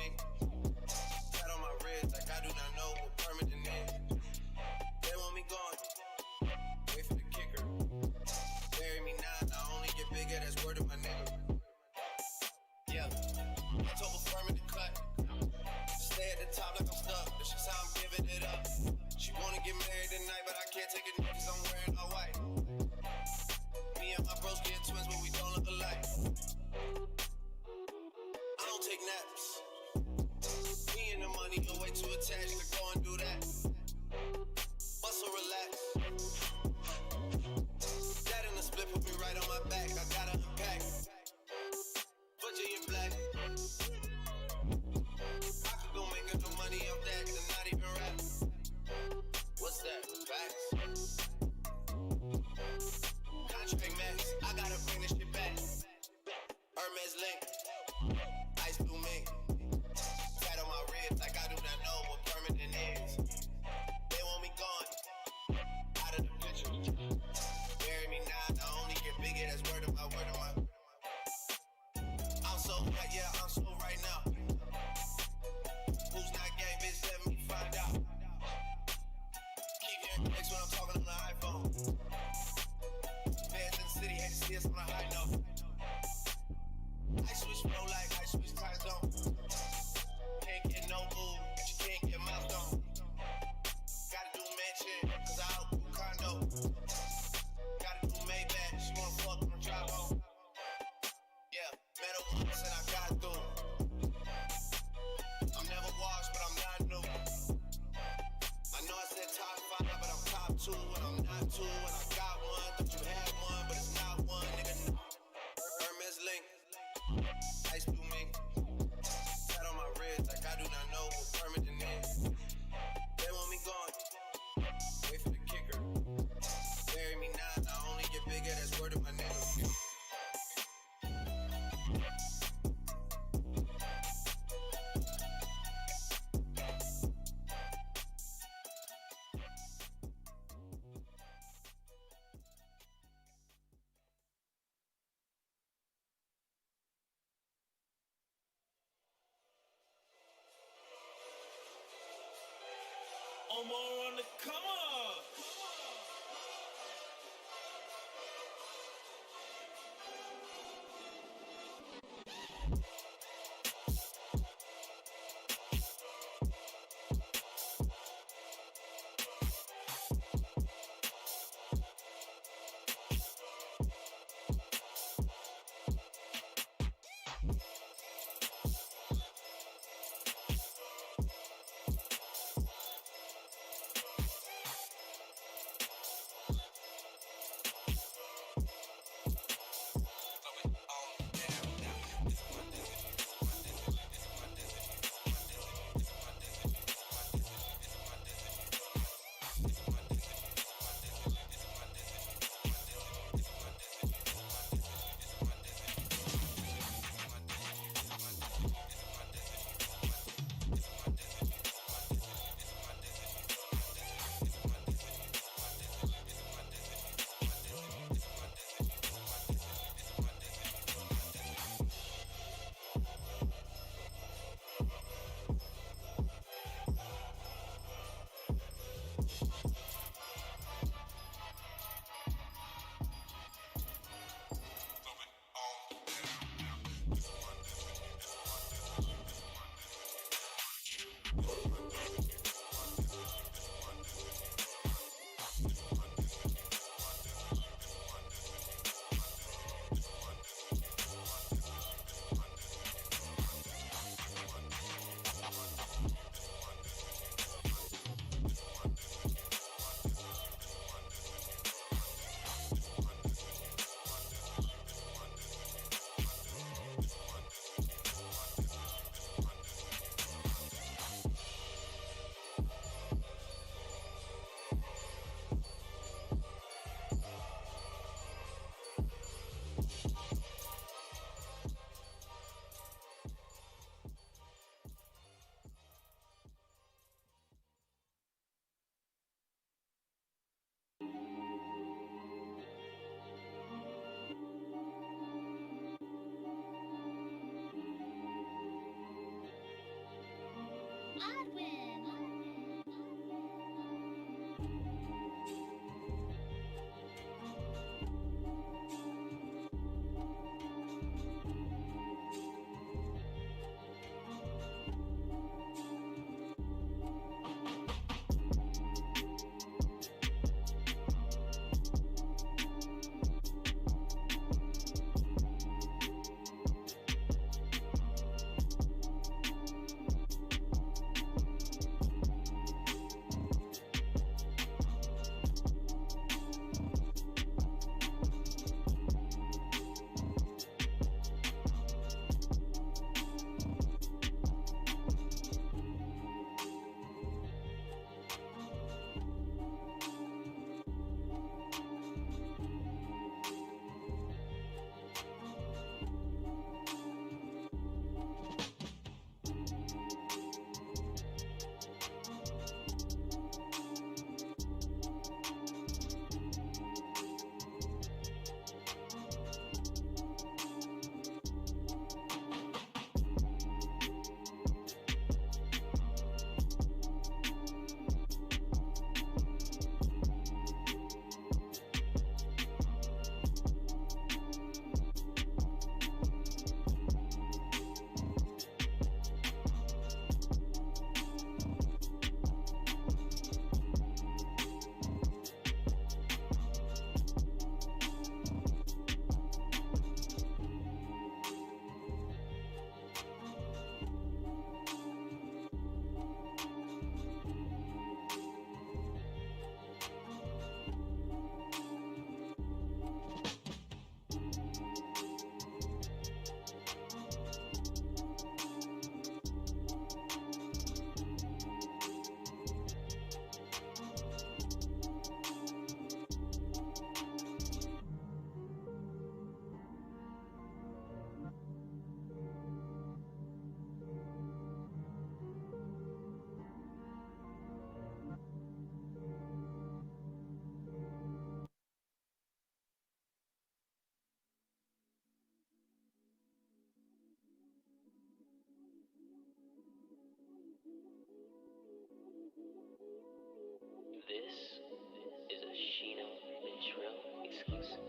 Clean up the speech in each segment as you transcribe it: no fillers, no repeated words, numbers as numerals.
me. Tat on my wrist like I do not know what permanent is. They want me gone. Wait for the kicker. Bury me now, I only get bigger, that's word of my nigga. Yeah, October firm in the cut. Stay at the top like I'm stuck, that's just how I'm giving it up. She wanna get married tonight, but I can't take it cause I'm wearing all white. Me and my bros get twins, but we don't look alike. I don't take naps. Me and the money are way too attached to go and do that. Muscle relax. That in the split put me right on my back. I gotta unpack. Virginia black. I could go make no money off that and not even rap. What's that? Facts. Contract max. I gotta bring this shit back. Hermes link. Ice blue mink. Tat on my ribs like I do not know what permanent is. They want me gone. Out of the picture. Bury me now. I only get bigger. That's word of my. I'm so hot, yeah, I'm so right now. Who's not gang, bitch, let me find out. Keep hearing clicks when I'm talking on the iPhone. Fans in the city hate to see us on a high note. I switch flow like I switch time zone. Can't get no move, but you can't get my zone. Gotta do mansion, cause I outgrew condo. Gotta do Maybach, she wanna fuck when I drive home. Yeah, met her once and I got through. I'm never washed, but I'm not new. I know I said top 5, but I'm top 2, and I'm not 2. And I got one, thought you had one, but it's not one, nigga. No. Hermes link, ice blue mink. Tat on my wrist like I do not know what permanent is. They want me gone. Wait for the kicker. Bury me now, I only get bigger. That's word of my nigga. Omar on the come up. This is a Shino and Trill exclusive.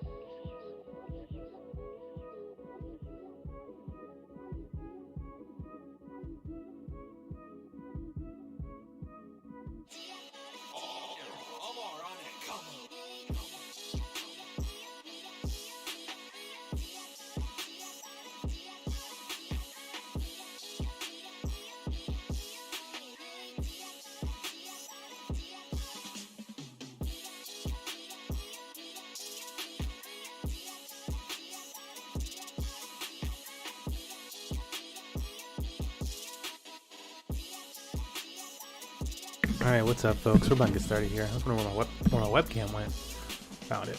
All right, what's up, folks? We're about to get started here. I was wondering where my webcam went. Found it.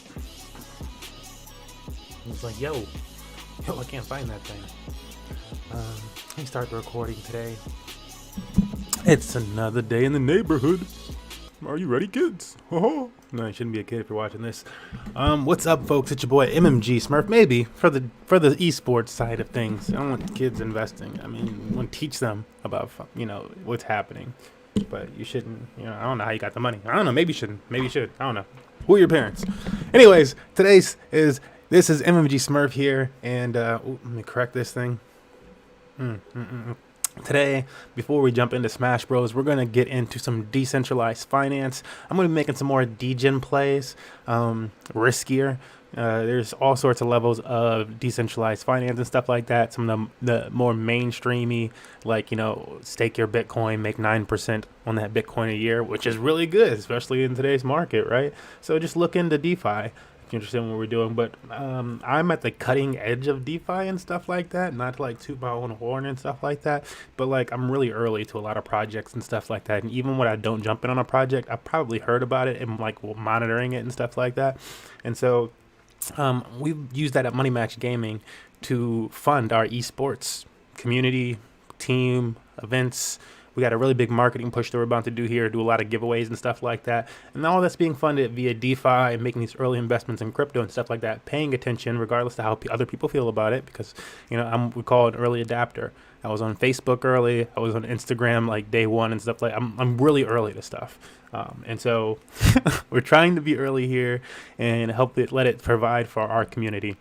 It's like, yo, I can't find that thing. Let me start the recording today. It's another day in the neighborhood. Are you ready, kids? Oh, no, you shouldn't be a kid if you're watching this. What's up, folks? It's your boy MMG Smurf. Maybe for the esports side of things. I don't want kids investing. I mean, I want to teach them about what's happening. But you shouldn't, I don't know how you got the money. I don't know, maybe you shouldn't. Maybe you should. I don't know. Who are your parents? Anyways, this is MMG Smurf here, and let me correct this thing. Today, before we jump into Smash Bros, we're going to get into some decentralized finance. I'm going to be making some more Degen plays, riskier. There's all sorts of levels of decentralized finance and stuff like that. Some of the more mainstreamy, like, stake your Bitcoin, make 9% on that Bitcoin a year, which is really good, especially in today's market, right? So just look into DeFi if you're interested in what we're doing. But I'm at the cutting edge of DeFi and stuff like that, not to like toot my own horn and stuff like that, but like I'm really early to a lot of projects and stuff like that. And even when I don't jump in on a project, I've probably heard about it and like monitoring it and stuff like that. And so we've used that at Money Match Gaming to fund our esports community, team, events, We got a really big marketing push that we're about to do here, do a lot of giveaways and stuff like that. And all that's being funded via DeFi and making these early investments in crypto and stuff like that, paying attention regardless of how other people feel about it, because, you know, we call it an early adapter. I was on Facebook early. I was on Instagram like day one and stuff like I'm really early to stuff. And so we're trying to be early here and let it provide for our community.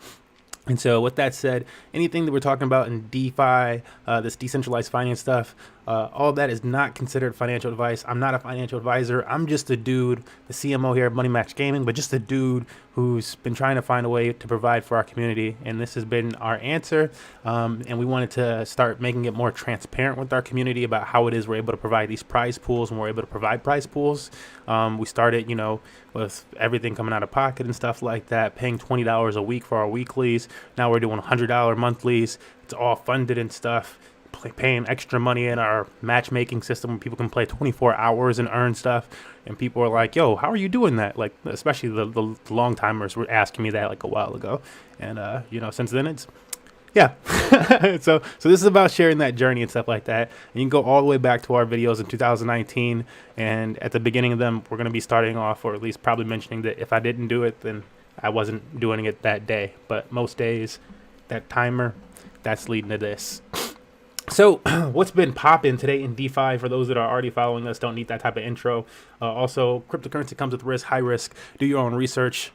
And so with that said, anything that we're talking about in DeFi, this decentralized finance stuff, all that is not considered financial advice. I'm not a financial advisor. I'm just a dude, the CMO here at Money Match Gaming, but just a dude who's been trying to find a way to provide for our community. And this has been our answer. And we wanted to start making it more transparent with our community about how it is we're able to provide these prize pools, and we're able to provide prize pools. We started, you know, with everything coming out of pocket and stuff like that, paying $20 a week for our weeklies. Now we're doing $100 monthlies. It's all funded and stuff. Paying extra money in our matchmaking system where people can play 24 hours and earn stuff. And people are like, yo, how are you doing that? Like, especially the long timers were asking me that like a while ago. And, you know, since then yeah. so this is about sharing that journey and stuff like that. And you can go all the way back to our videos in 2019. And at the beginning of them, we're going to be starting off, or at least probably mentioning that if I didn't do it, then I wasn't doing it that day. But most days, that timer, that's leading to this. So what's been popping today in DeFi? For those that are already following us, don't need that type of intro. Also, cryptocurrency comes with risk, high risk. Do your own research.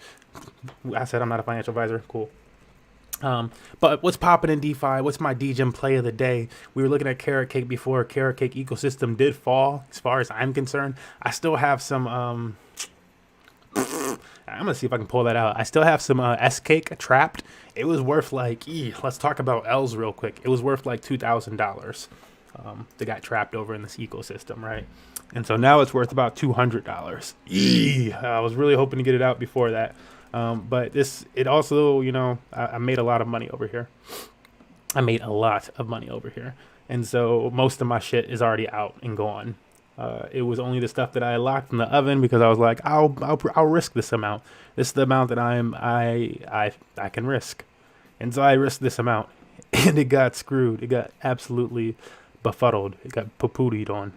I said I'm not a financial advisor. Cool. But what's popping in DeFi? What's my Degen play of the day? We were looking at Carrot Cake before. Carrot Cake ecosystem did fall as far as I'm concerned. I still have some... I'm going to see if I can pull that out. I still have some S-Cake trapped. It was worth like, let's talk about L's real quick. It was worth like $2,000. That got trapped over in this ecosystem, right? And so now it's worth about $200. I was really hoping to get it out before that. But it also, you know, I made a lot of money over here. And so most of my shit is already out and gone. It was only the stuff that I locked in the oven because I was like, I'll risk this amount. This is the amount that I can risk. And so I risked this amount, and it got screwed. It got absolutely befuddled. It got poo-pooed on.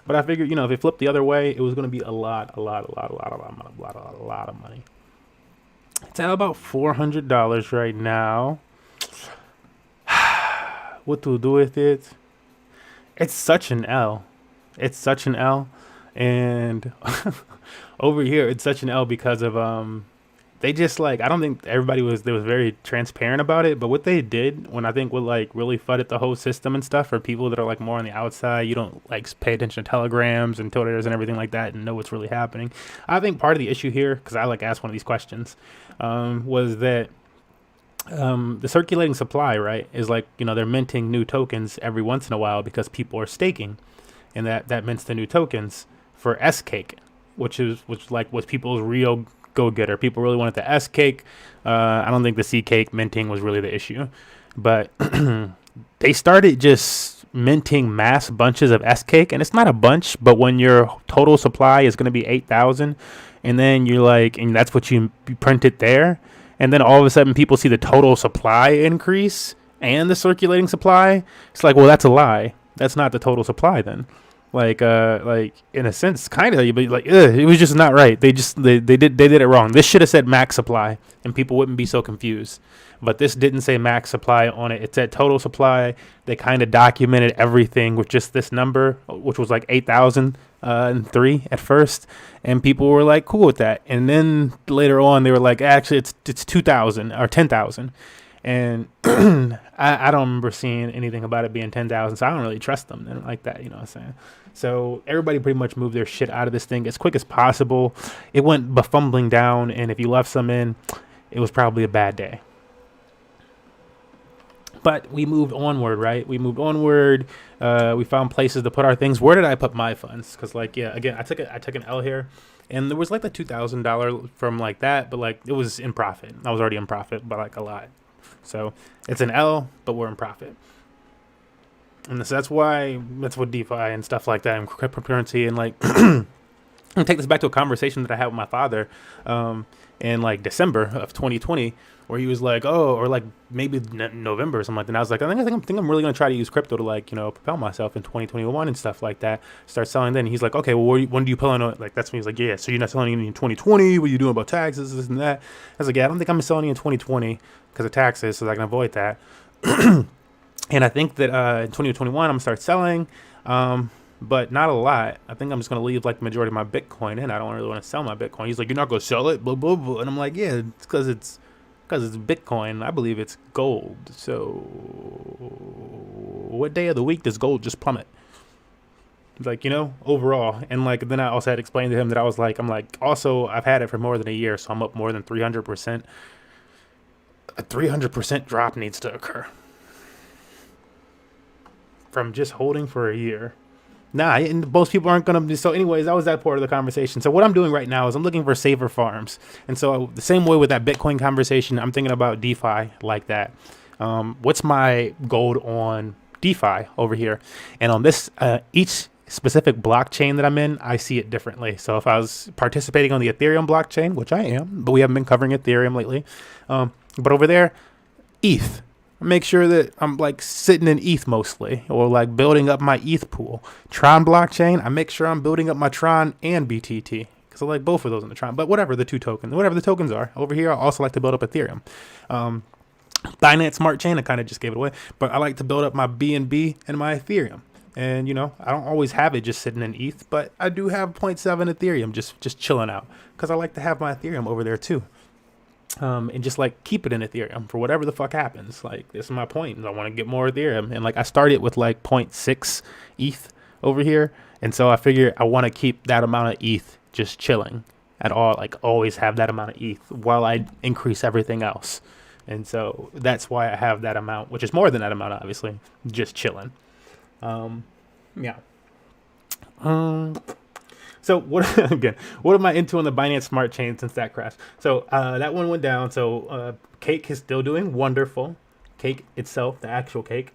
But I figured, you know, if it flipped the other way, it was going to be a lot of money. It's at about $400 right now. What to do with it? It's such an L. And over here, it's such an L because of, they just like, I don't think everybody was very transparent about it, but what they did when I think would like really flooded the whole system and stuff for people that are like more on the outside, you don't like pay attention to telegrams and Twitters and everything like that and know what's really happening. I think part of the issue here, because I like asked one of these questions, was that the circulating supply, right, is like, you know, they're minting new tokens every once in a while because people are staking, and that mints the new tokens for S-Cake, which was people's real go-getter. People really wanted the S-Cake. I don't think the C-Cake minting was really the issue, but they started just minting mass bunches of S-Cake, and it's not a bunch, but when your total supply is going to be 8,000, and then you're like, and that's what you printed there, and then all of a sudden people see the total supply increase and the circulating supply, it's like, well, that's a lie. That's not the total supply then. Like in a sense, kind of, but like, it was just not right. They did it wrong. This should have said max supply, and people wouldn't be so confused. But this didn't say max supply on it. It said total supply. They kind of documented everything with just this number, which was like 8,003 at first, and people were like cool with that. And then later on, they were like, actually, it's 2,000 or 10,000. And I don't remember seeing anything about it being 10,000, so I don't really trust them like that, you know what I'm saying? So everybody pretty much moved their shit out of this thing as quick as possible. It went befumbling down, and if you left some in, it was probably a bad day. But we moved onward, right? We found places to put our things. Where did I put my funds? Because, like, yeah, again, I took an L here, and there was like the $2,000 from like that, but like it was in profit. I was already in profit by like a lot. So it's an L, but we're in profit. And that's what DeFi and stuff like that and cryptocurrency and like And take this back to a conversation that I had with my father in like December of 2020, where he was like, "Oh," or like maybe November or something like that. And I was like, I think I'm really gonna try to use crypto to like propel myself in 2021 and stuff like that. Start selling then. And he's like, "Okay, well, when do you plan on?" Like that's when he's like, "Yeah, so you're not selling any in 2020? What are you doing about taxes, this and that?" I was like, "Yeah, I don't think I'm selling any in 2020 because of taxes, so I can avoid that." And I think that in 2021 I'm gonna start selling. But not a lot. I think I'm just going to leave like the majority of my Bitcoin in. I don't really want to sell my Bitcoin. He's like, "You're not going to sell it, blah, blah, blah." And I'm like, "Yeah, it's because it's Bitcoin. I believe it's gold. So what day of the week does gold just plummet?" Like, overall. And like, then I also had explained to him that I'm like, also, I've had it for more than a year. So I'm up more than 300%. A 300% drop needs to occur from just holding for a year. Nah, and most people aren't going to be. So anyways, that was that part of the conversation. So what I'm doing right now is I'm looking for safer farms. And so the same way with that Bitcoin conversation, I'm thinking about DeFi like that. What's my goal on DeFi over here? And on this, each specific blockchain that I'm in, I see it differently. So if I was participating on the Ethereum blockchain, which I am, but we haven't been covering Ethereum lately. But over there, ETH. Make sure that I'm like sitting in ETH mostly, or like building up my ETH pool. Tron blockchain, I make sure I'm building up my Tron and BTT because I like both of those in the Tron. But whatever the tokens are over here, I also like to build up Ethereum. Binance Smart Chain, I kind of just gave it away, but I like to build up my BNB and my Ethereum. And I don't always have it just sitting in ETH, but I do have 0.7 Ethereum just chilling out because I like to have my Ethereum over there too. And just like keep it in Ethereum for whatever the fuck happens. Like this is my point. I want to get more Ethereum, and like I started with like 0.6 ETH over here, and so I figure I want to keep that amount of ETH just chilling at all. Like always have that amount of ETH while I increase everything else, and so that's why I have that amount, which is more than that amount, obviously, just chilling. Yeah. So what am I into on the Binance Smart Chain since that crashed? So that one went down. So Cake is still doing wonderful. Cake itself, the actual Cake.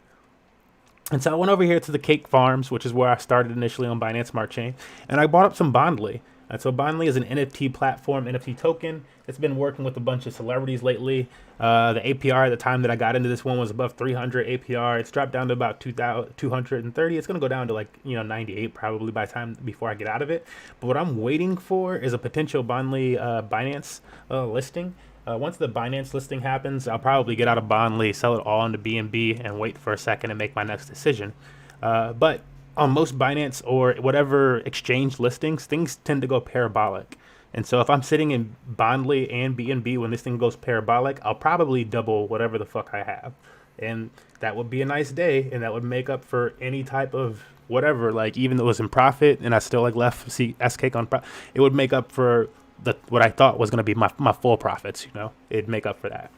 And so I went over here to the Cake Farms, which is where I started initially on Binance Smart Chain, and I bought up some Bondly. And so Bondly is an NFT platform, NFT token. It's been working with a bunch of celebrities lately. The APR at the time that I got into this one was above 300 APR. It's dropped down to about 230. It's going to go down to like 98 probably by the time before I get out of it. But what I'm waiting for is a potential Bondly Binance listing. Once the Binance listing happens, I'll probably get out of Bondly, sell it all into BNB, and wait for a second and make my next decision. But on most Binance or whatever exchange listings, things tend to go parabolic. And so if I'm sitting in Bondly and BNB when this thing goes parabolic, I'll probably double whatever the fuck I have. And that would be a nice day, and that would make up for any type of whatever, like even though it was in profit and I still like left SK on profit, it would make up for what I thought was going to be my full profits, it'd make up for that.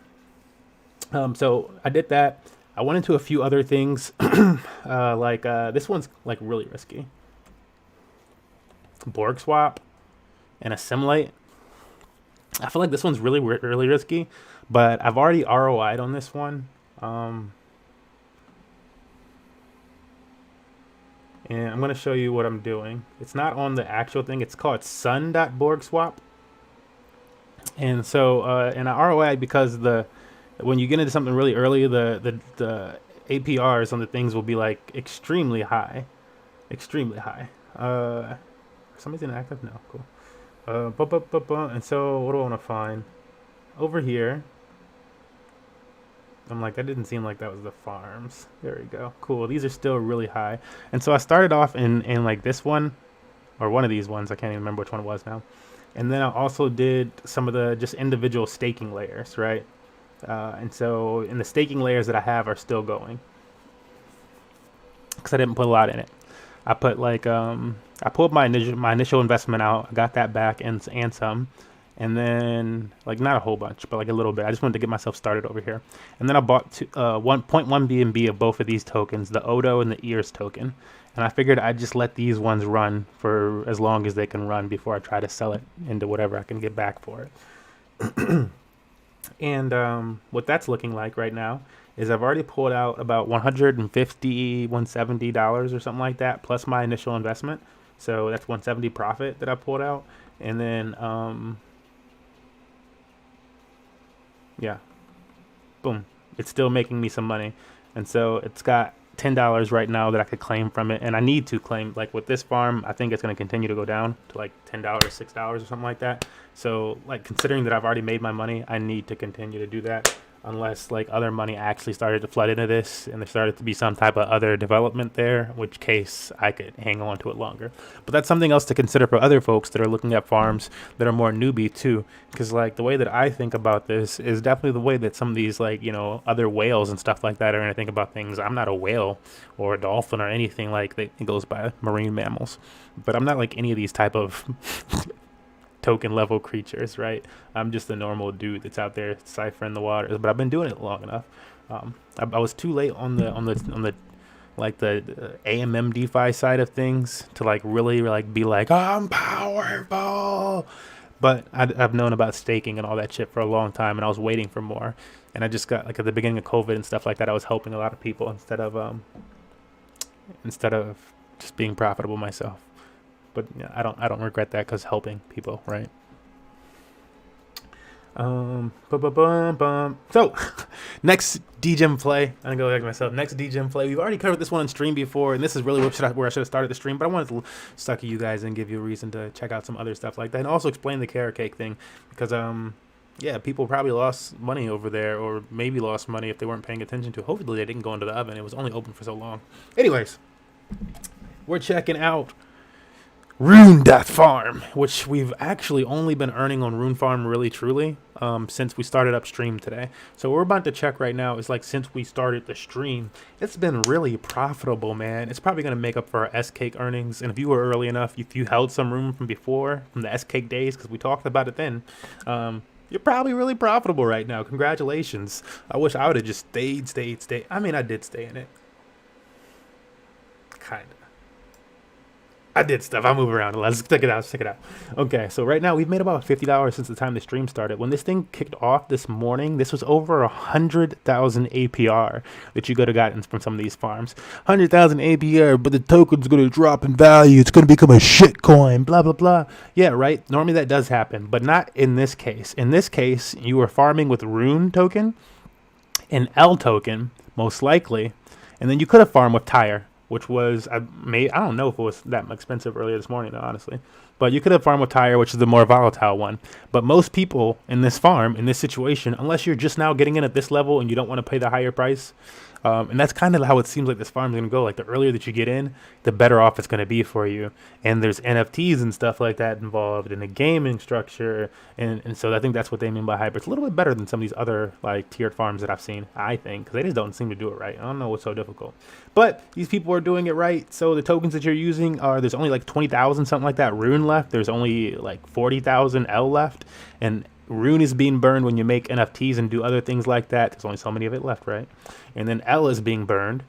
So I did that. I went into a few other things, like this one's like really risky. Borg swap and assimilate. I feel like this one's really risky, but I've already ROI'd on this one. And I'm going to show you what I'm doing. It's not on the actual thing. It's called sun.borg swap. And so, and I ROI because when you get into something really early, the APRs on the things will be like extremely high. For some reason active? No, cool. And so what do I want to find? Over here. I'm like, that didn't seem like that was the farms. There we go. Cool. These are still really high. And so I started off in like this one, or one of these ones. I can't even remember which one it was now. And then I also did some of the just individual staking layers, right? And so in the staking layers that I have are still going because I didn't put a lot in it. I put like I pulled my initial investment out. I got that back and some, and then like not a whole bunch, but like a little bit. I just wanted to get myself started over here. And then I bought 1.1 BNB of both of these tokens, the Odo and the Ears token. And I figured I'd just let these ones run for as long as they can run before I try to sell it into whatever I can get back for it. And what that's looking like right now is I've already pulled out about $150, $170 or something like that, plus my initial investment. So that's 170 profit that I pulled out. And then, yeah, boom, it's still making me some money. And so it's got $10 right now that I could claim from it. And I need to claim, like with this farm, I think it's going to continue to go down to like $10, $6 or something like that. So like considering that I've already made my money, I need to continue to do that. Unless like other money actually started to flood into this and there started to be some type of other development there, in which case I could hang on to it longer. But that's something else to consider for other folks that are looking at farms that are more newbie too. Because like the way that I think about this is definitely the way that some of these like, you know, other whales and stuff like that are going to think about things. I'm not a whale or a dolphin or anything like that. It goes by marine mammals. But I'm not like any of these type of token level creatures, right? I'm just a normal dude that's out there ciphering the waters, but I've been doing it long enough. I was too late on the like the AMM DeFi side of things to like really like be like, I'm powerful. But I've known about staking and all that shit for a long time, and I was waiting for more. And I just got like at the beginning of COVID and stuff like that, I was helping a lot of people instead of just being profitable myself. But yeah, I don't regret that because helping people, right? So next Degen play, I'm gonna go back to myself. Next Degen play, we've already covered this one on stream before, and this is really where I should have started the stream. But I wanted to sucker you guys and give you a reason to check out some other stuff like that, and also explain the carrot cake thing because yeah, people probably lost money over there, or maybe lost money if they weren't paying attention to it. Hopefully they didn't go into the oven. It was only open for so long. Anyways, we're checking out Rune.Farm, which we've actually only been earning on Rune.Farm really truly since we started up stream today. So what we're about to check right now is like since we started the stream, it's been really profitable, man. It's probably going to make up for our S-Cake earnings. And if you were early enough, if you held some room from before, from the S-Cake days, because we talked about it then, you're probably really profitable right now. Congratulations. I wish I would have just stayed. I mean, I did stay in it. Kind of. I did stuff. I'll move around. Let's check it out. Okay, so right now we've made about $50 since the time the stream started. When this thing kicked off this morning, this was over 100,000 APR that you could have gotten from some of these farms. 100,000 APR, but the token's going to drop in value. It's going to become a shit coin, blah, blah, blah. Yeah, right? Normally that does happen, but not in this case. In this case, you were farming with Rune token, an L token, most likely, and then you could have farmed with Tire, which was, I don't know if it was that expensive earlier this morning, though, honestly. But you could have farmed with Tire, which is the more volatile one. But most people in this farm, in this situation, unless you're just now getting in at this level and you don't want to pay the higher price, and that's kind of how it seems like this farm is going to go. Like the earlier that you get in, the better off it's going to be for you. And there's NFTs and stuff like that involved in the gaming structure. And so I think that's what they mean by hyper. It's a little bit better than some of these other like tiered farms that I've seen, I think, because they just don't seem to do it right. I don't know what's so difficult. But these people are doing it right. So the tokens that you're using there's only like 20,000, something like that, Rune left. There's only like 40,000 L left. And Rune is being burned when you make NFTs and do other things like that. There's only so many of it left, right? And then L is being burned,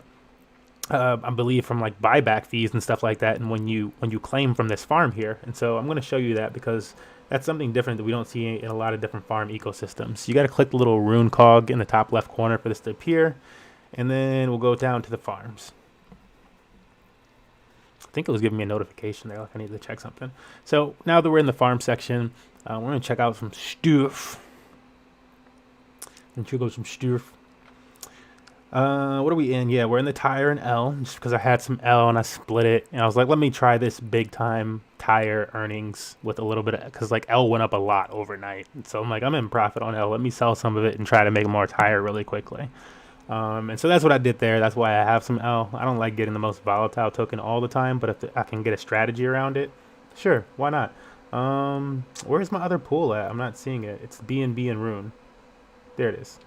I believe, from like buyback fees and stuff like that. And when you claim from this farm here, and so I'm going to show you that because that's something different that we don't see in a lot of different farm ecosystems. You got to click the little Rune cog in the top left corner for this to appear, and then we'll go down to the farms. I think it was giving me a notification there, like I needed to check something. So now that we're in the farm section, we're going to check out some stuff. And check out some stuff. What are we in? Yeah, we're in the Tire and L, just because I had some L and I split it. And I was like, let me try this big time Tire earnings with a little bit of, because like L went up a lot overnight. And so I'm like, I'm in profit on L. Let me sell some of it and try to make more Tire really quickly. And so that's what I did there. That's why I have some L. I don't like getting the most volatile token all the time, but if I can get a strategy around it, sure, why not? Where's my other pool at? I'm not seeing it. It's BNB and Rune. There it is.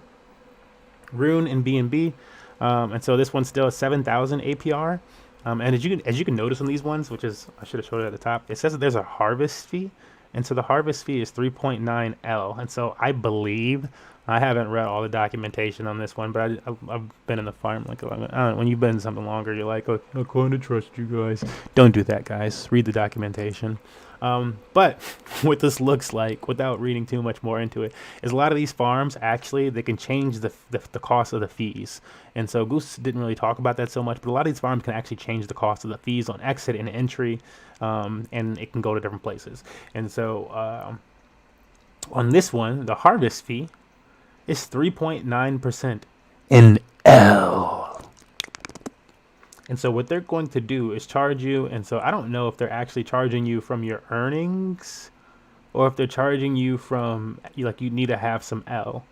Rune and BNB. And so this one's still 7,000 APR. And as you can notice on these ones, which is, I should have showed it at the top, it says that there's a harvest fee. And so the harvest fee is 3.9 L. And so I believe, I haven't read all the documentation on this one, but I've been in the farm like, I don't know, when you've been in something longer, you're like, oh, I kind of trust you guys. Don't do that, guys. Read the documentation. But what this looks like, without reading too much more into it, is a lot of these farms actually they can change the cost of the fees. And so Goose didn't really talk about that so much, but a lot of these farms can actually change the cost of the fees on exit and entry, and it can go to different places. And so on this one, the harvest fee is 3.9% in L. And so what they're going to do is charge you. And so I don't know if they're actually charging you from your earnings or if they're charging you from, like, you need to have some L.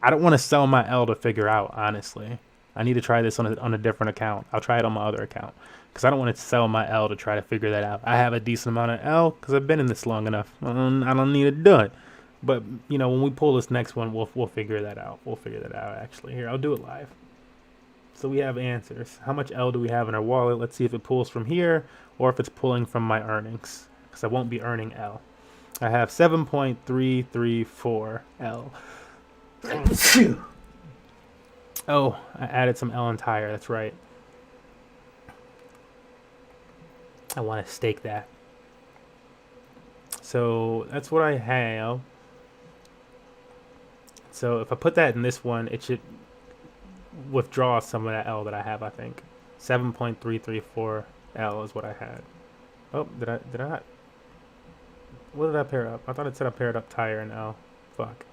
I don't want to sell my L to figure out, honestly. I need to try this on a different account. I'll try it on my other account because I don't want to sell my L to try to figure that out. I have a decent amount of L because I've been in this long enough. I don't need to do it. But, you know, when we pull this next one, we'll figure that out. We'll figure that out, actually. Here, I'll do it live. So we have answers. How much L do we have in our wallet? Let's see if it pulls from here or if it's pulling from my earnings, because I won't be earning L. I have 7.334 L. Oh, I added some L and tire. That's right. I want to stake that. So that's what I have. So if I put that in this one, it should withdraw some of that L that I have, I think. 7.334 L is what I had. Oh, did I not? What did I pair up? I thought it said I paired up tire and L. Fuck.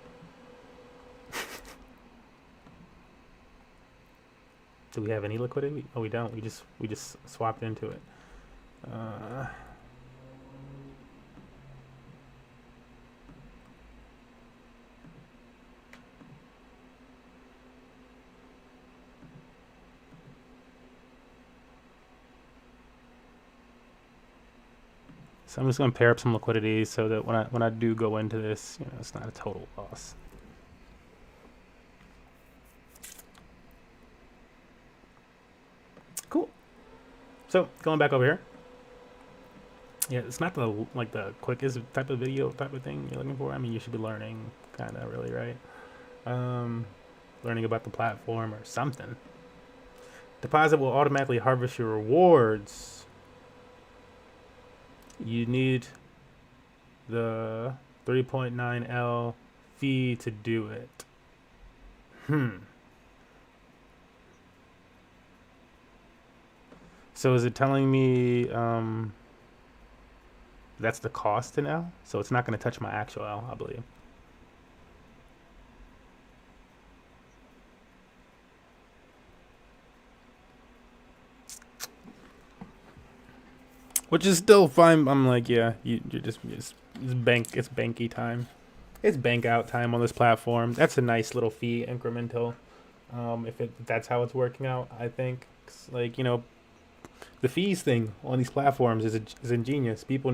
Do we have any liquidity? Oh, we don't. We just swapped into it. So I'm just going to pair up some liquidity so that when I do go into this, you know, it's not a total loss. Cool. So going back over here. Yeah, it's not the quickest type of video type of thing you're looking for. I mean, you should be learning, kind of, really, right? Learning about the platform or something. Deposit will automatically harvest your rewards. You need the 3.9 L fee to do it. So is it telling me that's the cost in L? So it's not going to touch my actual L, I believe. Which is still fine. I'm like, yeah, you're just it's banky time. It's bank out time on this platform. That's a nice little fee incremental. If that's how it's working out, I think. Like, you know, the fees thing on these platforms is ingenious. People,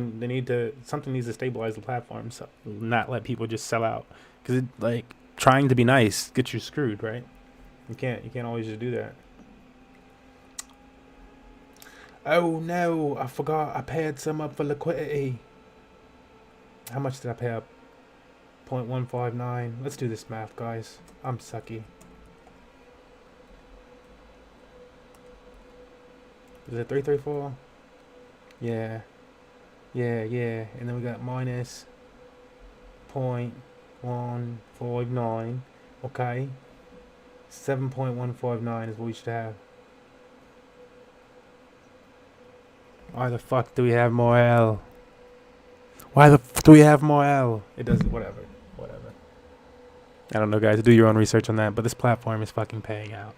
something needs to stabilize the platform, so not let people just sell out. Because like trying to be nice gets you screwed, right? You can't always just do that. Oh no, I forgot I paid some up for liquidity. How much did I pay up? 0.159. Let's do this math, guys. I'm sucky. Is it 334? Yeah. And then we got minus 0.159. Okay. 7.159 is what we should have. Why the fuck do we have more L? Why the fuck do we have more L? It doesn't, whatever. I don't know, guys. Do your own research on that, but this platform is fucking paying out.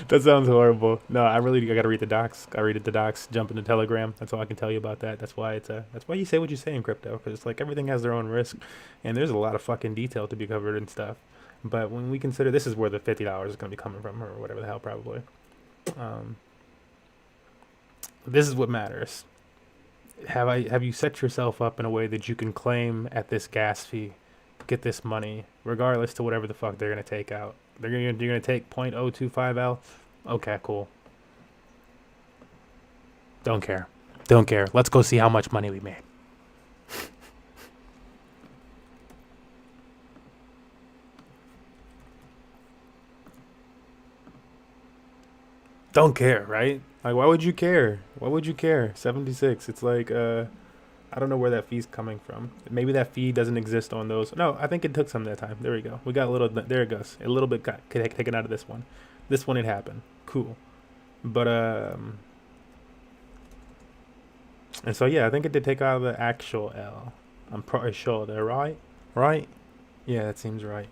That sounds horrible. No, I gotta read the docs. I read the docs, jump into Telegram. That's all I can tell you about that. That's why that's why you say what you say in crypto, because it's like everything has their own risk, and there's a lot of fucking detail to be covered and stuff. But when we consider this is where the $50 is gonna be coming from, or whatever the hell, probably. This is what matters. Have you set yourself up in a way that you can claim at this gas fee, get this money, regardless to whatever the fuck they're gonna take out? You're gonna take 0.025 L. Okay, cool. Don't care. Let's go see how much money we made. Don't care, right? Like, why would you care? What would you care? 76. It's like I don't know where that fee's coming from. Maybe that fee doesn't exist on those. No, I think it took some that time. There we go. We got a little. There it goes. A little bit got taken out of this one. This one it happened. Cool. But and so yeah, I think it did take out of the actual L. I'm pretty sure they're right. Right? Yeah, that seems right.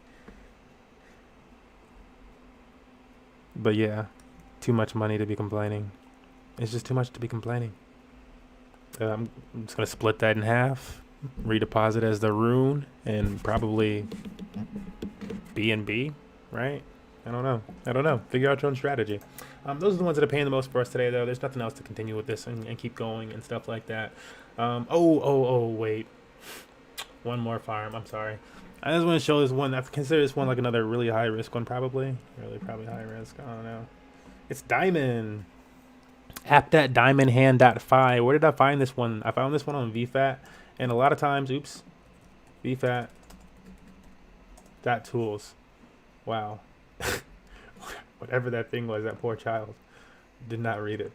But yeah, too much money to be complaining. It's just too much to be complaining. I'm just gonna split that in half, redeposit as the Rune, and probably B&B, right? I don't know. I don't know. Figure out your own strategy. Those are the ones that are paying the most for us today, though. There's nothing else to continue with this and keep going and stuff like that. Wait. One more farm. I'm sorry. I just want to show this one. I consider this one like another really high risk one, probably. Probably high risk. I don't know. It's Diamond. App.diamondhand.fi. Where did I find this one? I found this one on VFAT. And a lot of times, VFAT. .tools. Wow. Whatever that thing was, that poor child. Did not read it.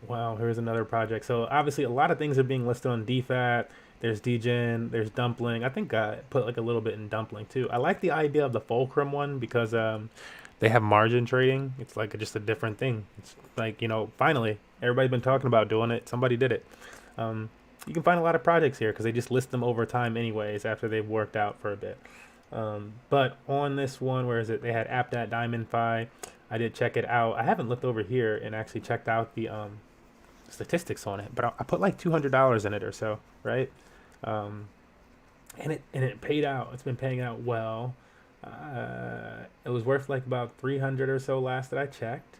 Wow, here's another project. So obviously a lot of things are being listed on DFAT. There's Degen, there's Dumpling. I think I put like a little bit in Dumpling too. I like the idea of the Fulcrum one because they have margin trading. It's like just a different thing. It's like, finally, everybody's been talking about doing it. Somebody did it. You can find a lot of projects here because they just list them over time anyways after they've worked out for a bit. But on this one, where is it? They had app.diamondfi. I did check it out. I haven't looked over here and actually checked out the statistics on it, but I put like $200 in it or so, right? And it paid out. It's been paying out well. It was worth like about 300 or so last that I checked.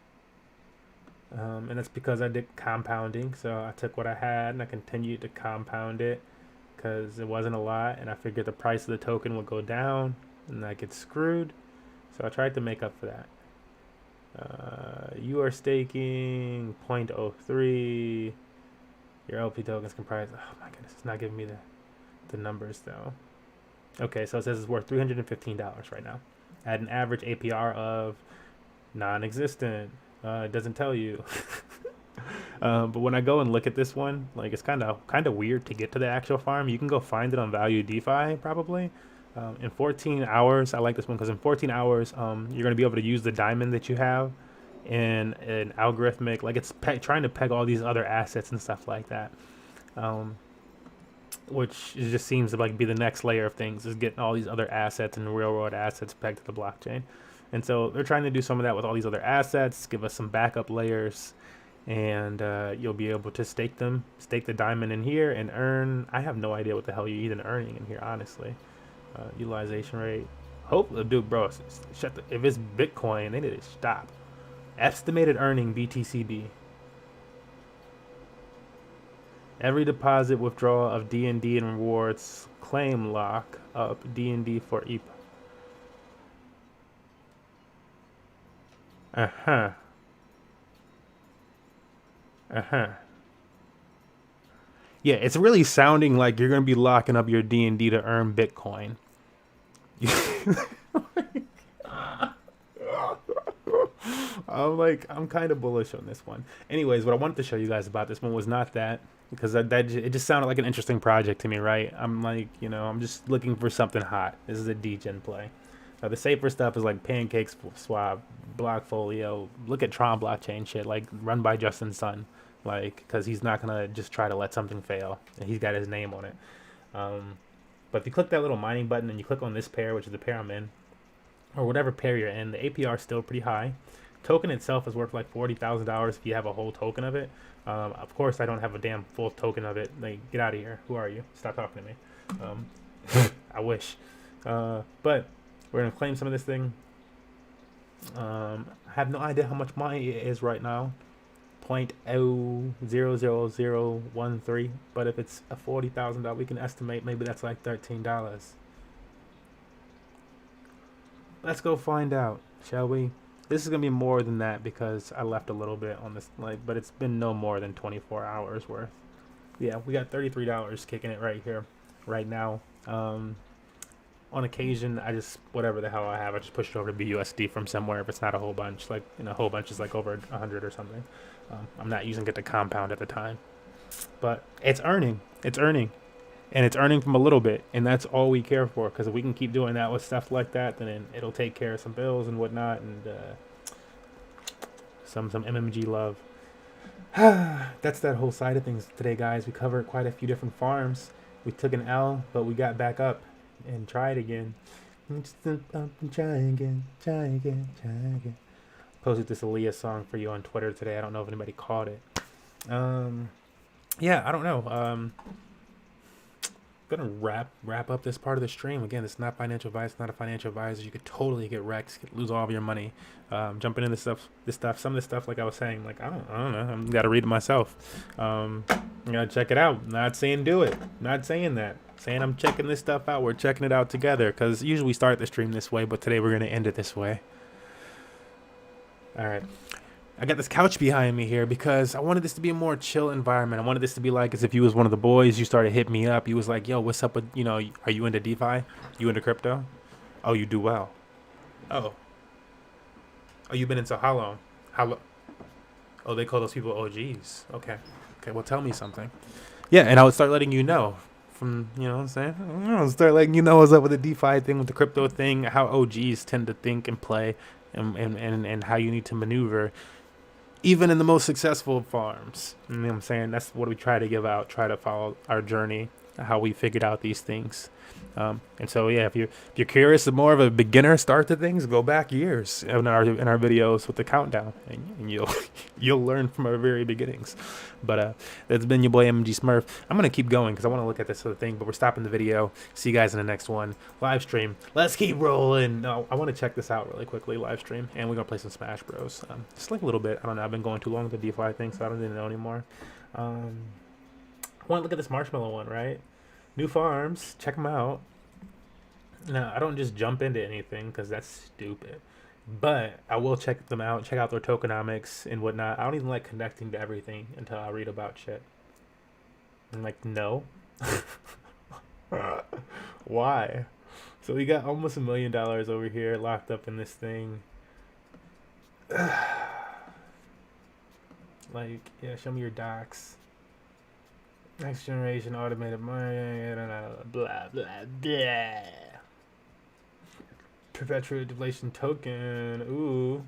And that's because I did compounding. So I took what I had and I continued to compound it because it wasn't a lot. And I figured the price of the token would go down and I get screwed. So I tried to make up for that. You are staking 0.03. Your LP tokens comprise. Oh my goodness, it's not giving me the numbers though. Okay, so it says it's worth $315 right now at an average APR of non-existent. It doesn't tell you. But when I go and look at this one, like it's kind of weird to get to the actual farm. You can go find it on Value DeFi probably. In 14 hours, I like this one because in 14 hours, you're going to be able to use the diamond that you have in an algorithmic, like it's trying to peg all these other assets and stuff like that, which it just seems to like be the next layer of things is getting all these other assets and real world assets pegged to the blockchain. And so they're trying to do some of that with all these other assets, give us some backup layers, and you'll be able to stake the diamond in here and earn. I have no idea what the hell you're even earning in here, honestly. Utilization rate. Dude, bro, if it's Bitcoin, they need to stop. Estimated earning BTCB. Every deposit withdrawal of D&D and rewards claim lock up D&D for EPA. Yeah, it's really sounding like you're going to be locking up your D&D to earn Bitcoin. I'm kind of bullish on this one. Anyways, what I wanted to show you guys about this one was not that, because it just sounded like an interesting project to me, right? I'm like, I'm just looking for something hot. This is a degen play. The safer stuff is like Pancakes, Swap, Blockfolio. Look at Tron blockchain shit, like run by Justin Sun, like because he's not gonna just try to let something fail, and he's got his name on it. But if you click that little mining button and you click on this pair, which is the pair I'm in, or whatever pair you're in, the APR is still pretty high. Token itself is worth like $40,000 if you have a whole token of it. Of course, I don't have a damn full token of it. Like, get out of here. Who are you? Stop talking to me. I wish. But we're going to claim some of this thing. I have no idea how much money it is right now. 0.00013. But if it's a $40,000, we can estimate maybe that's like $13. Let's go find out, shall we? This is going to be more than that because I left a little bit on this, but it's been no more than 24 hours worth. Yeah, we got $33 kicking it right here, right now. on occasion, I just, whatever the hell I have, I just push it over to BUSD from somewhere if it's not a whole bunch. Like, a whole bunch is like over 100 or something. I'm not using it to compound at the time. But it's earning. It's earning. And it's earning from a little bit. And that's all we care for. Because if we can keep doing that with stuff like that, then it'll take care of some bills and whatnot. And some MMG love. That's that whole side of things today, guys. We covered quite a few different farms. We took an L, but we got back up and tried again. Just up and try again, try again, try again. Posted this Aaliyah song for you on Twitter today. I don't know if anybody caught it. Yeah, I don't know. Gonna wrap up this part of the stream. Again, it's not financial advice, not a financial advisor. You could totally get wrecked, lose all of your money. Jumping into some of this stuff, like I was saying, like I don't know. I gotta read it myself. You gotta check it out. Not saying do it. Not saying that. Saying I'm checking this stuff out. We're checking it out together. Because usually we start the stream this way, but today we're gonna end it this way. All right. I got this couch behind me here because I wanted this to be a more chill environment. I wanted this to be like as if you was one of the boys. You started hitting me up. You was like, yo, what's up with, are you into DeFi? You into crypto? Oh, you do well. Oh, you've been into how long? Oh, they call those people OGs. Okay, well, tell me something. Yeah, and I would start letting you know from, what I'm saying? I'll start letting you know what's up with the DeFi thing, with the crypto thing, how OGs tend to think and play, and how you need to maneuver. Even in the most successful farms. You know what I'm saying? That's what we try to give out, try to follow our journey, how we figured out these things. And so, yeah, if you're curious, more of a beginner start to things, go back years in our videos with the countdown, and you'll learn from our very beginnings. But that's been your boy MMG Smurf. I'm gonna keep going because I want to look at this other thing, but we're stopping the video. See you guys in the next one. Live stream. Let's keep rolling. No, I want to check this out really quickly. Live stream, and we're gonna play some Smash Bros. Just like a little bit. I don't know. I've been going too long with the DeFi thing, so I don't even know anymore. I want to look at this marshmallow one, right? New farms, check them out. Now, I don't just jump into anything because that's stupid. But I will check them out, check out their tokenomics and whatnot. I don't even like connecting to everything until I read about shit. I'm like, no. Why? So we got almost $1 million over here locked up in this thing. Like, yeah, show me your docs. Next generation automated money, blah, blah, blah. Perpetual deflation token, ooh.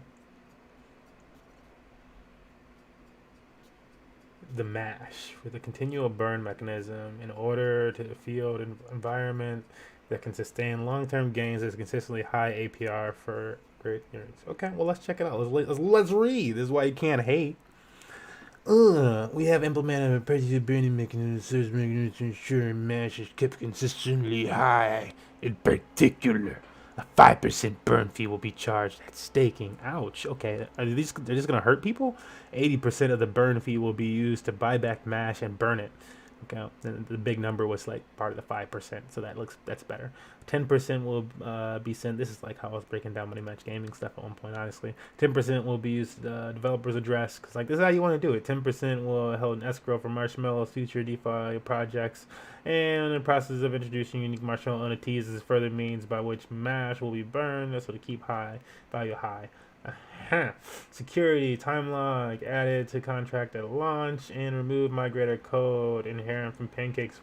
The mash with a continual burn mechanism in order to the field environment that can sustain long-term gains at consistently high APR for great years. Okay, well, let's check it out. Let's read. This is why you can't hate. We have implemented a particular burning mechanism to ensure mash is kept consistently high. In particular, a 5% burn fee will be charged at staking. Ouch. Okay, they're just gonna hurt people? 80% of the burn fee will be used to buy back mash and burn it. Okay, the big number was like part of the 5%, so that's better. 10% will be sent. This is like how I was breaking down Money Match Gaming stuff at one point, honestly. 10% will be used developers address, because like this is how you want to do it. 10% will held in escrow for Marshmallow's future DeFi projects, and in the process of introducing unique Marshmallow entities as further means by which mash will be burned. That's what to keep value high. Security time log added to contract at launch, and remove migrator code inherent from Pancake's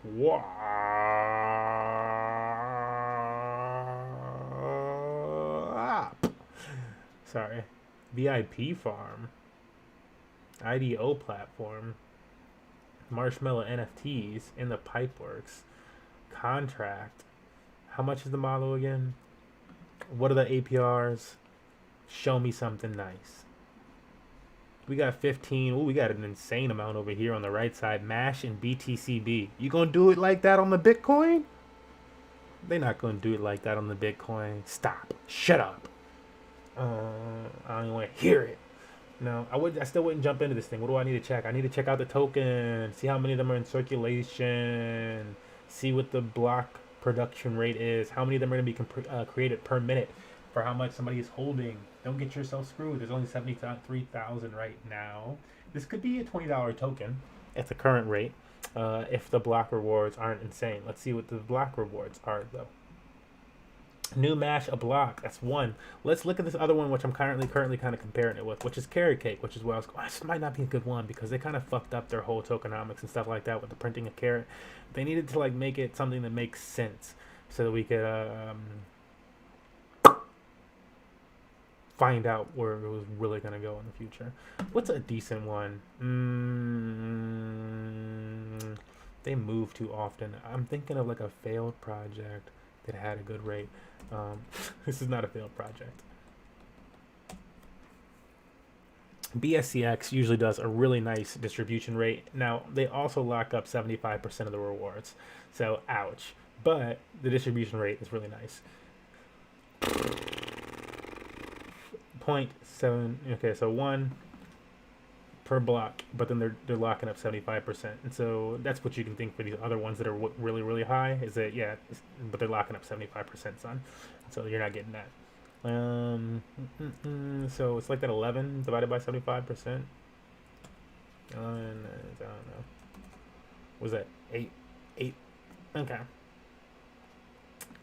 Sorry. VIP farm. IDO platform. Marshmallow NFTs in the Pipeworks. Contract. How much is the model again? What are the APRs? Show me something nice. We got 15. Oh, we got an insane amount over here on the right side. MASH and BTCB. You gonna do it like that on the Bitcoin? They're not gonna do it like that on the Bitcoin. Stop. Shut up. I don't even want to hear it. No, I still wouldn't jump into this thing. What do I need to check? I need to check out the token. See how many of them are in circulation. See what the block production rate is. How many of them are going to be created per minute for how much somebody is holding. Don't get yourself screwed. There's only 73,000 right now. This could be a $20 token at the current rate if the block rewards aren't insane. Let's see what the block rewards are, though. New mash a block. That's one. Let's look at this other one, which I'm currently kind of comparing it with, which is carrot cake, which is what I was. This might not be a good one because they kind of fucked up their whole tokenomics and stuff like that with the printing of carrot. They needed to like make it something that makes sense so that we could find out where it was really gonna go in the future. What's a decent one? They move too often. I'm thinking of like a failed project that had a good rate. This is not a failed project. BSCX usually does a really nice distribution rate. Now, they also lock up 75% of the rewards. So, ouch. But the distribution rate is really nice. 0.7, okay, so 1 per block, but then they're locking up 75%. And so that's what you can think for these other ones that are really, really high, is that, yeah, but they're locking up 75%, son. So you're not getting that. So it's like that 11 divided by 75%. I don't know. Was that 8? Okay.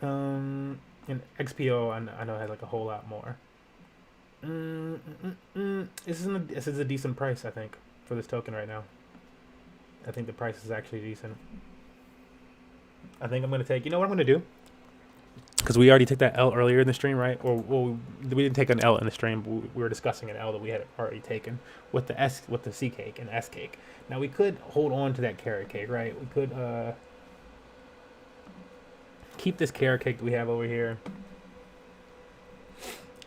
And XPO, I know has like a whole lot more. This is a decent price, I think, for this token right now. I think the price is actually decent. I think I'm gonna take. You know what I'm gonna do? Because we already took that L earlier in the stream, right? Or well, we didn't take an L in the stream. But we were discussing an L that we had already taken with the C cake and S cake. Now we could hold on to that carrot cake, right? We could keep this carrot cake that we have over here.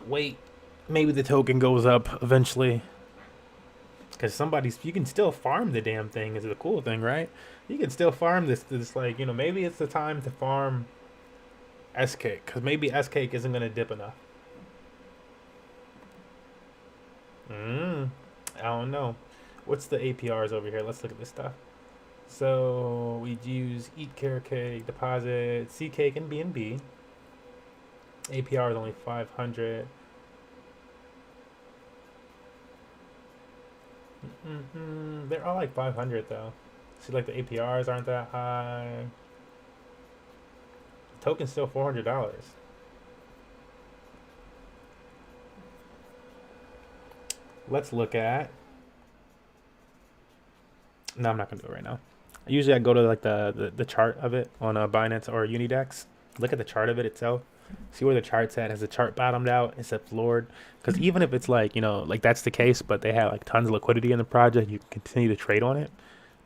Wait, maybe the token goes up eventually. Because you can still farm the damn thing is the cool thing, right? You can still farm this like, you know, maybe it's the time to farm S-Cake. Because maybe S-Cake isn't going to dip enough. I don't know. What's the APRs over here? Let's look at this stuff. So we use Eat Carrot Cake, Deposit, C Cake, and BNB. APR is only 500. They're all like 500 though. See, like the APRs aren't that high. The token's still $400. Let's look at. No, I'm not gonna do it right now. Usually I go to like the chart of it on Binance or Unidex. Look at the chart of it itself. See where the chart's at. Has the chart bottomed out? Is it floored? Because even if it's like, you know, like that's the case, but they have like tons of liquidity in the project, you can continue to trade on it.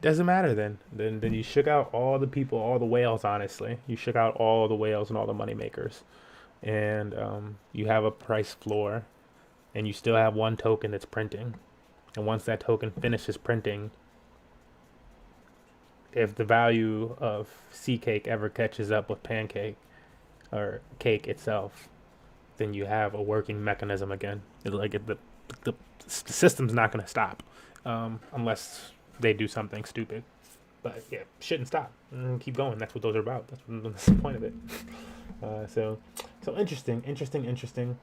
Doesn't matter then. Then you shook out all the people, all the whales, honestly. You shook out all the whales and all the money makers. And you have a price floor. And you still have one token that's printing. And once that token finishes printing, if the value of C Cake ever catches up with Pancake, or cake itself, then you have a working mechanism again. The system's not going to stop unless they do something stupid. But yeah, shouldn't stop. Keep going. That's what those are about. That's the point of it. So interesting.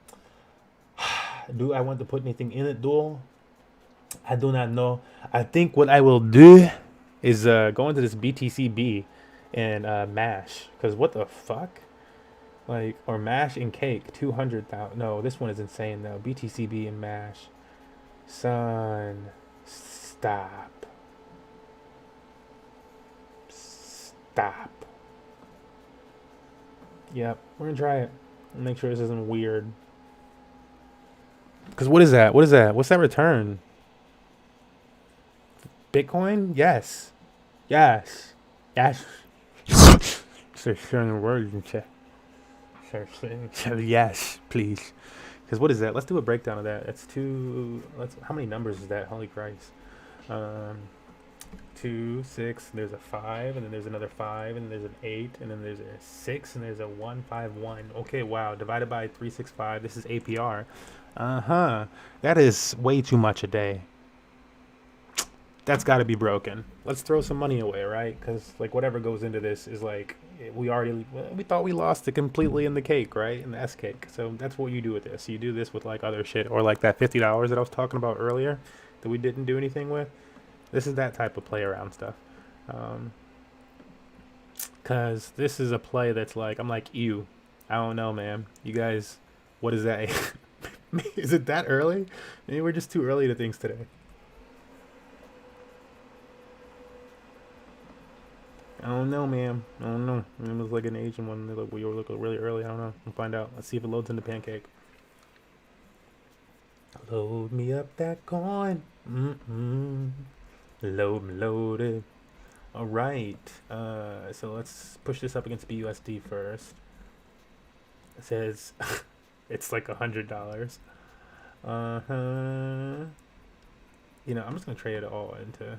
Do I want to put anything in it, though? I do not know. I think what I will do is go into this BTCB and mash. Because what the fuck? Like, or mash and cake, 200,000. No, this one is insane though. BTCB and mash. Son, stop. Yep, we're gonna try it. Make sure this isn't weird. Because what is that? What's that return? Bitcoin? Yes. Start sharing the words and shit. Yes, please. Because what is that? Let's do a breakdown of that. That's how many numbers is that? Holy Christ. 2, 6, there's a 5, and then there's another 5, and then there's an 8, and then there's a 6, and there's a 1, 5, 1. Okay, wow. Divided by 365. This is APR. That is way too much a day. That's got to be broken. Let's throw some money away, right? Because like whatever goes into this is like we thought we lost it completely in the cake, right? In the S cake. So that's what you do with this. You do this with like other shit, or like that $50 that I was talking about earlier that we didn't do anything with. This is that type of play around stuff. Because this is a play that's like, I'm like you. I don't know, man. You guys, what is that? Is it that early? Maybe we're just too early to things today. I don't know, man. I don't know. It was like an Asian one. We were looking really early. I don't know. We'll find out. Let's see if it loads into Pancake. Load me up that coin. Load it. All right. So let's push this up against BUSD first. It says it's like $100. You know, I'm just gonna trade it all into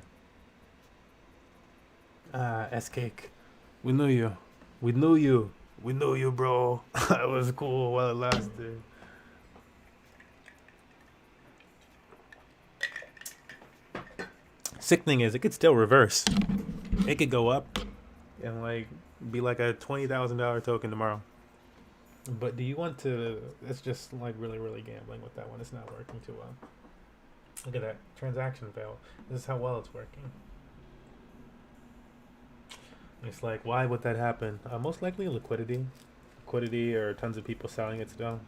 S-Cake. We knew you. We knew you. We knew you, bro. It was cool while it lasted. Sick thing is, it could still reverse. It could go up and like be like a $20,000 token tomorrow. But do you want to? It's just like really gambling with that one. It's not working too well. Look at that transaction fail. This is how well it's working. It's like, why would that happen? Most likely liquidity, or tons of people selling it still.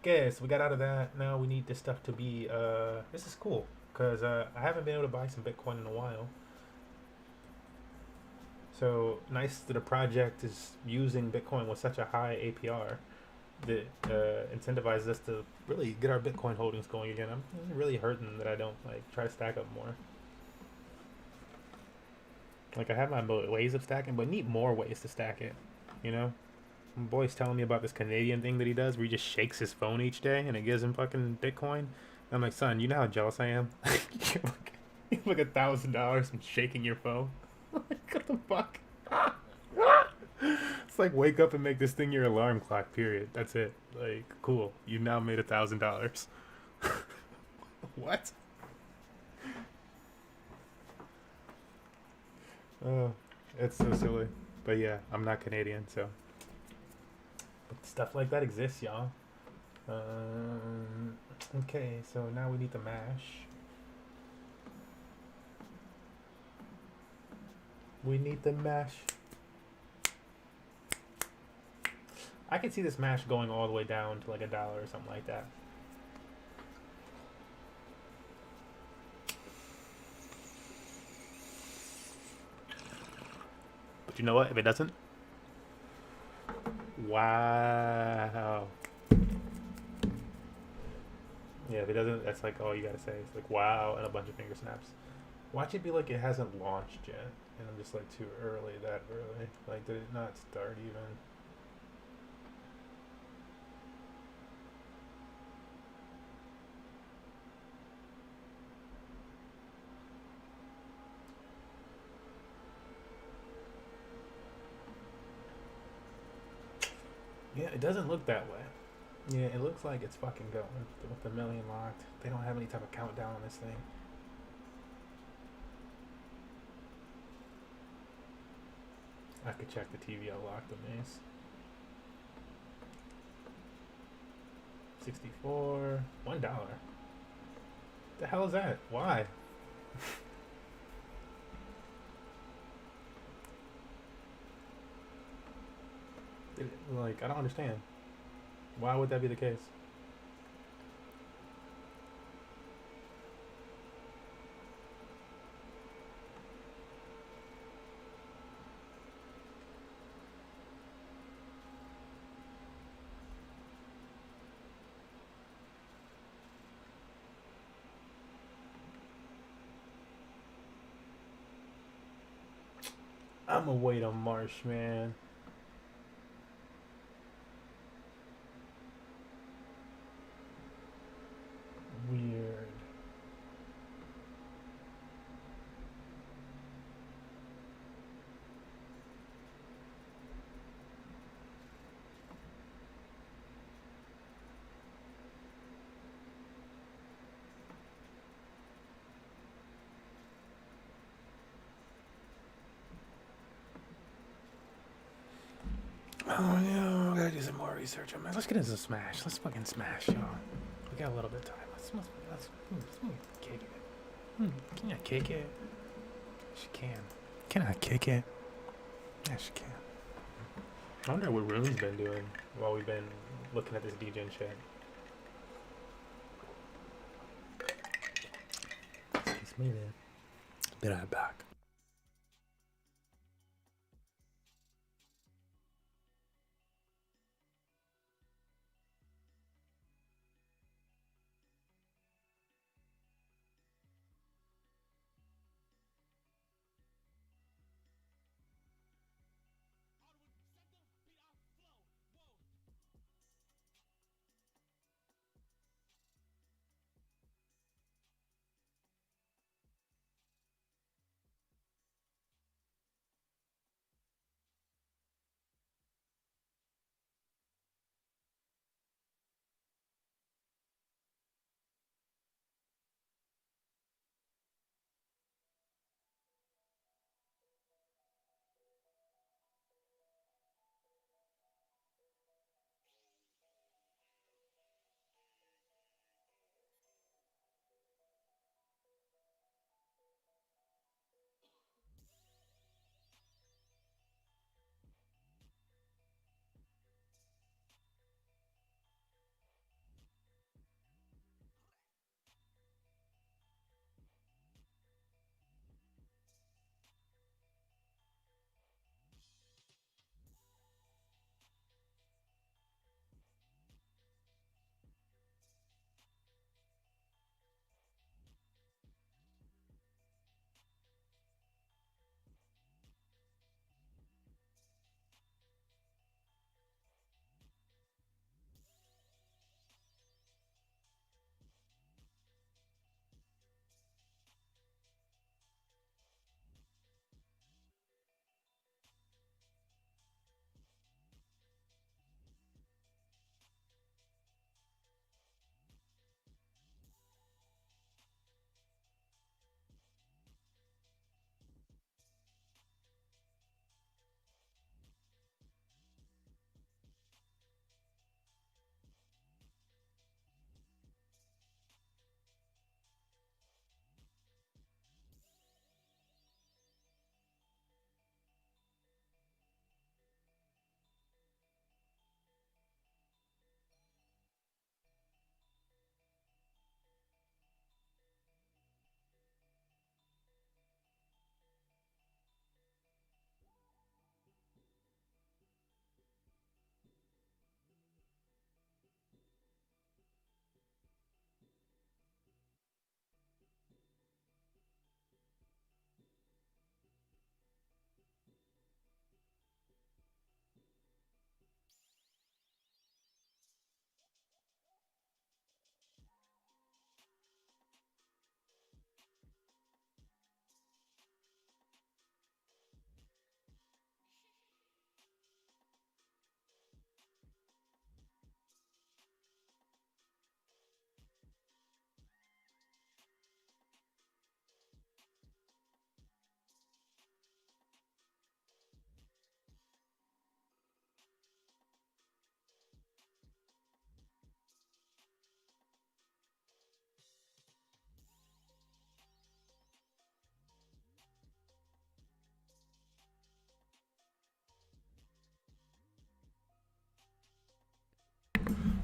Okay, so we got out of that. Now we need this stuff to be. This is cool because I haven't been able to buy some Bitcoin in a while. So nice that a project is using Bitcoin with such a high APR that incentivizes us to really get our Bitcoin holdings going again. I'm really hurting that I don't like try to stack up more. Like I have my ways of stacking, but need more ways to stack it. You know, my boy's telling me about this Canadian thing that he does, where he just shakes his phone each day and it gives him fucking Bitcoin. And I'm like, son, you know how jealous I am? You like $1,000 from shaking your phone. Like, what the fuck? It's like wake up and make this thing your alarm clock, period. That's it. Like, cool. You've now made $1,000. What? Oh, it's so silly. But yeah, I'm not Canadian, so. But stuff like that exists, y'all. Okay, so now we need to mash. We need the mash. I can see this mash going all the way down to like $1 or something like that. But you know what? If it doesn't, wow. Yeah, if it doesn't, that's like all you gotta say. It's like wow and a bunch of finger snaps. Watch it be like it hasn't launched yet, and I'm just like too early, that early. Like, did it not start even? Yeah, it doesn't look that way. Yeah, it looks like it's fucking going with the million locked. They don't have any type of countdown on this thing. I could check the TV. I locked the maze. 64. $1. The hell is that? Why? Like, I don't understand. Why would that be the case? I'ma wait on Marsh, man. Weird. Oh yeah, I gotta do some more research on that. Let's get into Smash. Let's fucking smash, y'all. We got a little bit of time. Let's kick it. Can you kick it? She can. Can I kick it? Yeah, she can. I wonder what Rune's been doing while we've been looking at this Degen shit. Excuse me, man. Be right back.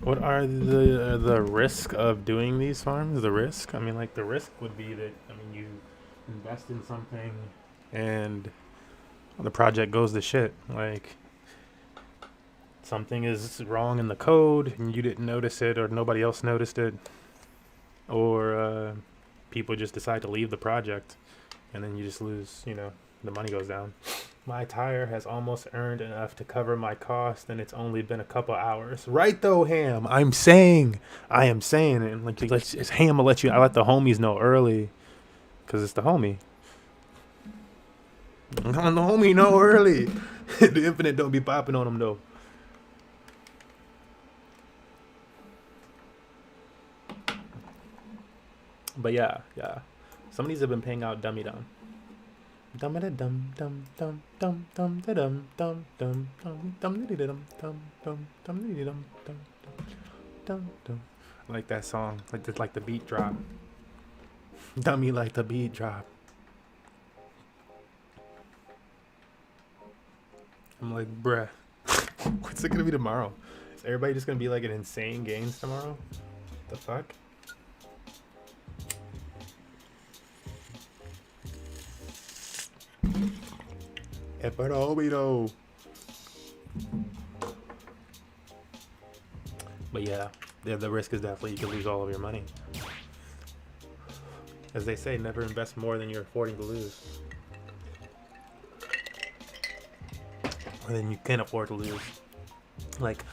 What are the risk of doing these farms? The risk? I mean, like the risk would be that you invest in something and the project goes to shit. Like something is wrong in the code and you didn't notice it, or nobody else noticed it, or people just decide to leave the project, and then you just lose. The money goes down. My tire has almost earned enough to cover my cost, and it's only been a couple hours. Right though, Ham. I am saying, and like it's Ham. I let the homies know early, cause it's the homie. I'm letting the homie know early. The Infinite don't be popping on him though. But yeah. Some of these have been paying out dummy dumb. Dum dum dum dum dum dum dum dum dum dum dum dum dum dum dum dum dum. I like that song. Like the beat drop. Dummy like the beat drop. I'm like, bruh, what's it gonna be tomorrow? Is everybody just gonna be like in insane gains tomorrow? The fuck? Epidomino. But yeah, the risk is definitely you could lose all of your money. As they say, never invest more than you're affording to lose. Or than you can afford to lose. Like,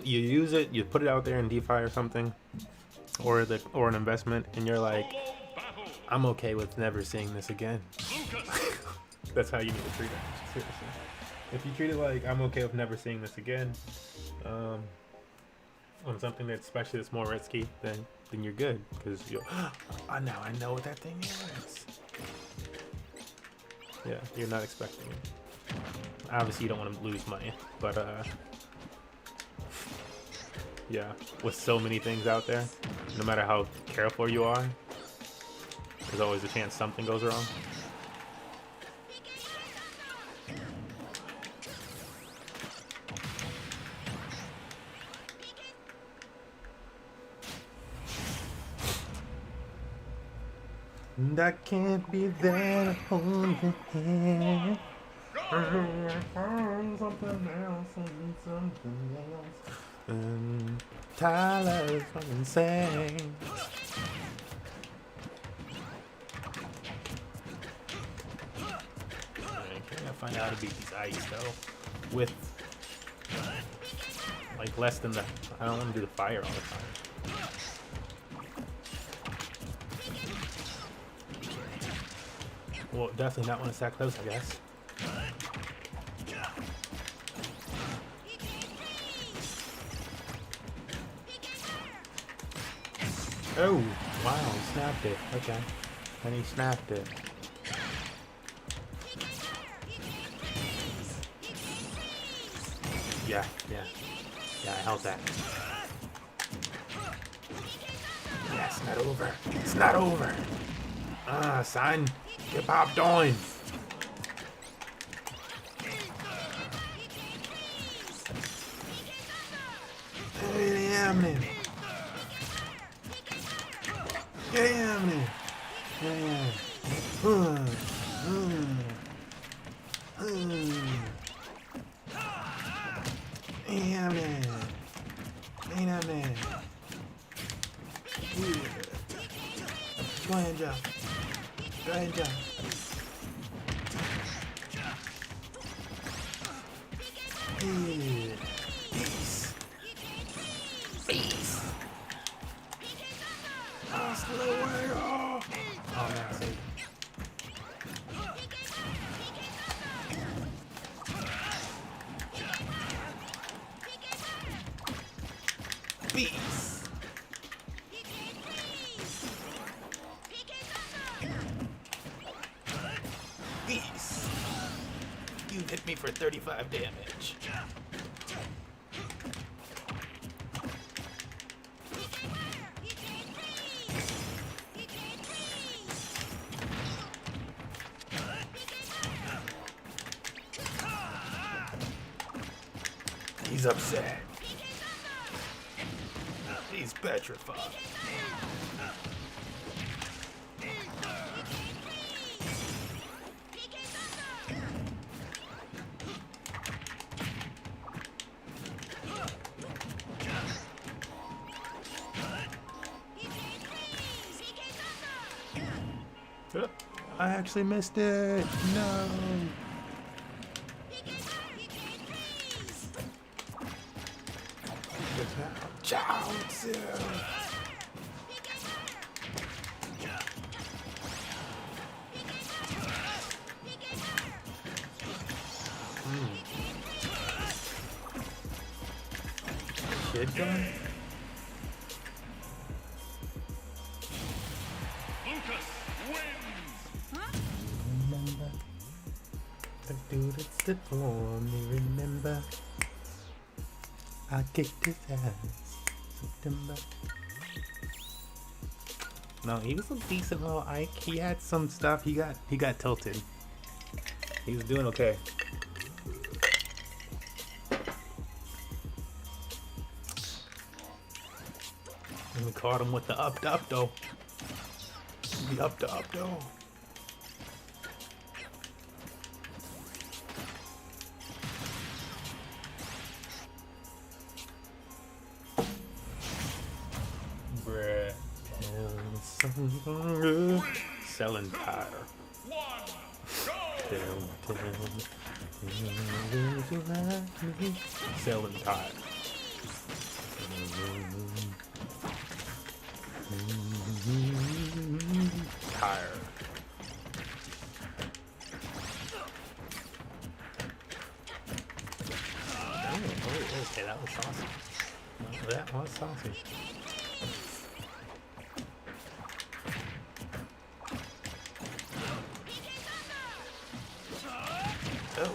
you use it, you put it out there in DeFi or something, or an investment, and you're like, I'm okay with never seeing this again. That's how you need to treat it. Seriously. If you treat it like I'm okay with never seeing this again, on something that's especially that's more risky, then you're good, because you'll now I know what that thing is. Yeah, you're not expecting it. Obviously you don't want to lose money, but yeah, with so many things out there, no matter how careful you are, there's always a chance something goes wrong. And I can't be there to hold your hand. Something else. And Tyler's fucking saying. I gotta find out how to beat these ice though. With like less than the. I don't want to do the fire all the time. Well, definitely not when it's that close, I guess. Oh, wow, he snapped it. Okay. And he snapped it. Yeah. Yeah, I held that. Yeah, it's not over. It's not over. Son. Get popped on. Damn it. Damn it. Go ahead, Joe. Go ahead, Joe. Peace. Peace. Hasta luego. Oh, man, save it. Peace. Peace. You hit me for 35 damage. He's upset. He's petrified. I actually missed it. No. Ciao. Shit gun? Remember the dude that stood for me, remember I kicked his ass September. No, he was a decent little Ike. He had some stuff. He got tilted. He was doing okay. We caught him with the up though. The up though. Bruh. Selling tire. Selling tire. Tire. Okay, that was saucy. That was saucy. Oh.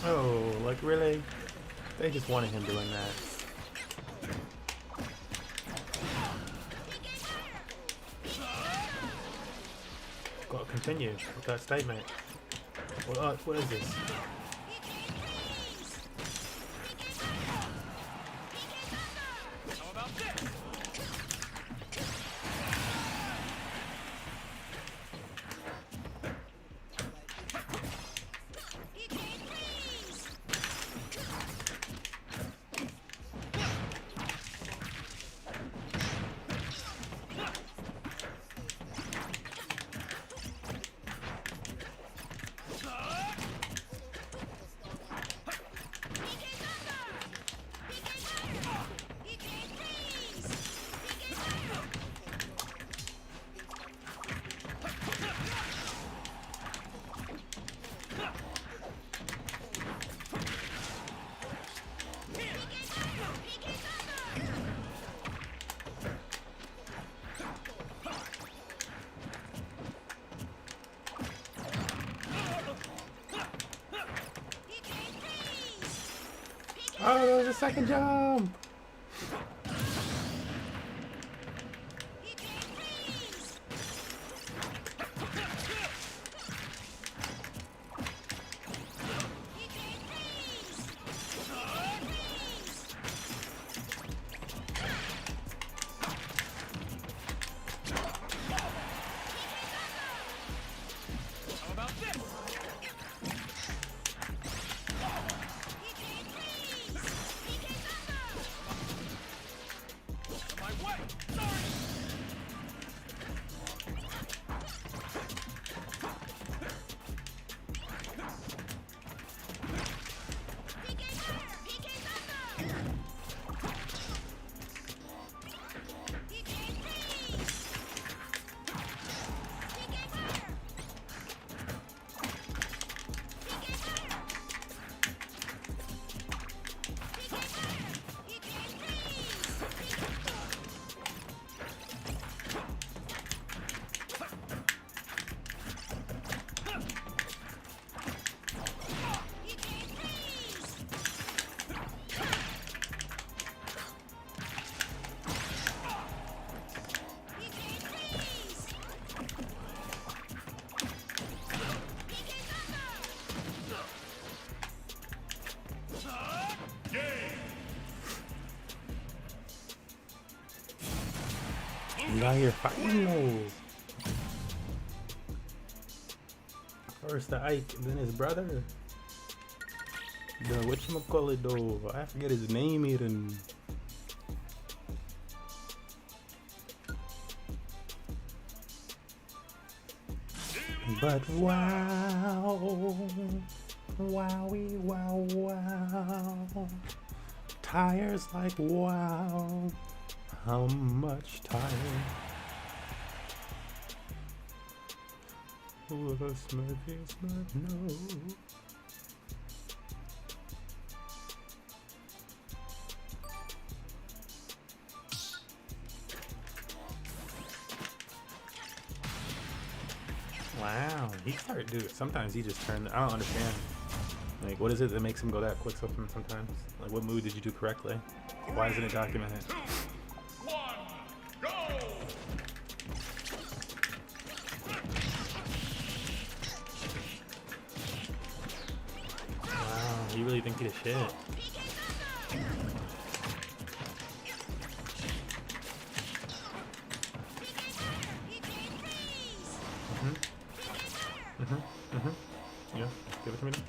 Oh, like really? They just wanted him doing that. Gotta continue with that statement. What is this? Oh, there was a second jump! You out here fighting those. First the Ike, then his brother. The whatchamacallit though? I forget his name even. But wow, wowie, wow, wow. Tires like wow. How much time? Will a Smurfy Smurf know? Wow, he started, dude. Sometimes he just turned. I don't understand. Like, what is it that makes him go that quick sometimes? Like, what move did you do correctly? Why isn't it documented? 2, 1, go! Wow, you really think he the shit? Yeah, give it to me then.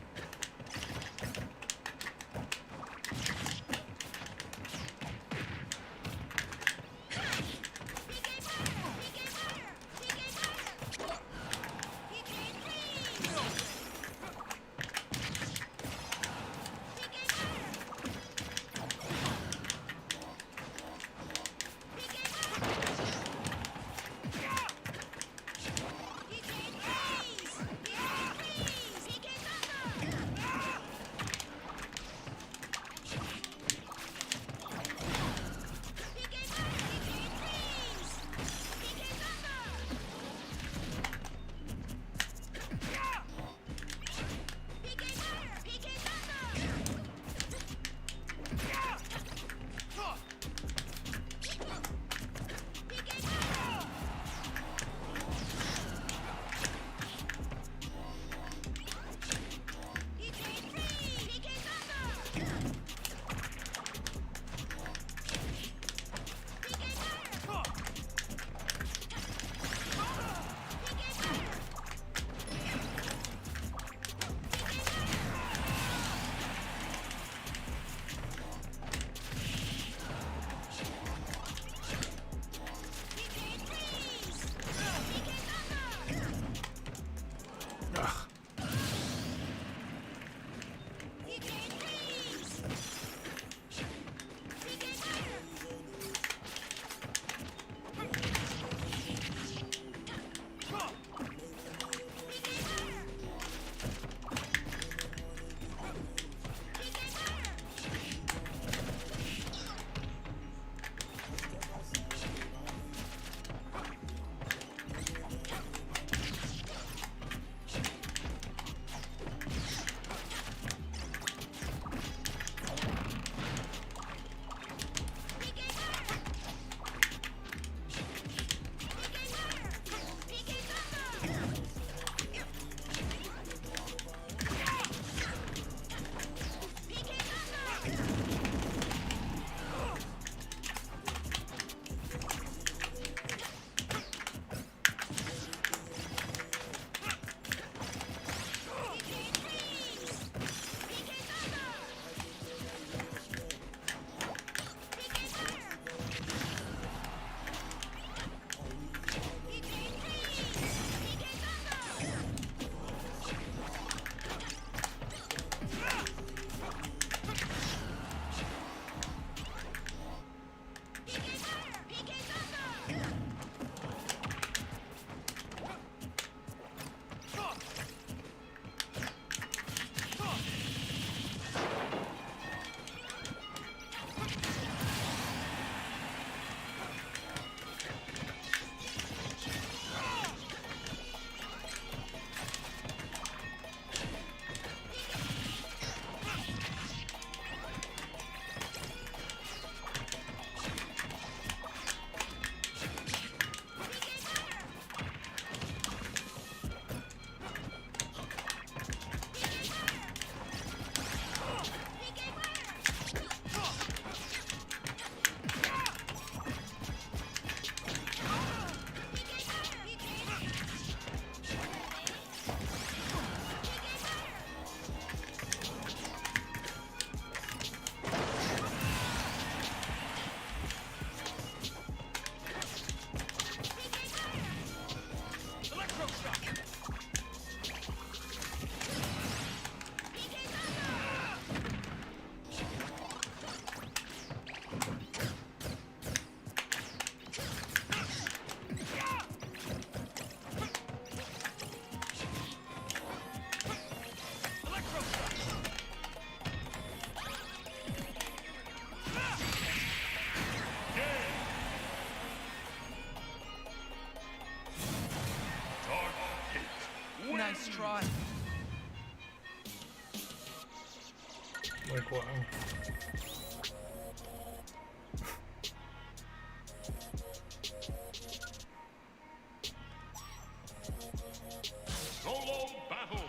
Nice try. Like, wow. Solo battle.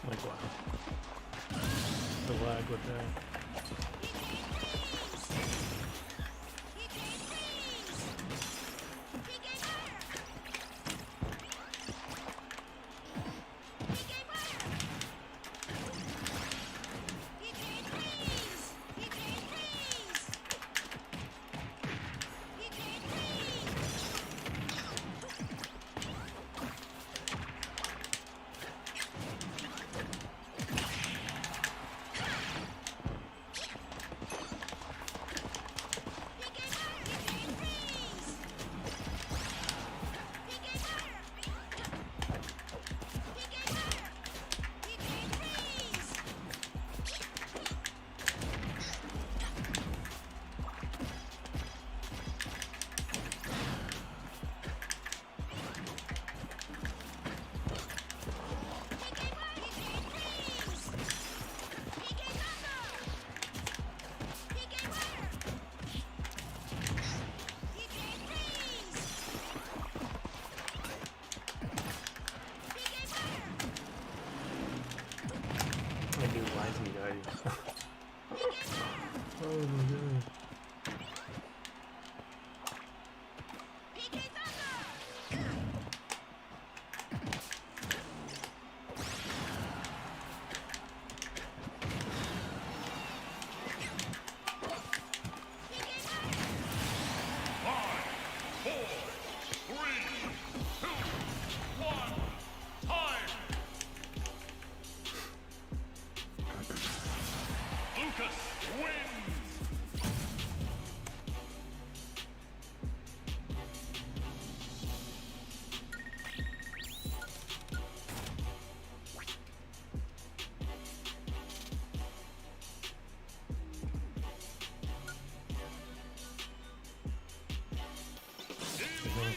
Like, wow. The lag with that. I do wisely, guys. Oh my god.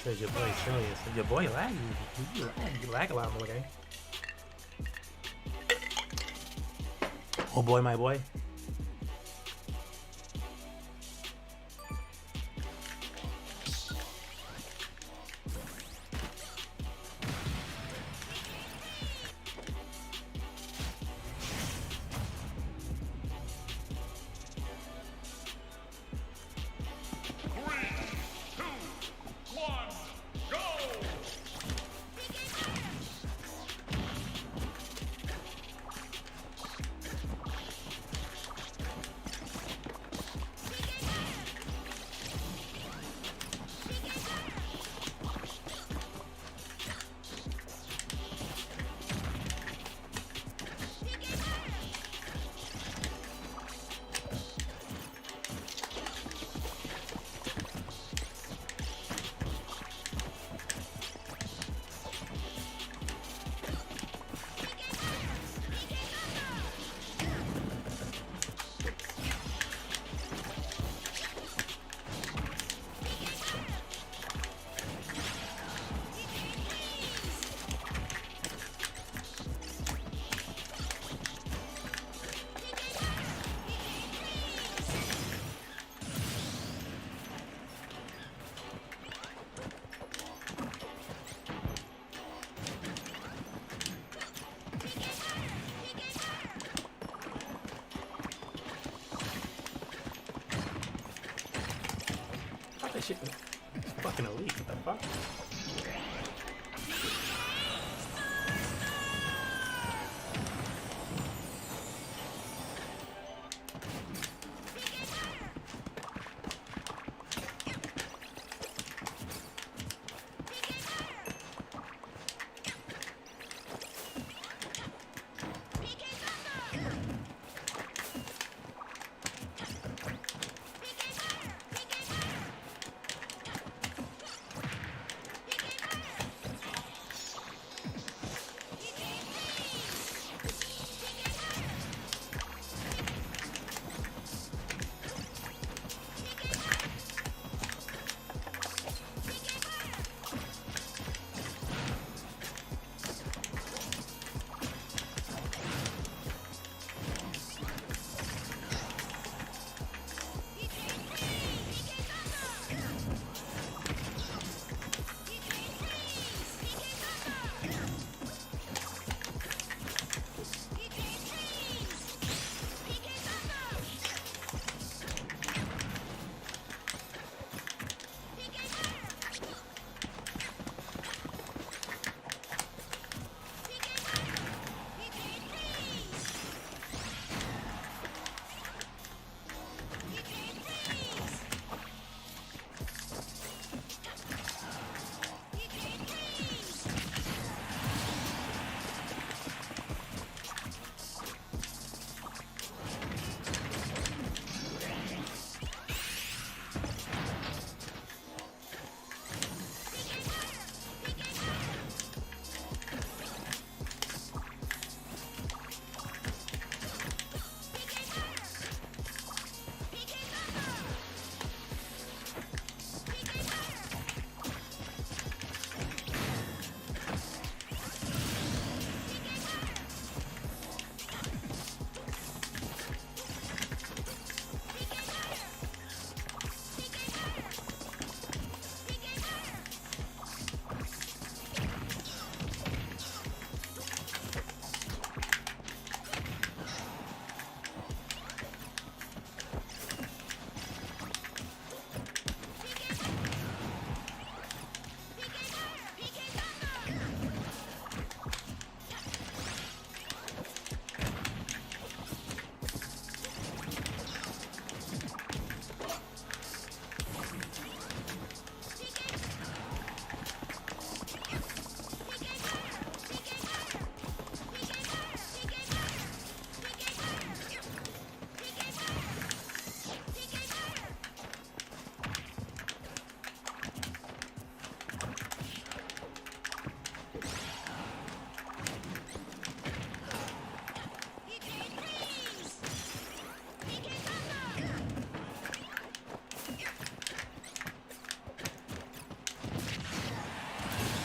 Says your boy serious. Your boy lag. You lag a lot, okay? Oh boy, my boy. That shit is fucking elite. What the fuck?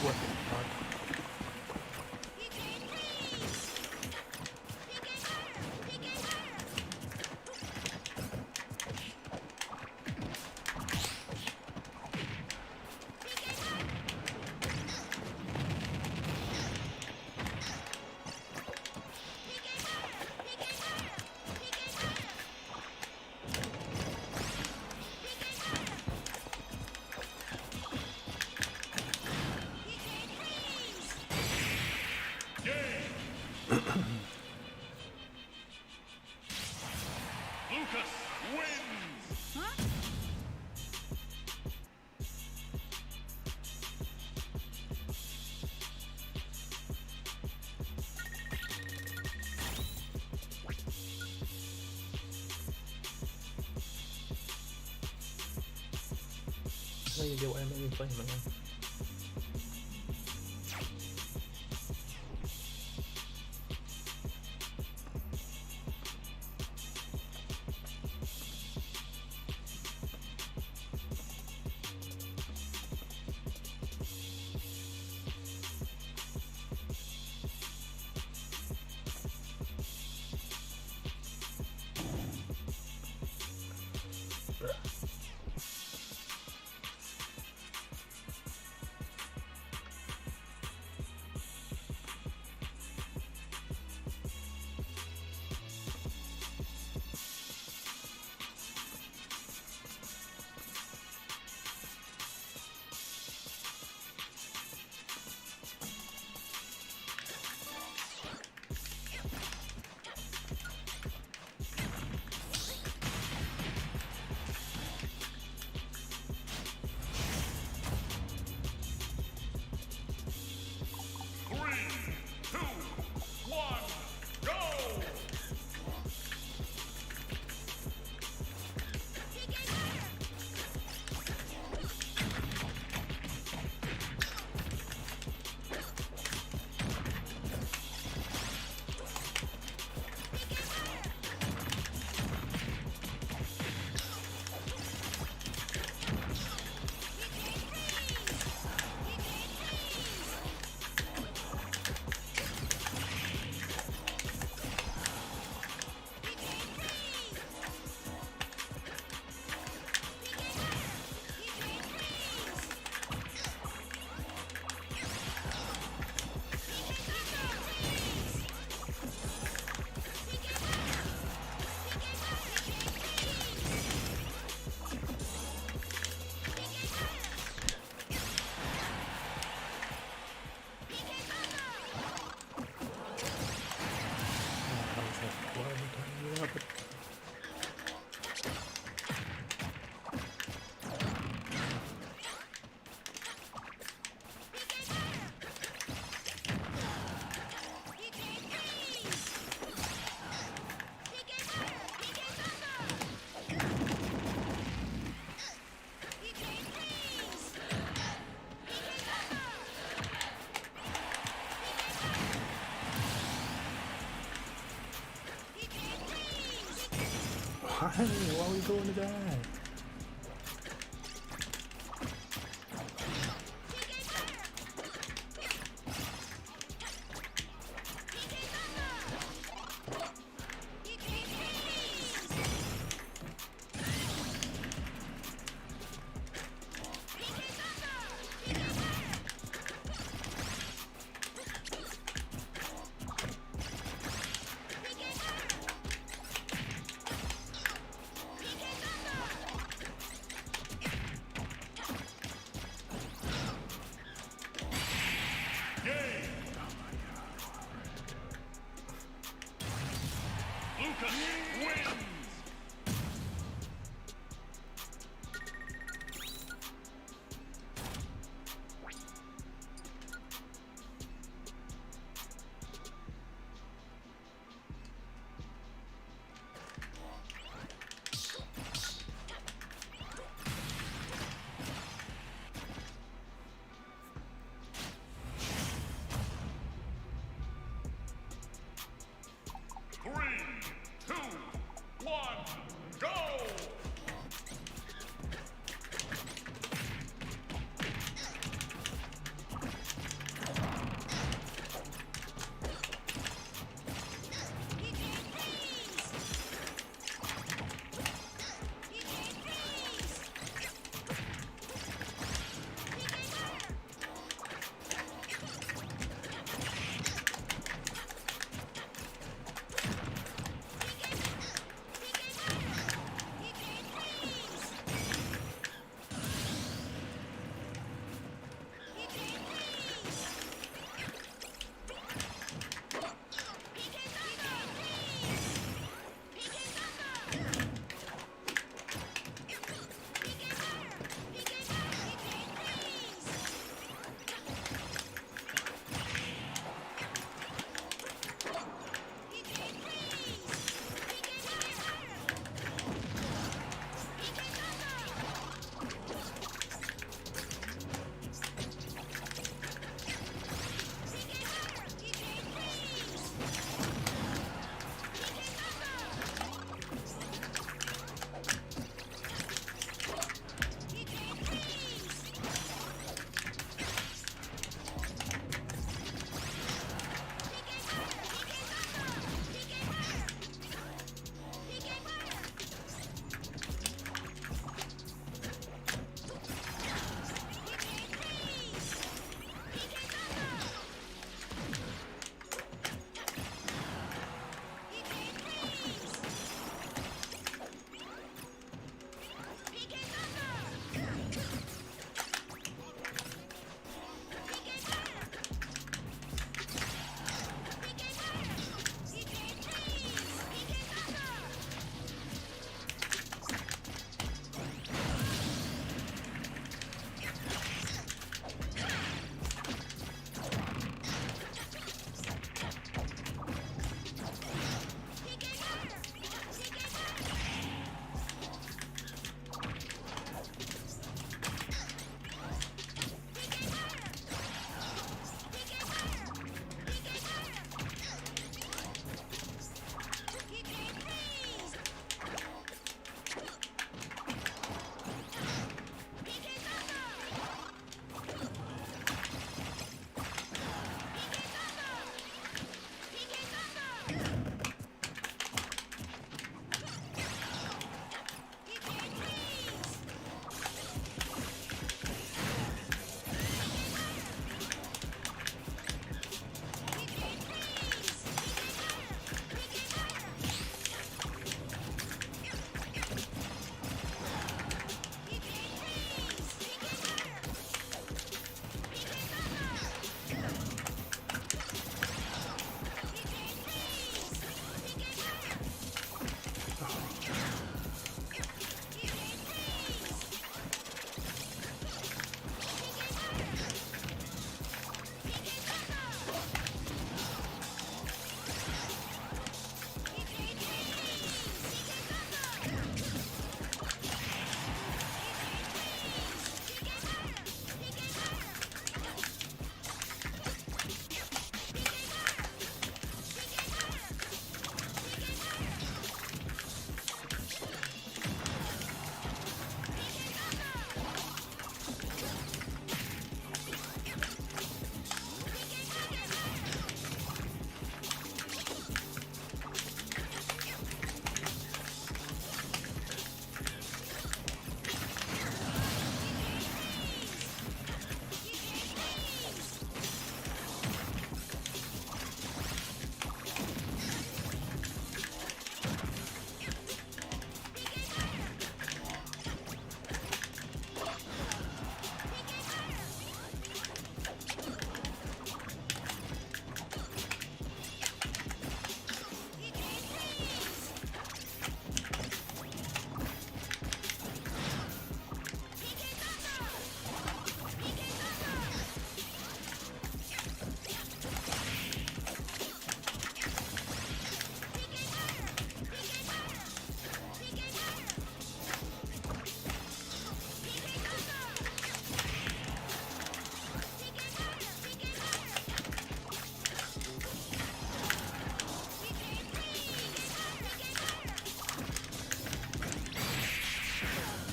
What the fuck? Lucas wins! I don't even get why I made me play him again. Why? Why are we going to that?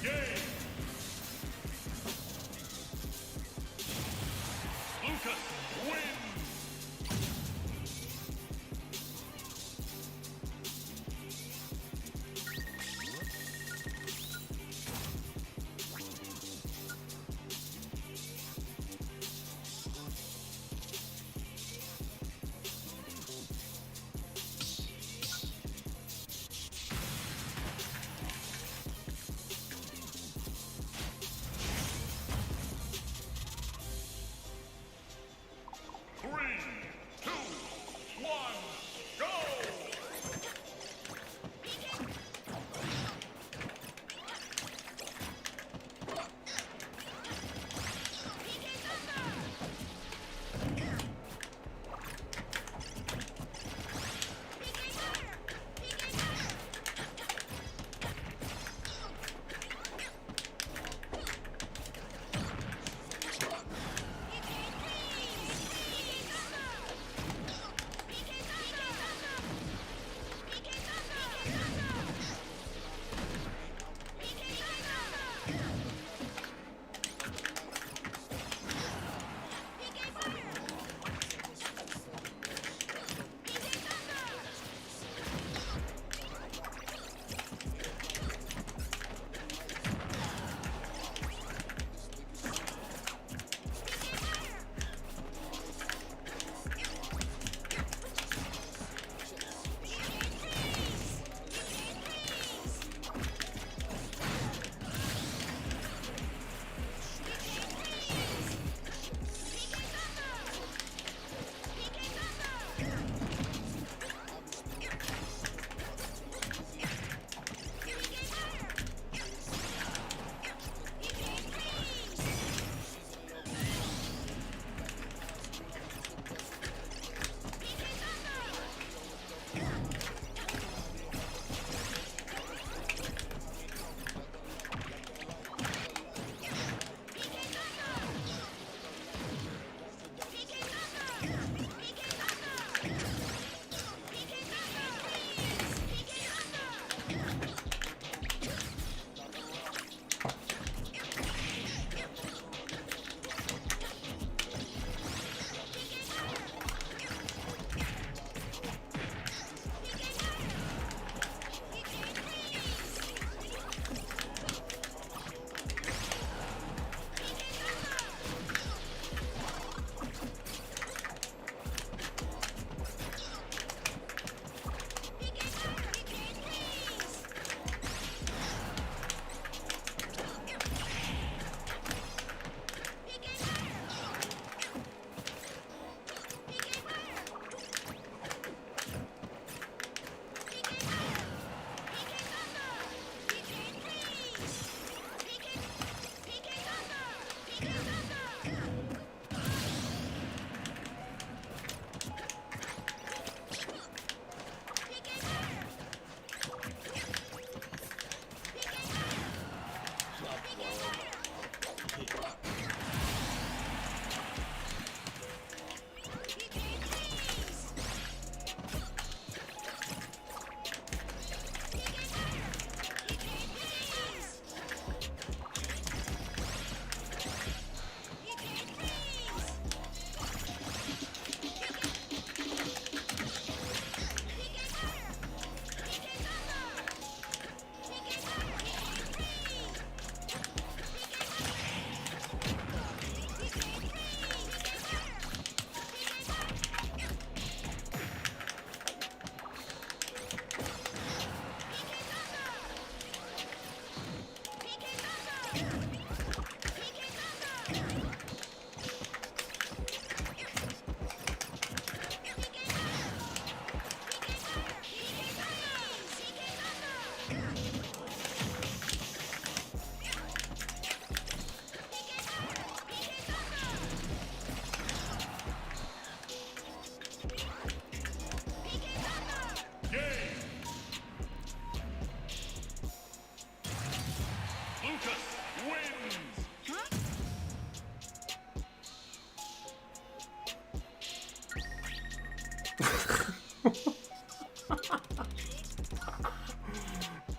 Game. Lucas wins. Three, two, one, go!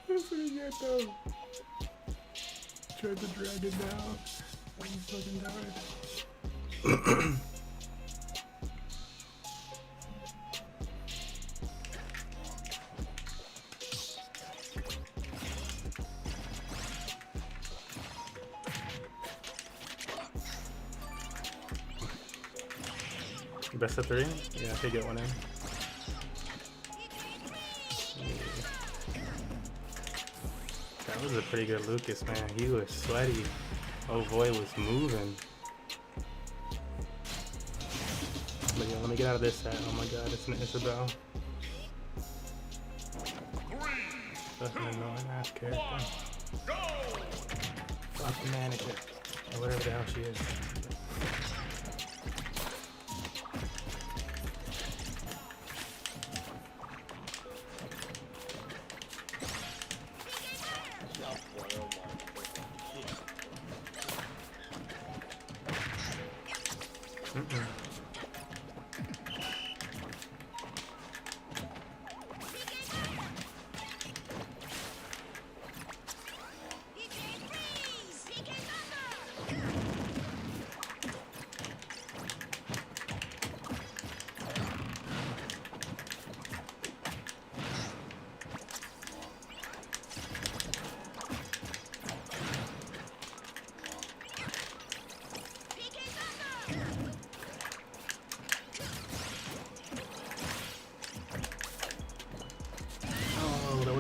That's pretty good though. tried to drag it down. Oh, you fucking died. Best of 3? Yeah, I could get one in. That was a pretty good Lucas, man. He was sweaty. Oh boy, was moving. But yeah, let me get out of this set. Oh my god, it's an Isabel. Such an annoying ass character. Fuck the mannequin. Or whatever the hell she is.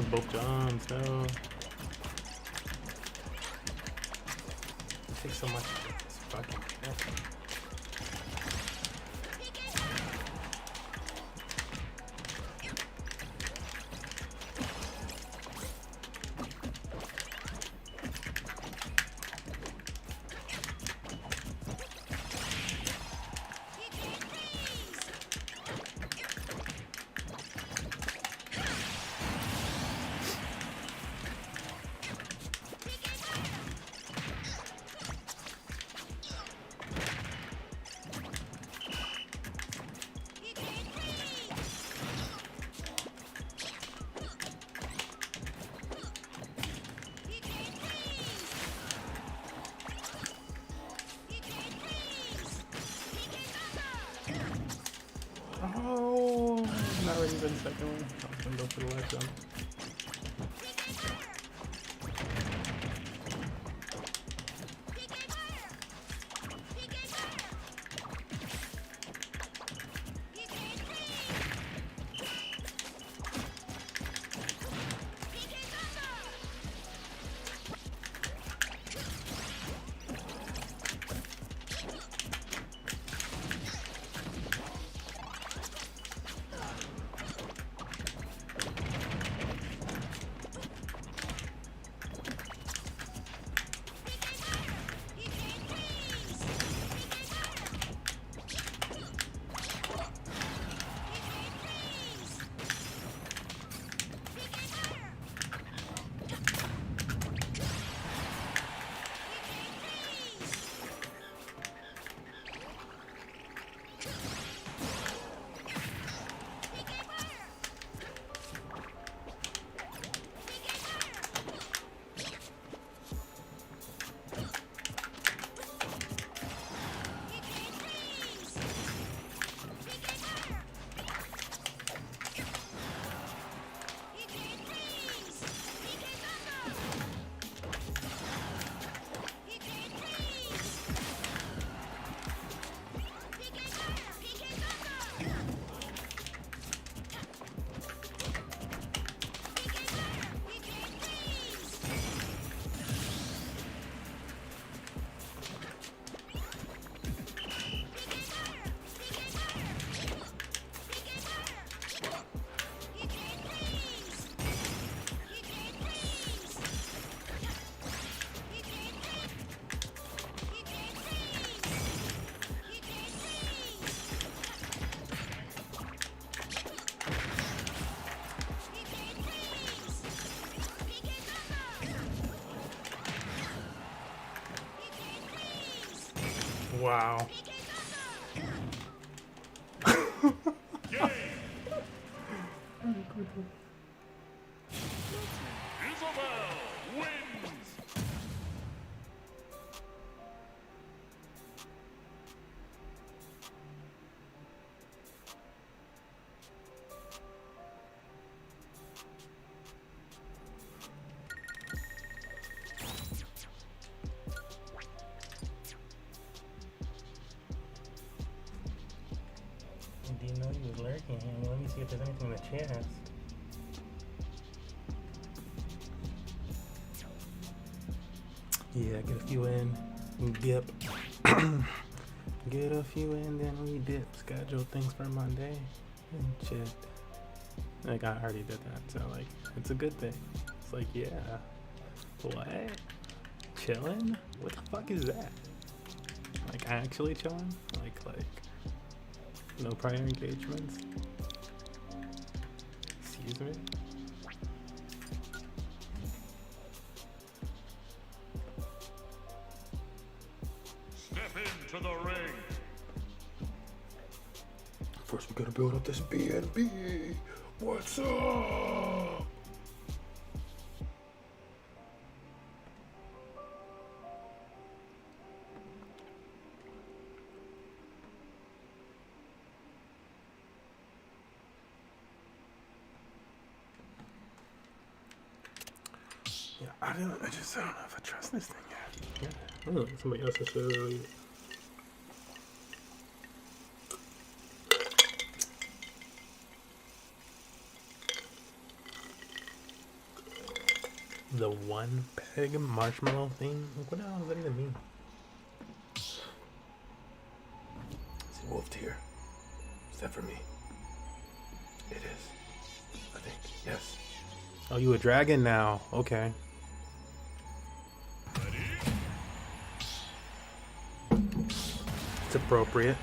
Both jumps, no. It takes so much to get this fucking thing. Oh, not ready for the second one. I was gonna go for the left jump. Wow. Isabel wins. Yeah, let me see if there's anything in the chest. Yeah, get a few in, dip. Get a few in, then we dip. Schedule things for Monday and shit. Like, I already did that, so, like, it's a good thing. It's like, yeah. What? Chilling? What the fuck is that? Like, actually chilling? Like, no prior engagements? Excuse me? Step into the ring. First, we gotta build up this BNB. What's up? Yeah, I just don't know if I trust this thing yet. Yeah. I don't know, somebody else has to the one peg marshmallow thing? Like, what the hell does that even mean? Is it wolfed here? Is that for me? It is. I think. Yes. Oh, you a dragon now? Okay. It's appropriate.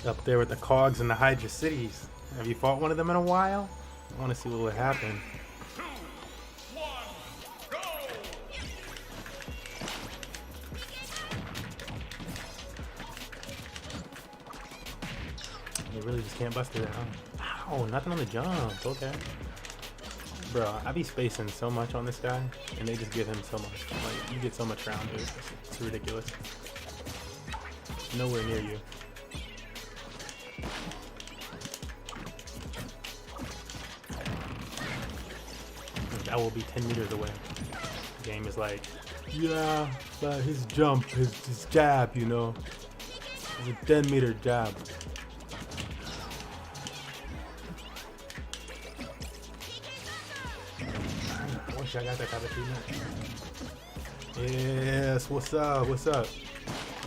Up there with the cogs and the Hydra cities. Have you fought one of them in a while? I want to see what would happen. 2, 1, go! You really just can't bust it out. Ow, nothing on the jump. Okay. Bro, I be spacing so much on this guy, and they just give him so much. Like, you get so much round, dude. It's ridiculous. Nowhere near you. That will be 10 meters away. The game is like, yeah, but his jump, his jab, you know. It's a 10-meter jab. I wish I got that type of treatment. Yes, what's up? What's up?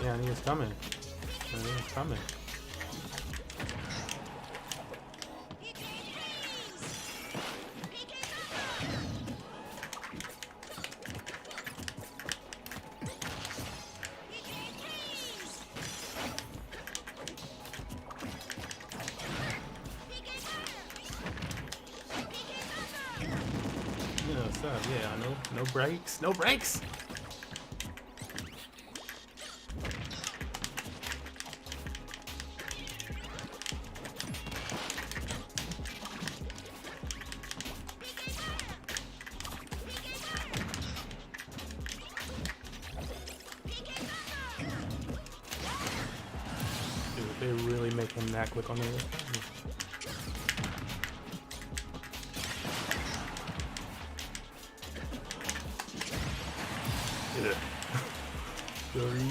Yeah, I think it's coming. I think it's coming. Yeah, what's up? Yeah, no breaks. No breaks! Dude, they really make him that quick on the other side. Yeah. Sorry.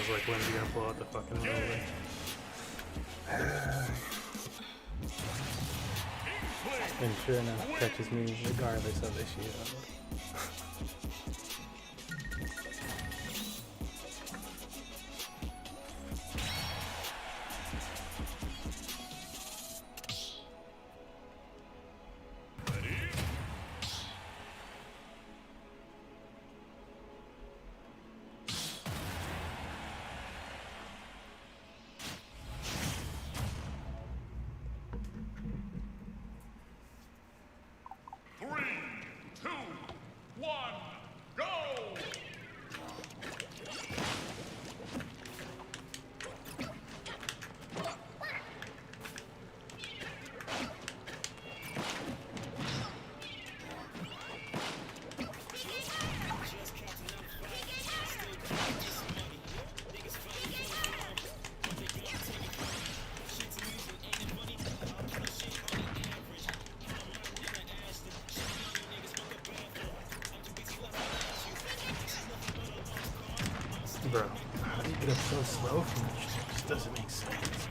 was like, when's he gonna pull out the fucking roller? And sure enough, catches me regardless of the shield. Bro, how do you get up so slow from this shit? It just doesn't make sense.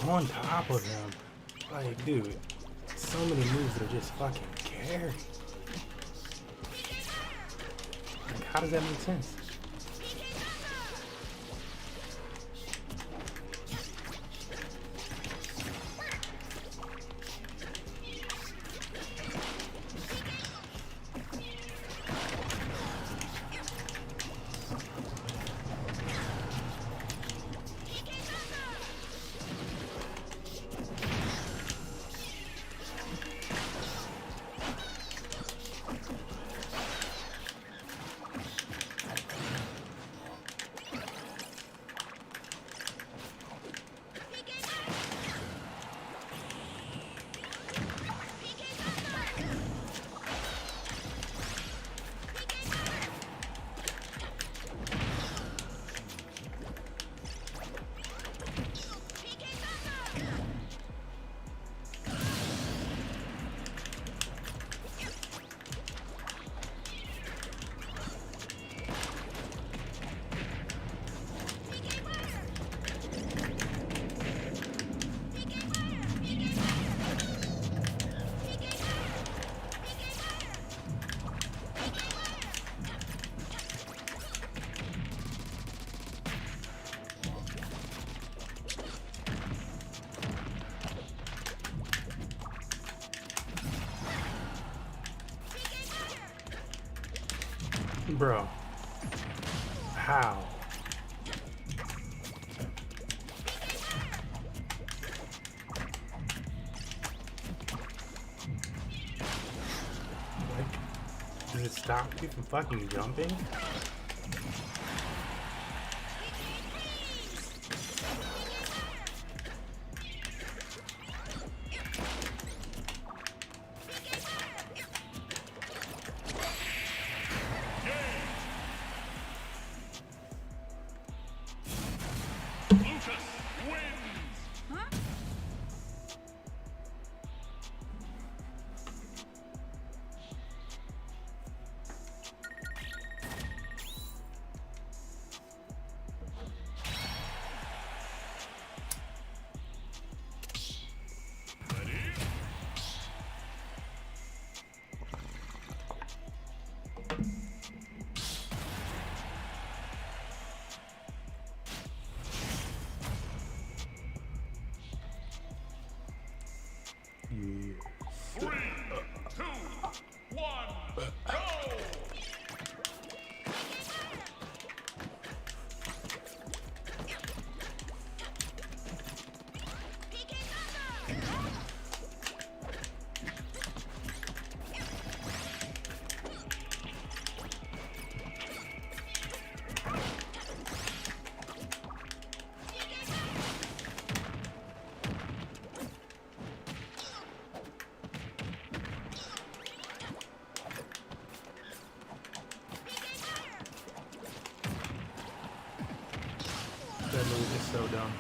On top of him, like, dude, so many moves that are just fucking carry. Like, how does that make sense? Bro, how? it stop you from fucking jumping? Lucius wins. Yeah. 3, 2, 1, go! That move is so dumb.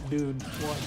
Dude, what?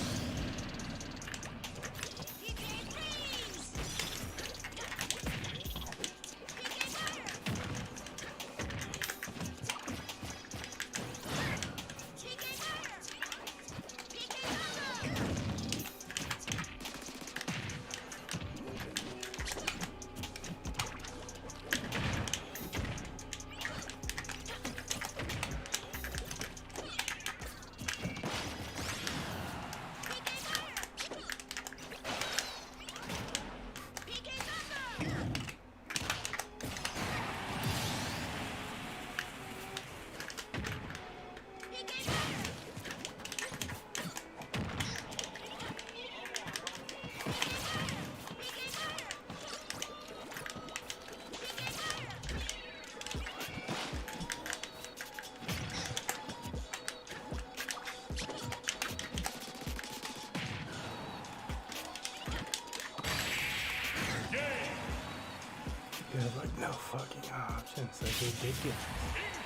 You have like no fucking options. Like ridiculous.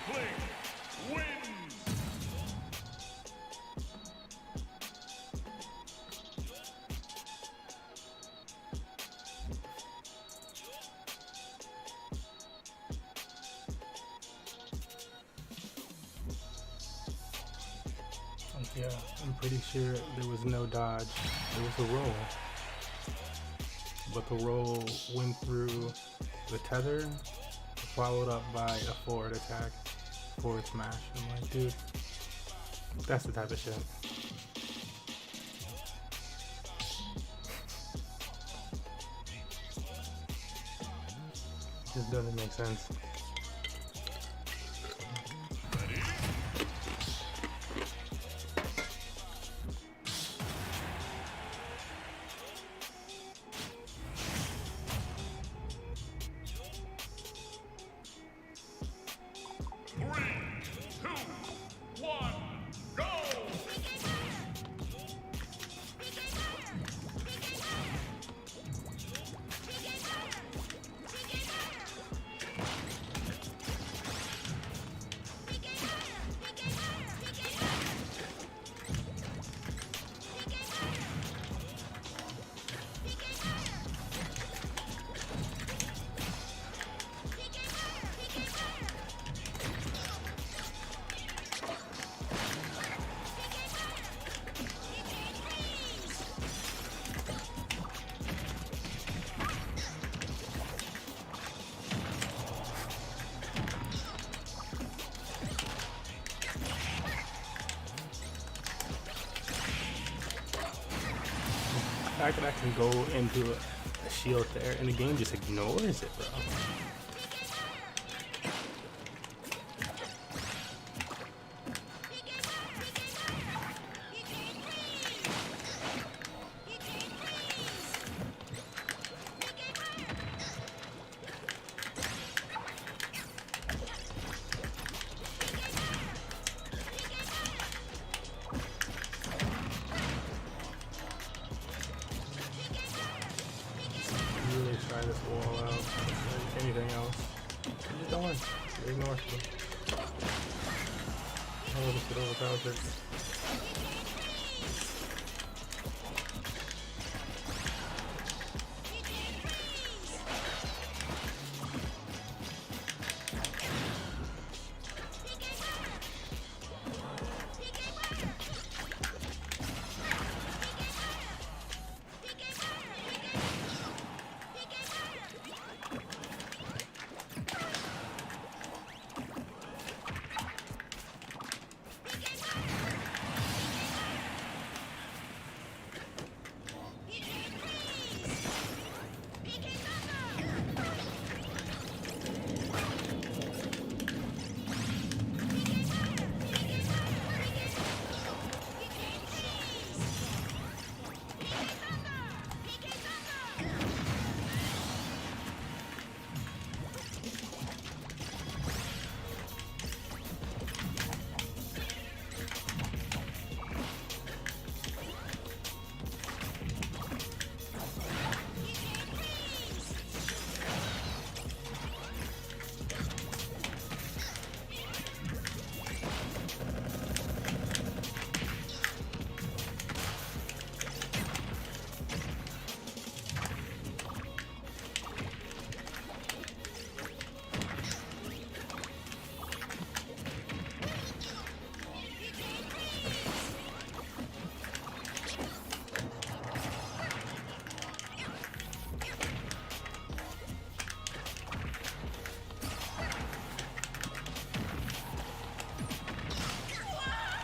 Inkling wins. Yeah, I'm pretty sure there was no dodge. There was a roll. But the roll went through the tether followed up by a forward attack, forward smash. I'm like, dude, that's the type of shit. Just doesn't make sense. The fact that I can go into a shield there and the game just ignores it, bro. Really try this wall out. Like anything else. Just don't worry. It ignores me. Oh, this is overpowered.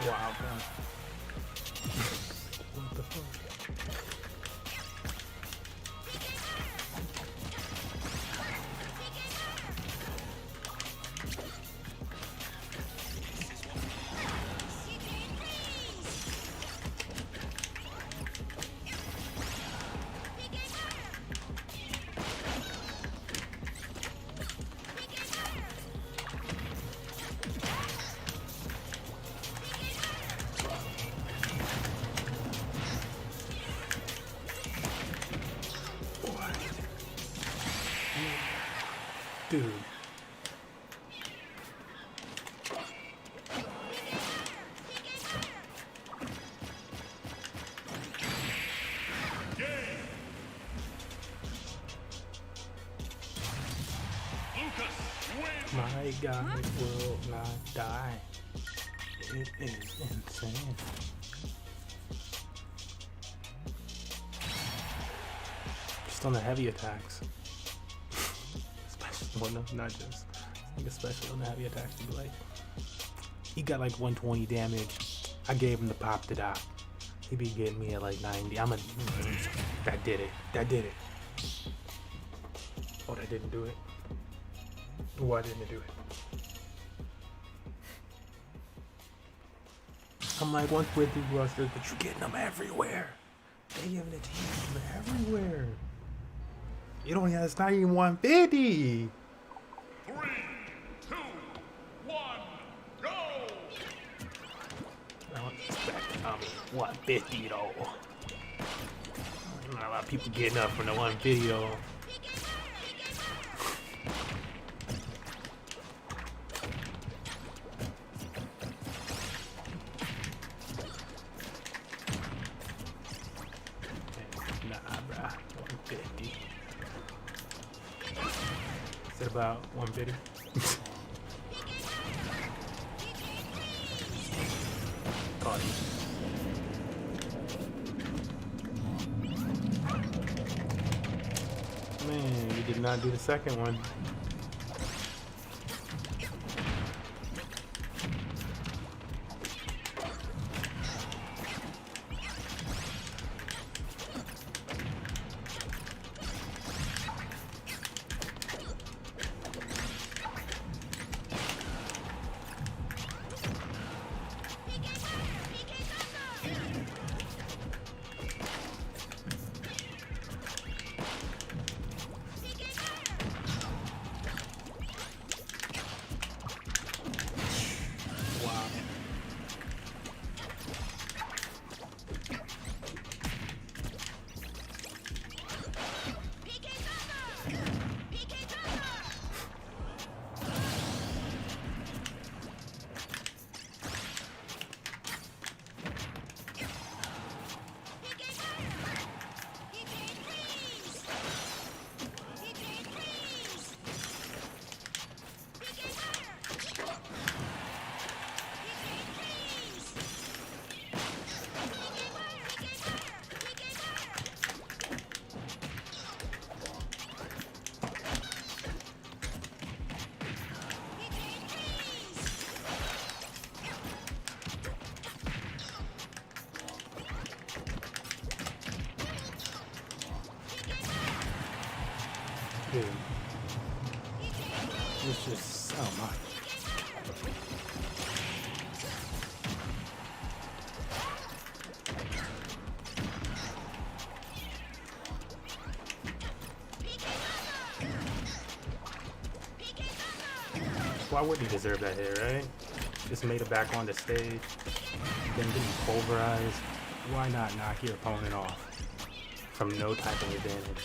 Wow, man. What the fuck? Dude. My God will not die. It is insane. Just on the heavy attacks. It's my Well, no, not just like a special and heavy attacks. Be like, he got like 120 damage. I gave him the pop to die. He be getting me at like 90. That did it. That did it. Oh, that didn't do it. Why didn't it do it? I'm like 150 thrusters, but you're getting them everywhere. They giving it to you from everywhere. You don't have, it's not even 150. 3, 2, 1, go! I don't expect 150 though. Not a lot of people getting up from the 150 though. About 150. Caught him. Man, you did not do the second one. Dude. It's just so much. Why wouldn't he deserve that hit, right? Just made it back on the stage, then getting pulverized. Why not knock your opponent off from no type of advantage?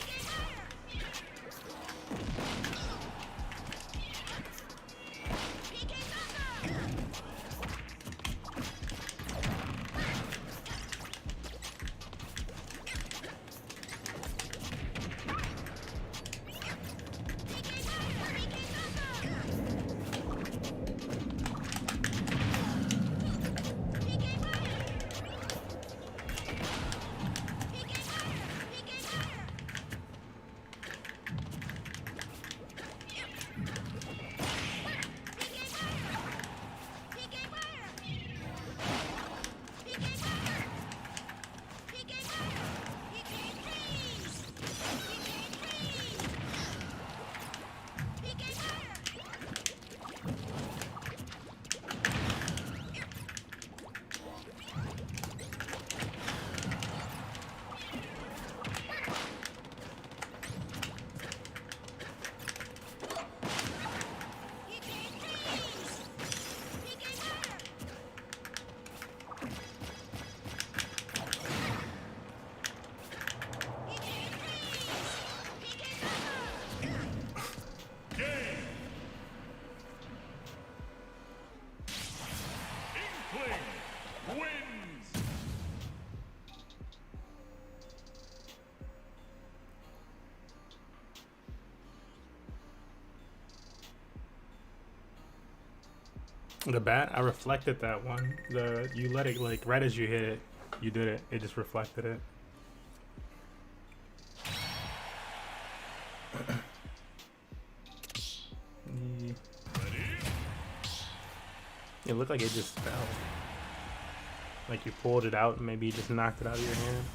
Wins! The bat, I reflected that one. You let it, like, right as you hit it, you did it. It just reflected it. It looked like it just fell. Like you pulled it out and maybe you just knocked it out of your hand.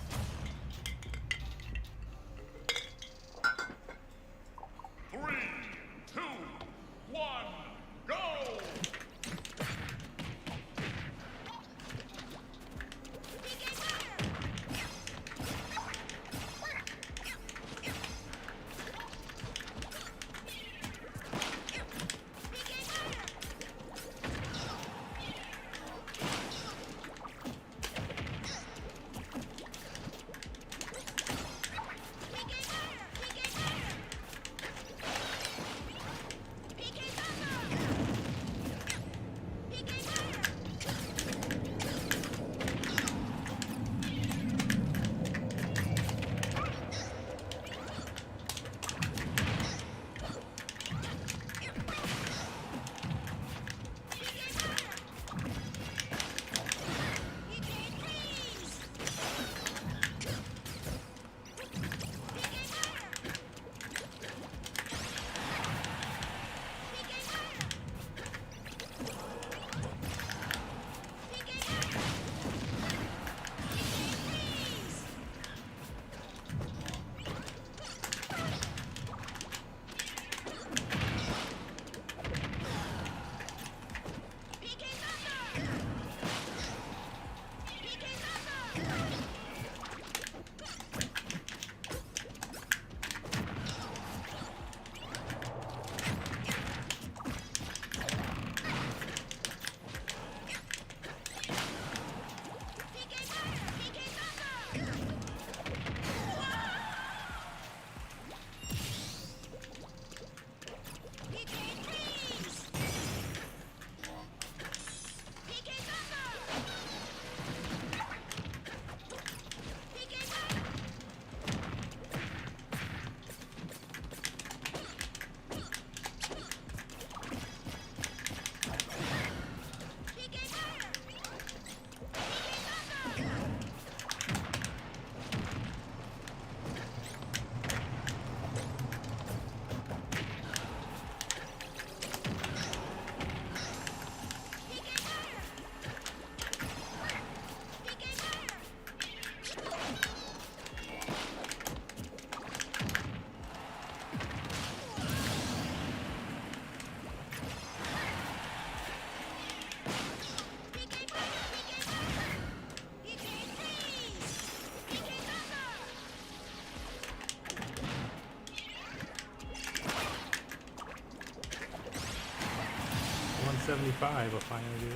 $175 will finally do it.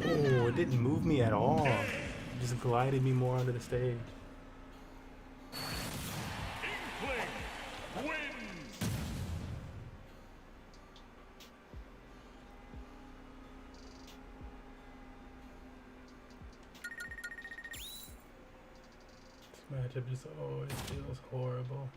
Oh, it didn't move me at all. It just glided me more onto the stage. Matchup just always feels horrible.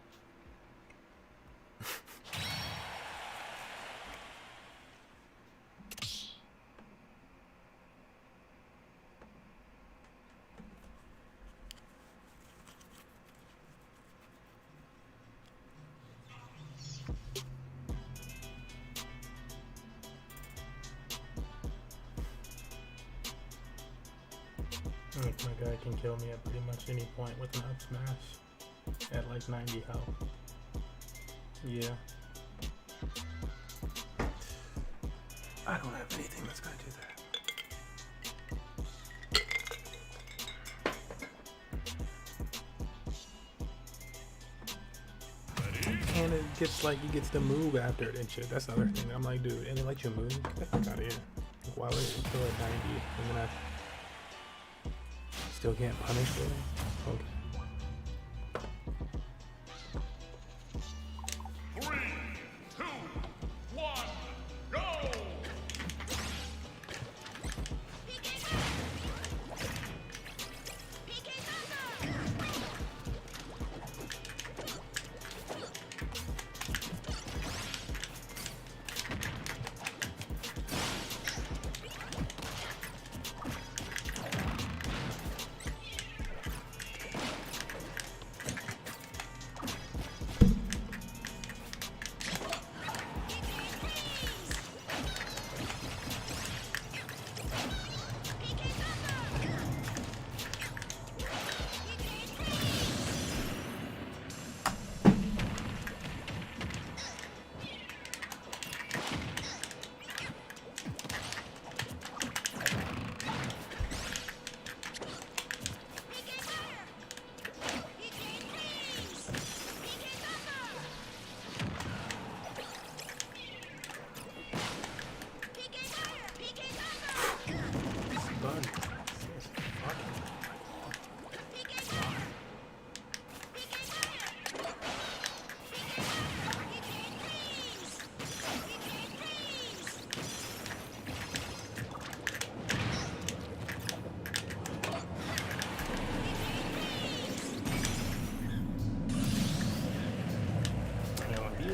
My guy can kill me at pretty much any point with an up smash at like 90 health. Yeah. I don't have anything that's gonna do that. And it gets like, he gets to move after it and shit. That's the other thing. I'm like, dude, and it lets you move? Get the fuck out of here. Like, why would it kill at 90 and then I still can't punish it? Okay.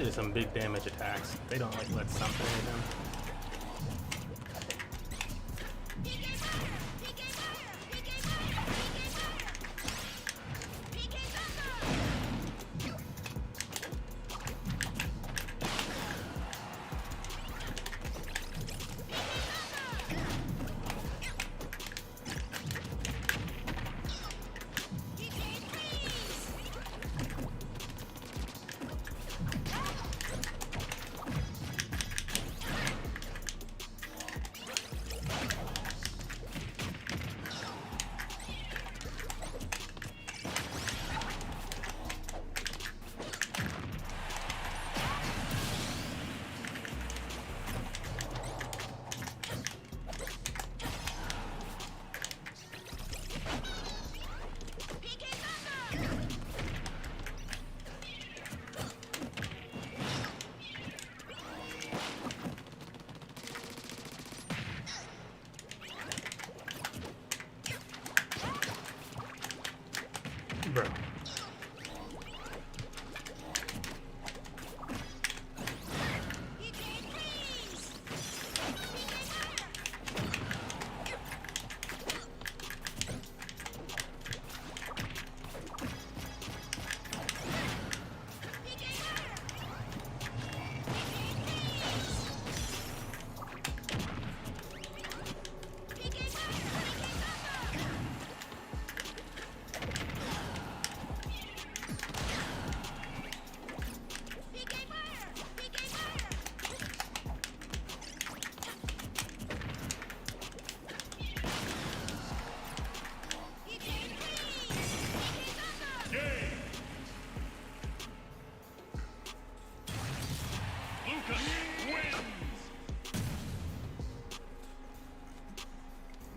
is some big damage attacks. They don't like let something in them. Bro.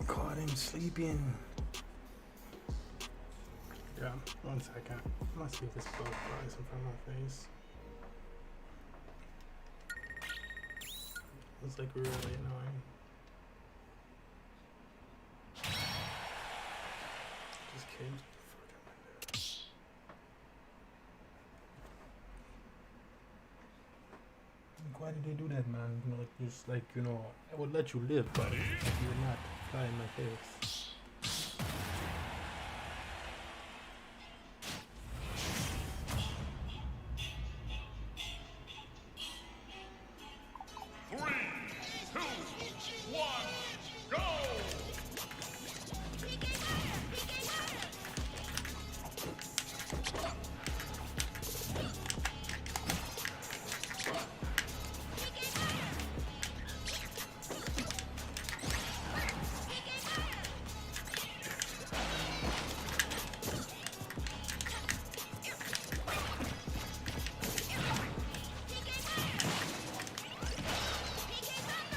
Caught him sleeping. Yeah, 1 second. Let's see if this boat flies in front of my face. It's like really annoying. Just came to the fucking window. Like, why did they do that, man? You know, like, just like, you know, I would let you live, but you would not fly in my face.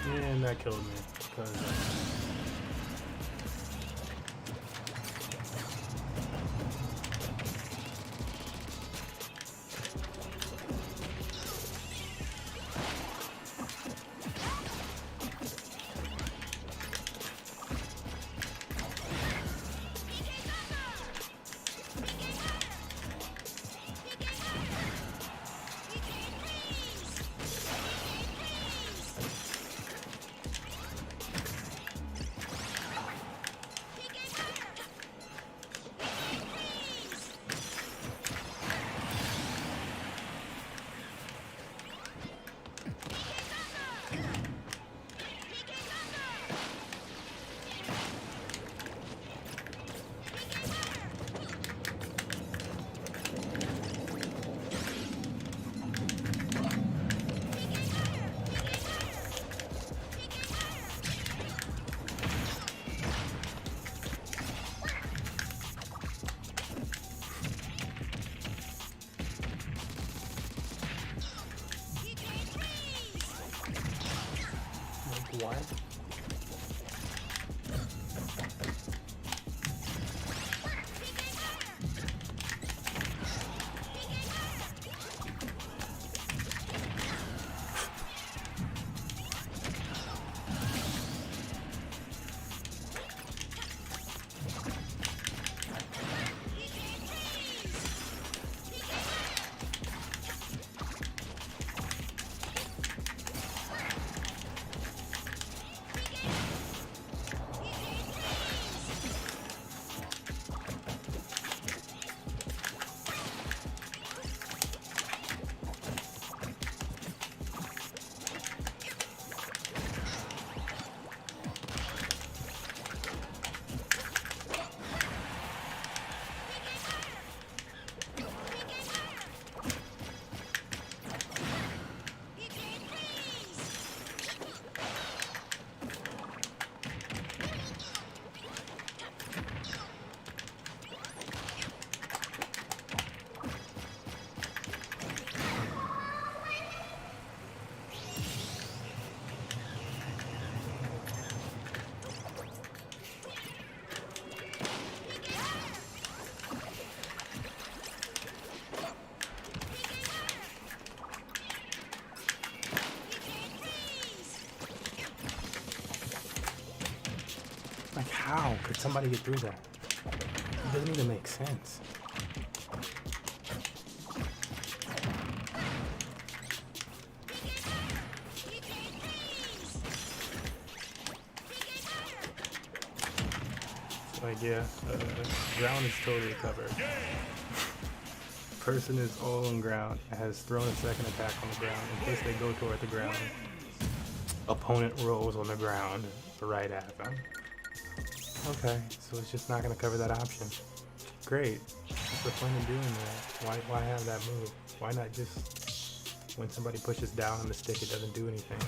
And that killed me because somebody get through that? It doesn't even make sense. Like, yeah, ground is totally covered. Person is all on ground, has thrown a second attack on the ground in case they go toward the ground. Opponent rolls on the ground right at them. Okay, so it's just not going to cover that option. Great. What's the fun in doing that? Why have that move? Why not just, when somebody pushes down on the stick, it doesn't do anything?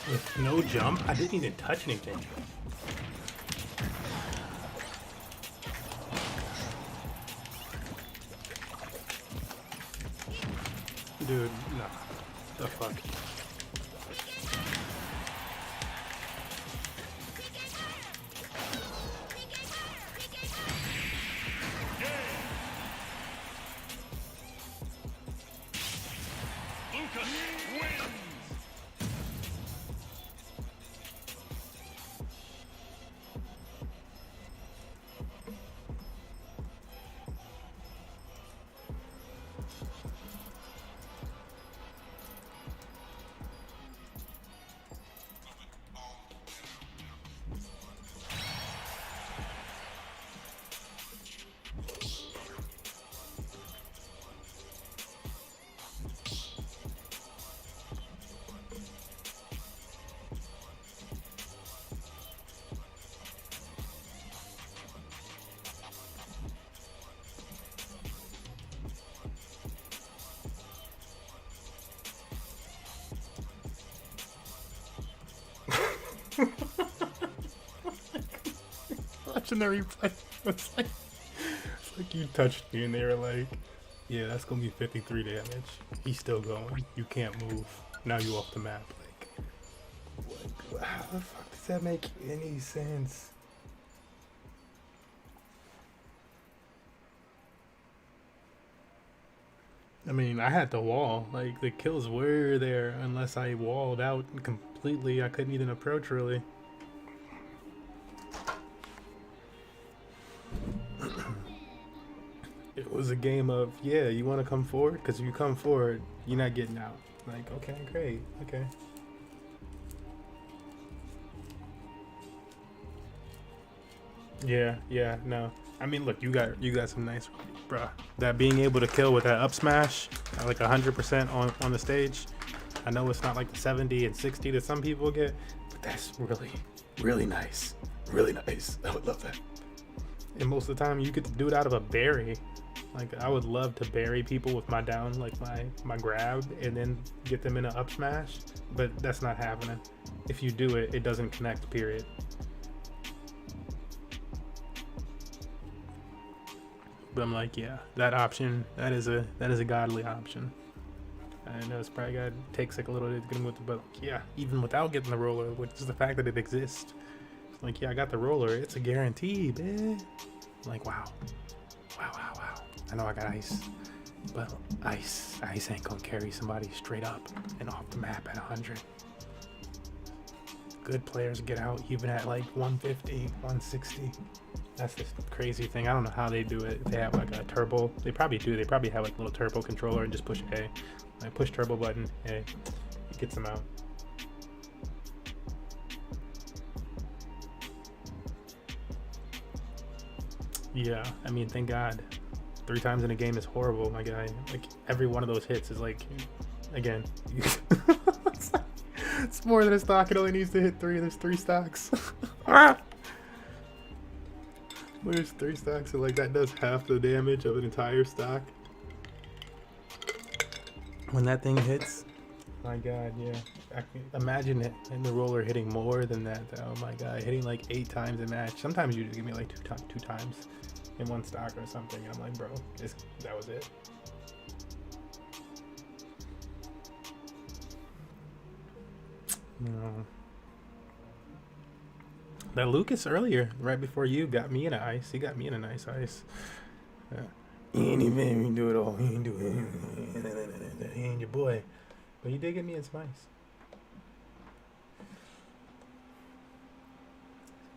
With no jump? I didn't even touch anything. Dude, no. The fuck? Lucas wins. Watching the replay, it's like you touched me and they were like, yeah, that's gonna be 53 damage. He's still going. You can't move. Now you off the map. Like, what? How the fuck does that make any sense? I mean, I had to wall. Like, the kills were there unless I walled out completely. I couldn't even approach, really. It was a game of, yeah, you want to come forward? Because if you come forward, you're not getting out. Like, okay, great, okay. Yeah, no. I mean, look, you got some nice, bruh. That being able to kill with that up smash, like 100% on the stage. I know it's not like the 70 and 60 that some people get, but that's really, really nice. Really nice. I would love that. And most of the time, you get to do it out of a berry. Like, I would love to bury people with my down, like my grab, and then get them in an up smash, but that's not happening. If you do it, it doesn't connect, period. But I'm like, yeah, that option, that is a godly option. I know it's probably got takes like a little bit to get with it, but like, yeah, even without getting the roller, which is the fact that it exists. It's like, yeah, I got the roller, it's a guarantee, man. Like, wow. I know I got ice, but ice ain't gonna carry somebody straight up and off the map at 100. Good players get out even at like 150, 160. That's the crazy thing. I don't know how they do it. If they have like a turbo, they probably do. They probably have like a little turbo controller and just push A. Like push turbo button, A. It gets them out. Yeah, I mean, thank God. 3 times in a game is horrible, my guy. Like, every one of those hits is like, again, it's more than a stock. It only needs to hit 3. There's 3 stocks. There's 3 stocks, and like that does half the damage of an entire stock. When that thing hits, my God, yeah. I can imagine it in the roller hitting more than that. Oh my God, hitting like 8 times a match. Sometimes you just give me like two times in one stock or something. I'm like, bro, that was it. No. That Lucas earlier, right before you, got me in an ice. He got me in a nice ice. He ain't even do it all. He ain't do it. He ain't your boy. But he did get me in some ice.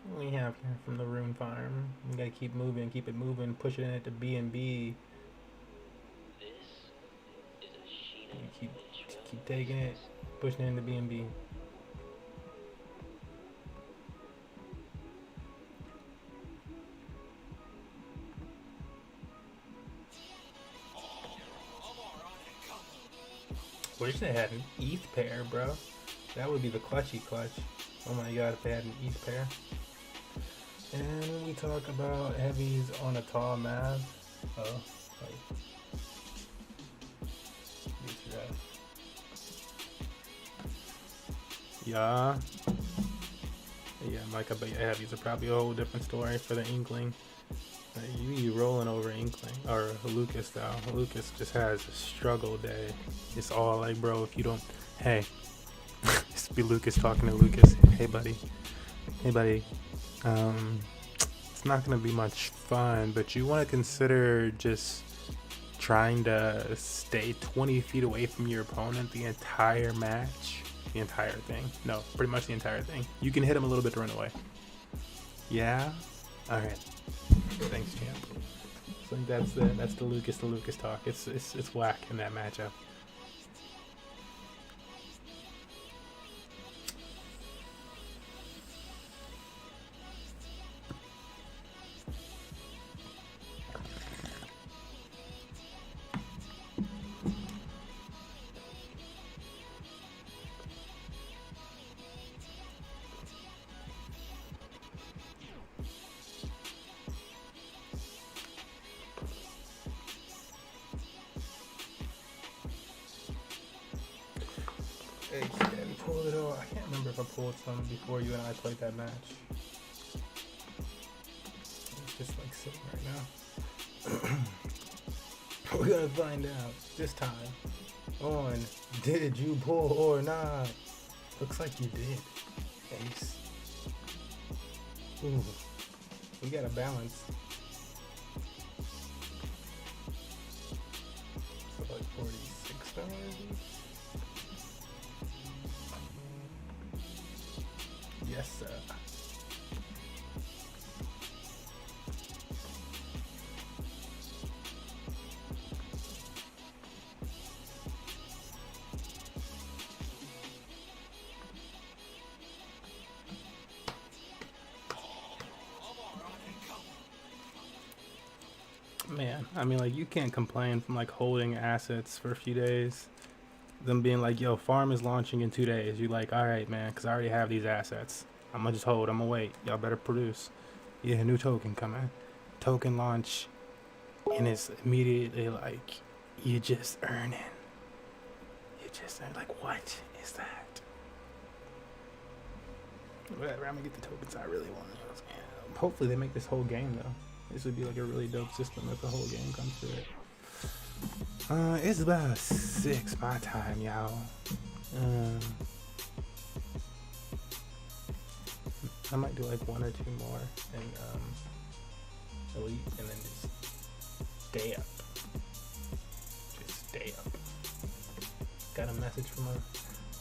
What we have here from the Rune.Farm. We gotta keep moving, keep it moving, push it in at the B&B. This is a Sheena Keep taking it, pushing it in the B&B. Wish they had an ETH pair, bro. That would be the clutchy clutch. Oh my God, if they had an ETH pair. And when we talk about heavies on a tall map, Yeah. Yeah, Micah, but Heavies are probably a whole different story for the Inkling. You rolling over Inkling or Lucas though. Lucas just has a struggle day. It's all like, bro, if you don't, hey, this be Lucas talking to Lucas. Hey, buddy. Hey, buddy. It's not gonna be much fun, but you want to consider just trying to stay 20 feet away from your opponent the entire match. The entire thing. No, pretty much the entire thing. You can hit him a little bit to run away. Yeah? Alright. Thanks, champ. So that's the Lucas talk. It's whack in that matchup. Hey, can pull it off. I can't remember if I pulled some before you and I played that match. It's just like sitting right now. We're gonna find out this time on Did You Pull or Not? Looks like you did. Ace. Ooh. We got a balance. So like $46 each. Yes, sir. Man, I mean, like, you can't complain from like holding assets for a few days. Them being like, yo, farm is launching in 2 days. You like, all right, man, because I already have these assets. I'm gonna just hold. I'm gonna wait. Y'all better produce. Yeah, new token coming. Token launch, and it's immediately like, you just earning. You just like, what is that? Whatever. I'm gonna get the tokens I really want. Hopefully they make this whole game though. This would be like a really dope system if the whole game comes to it. It's about 6 my time, y'all. I might do like 1 or 2 more and elite, and then just stay up. Just stay up. Got a message from a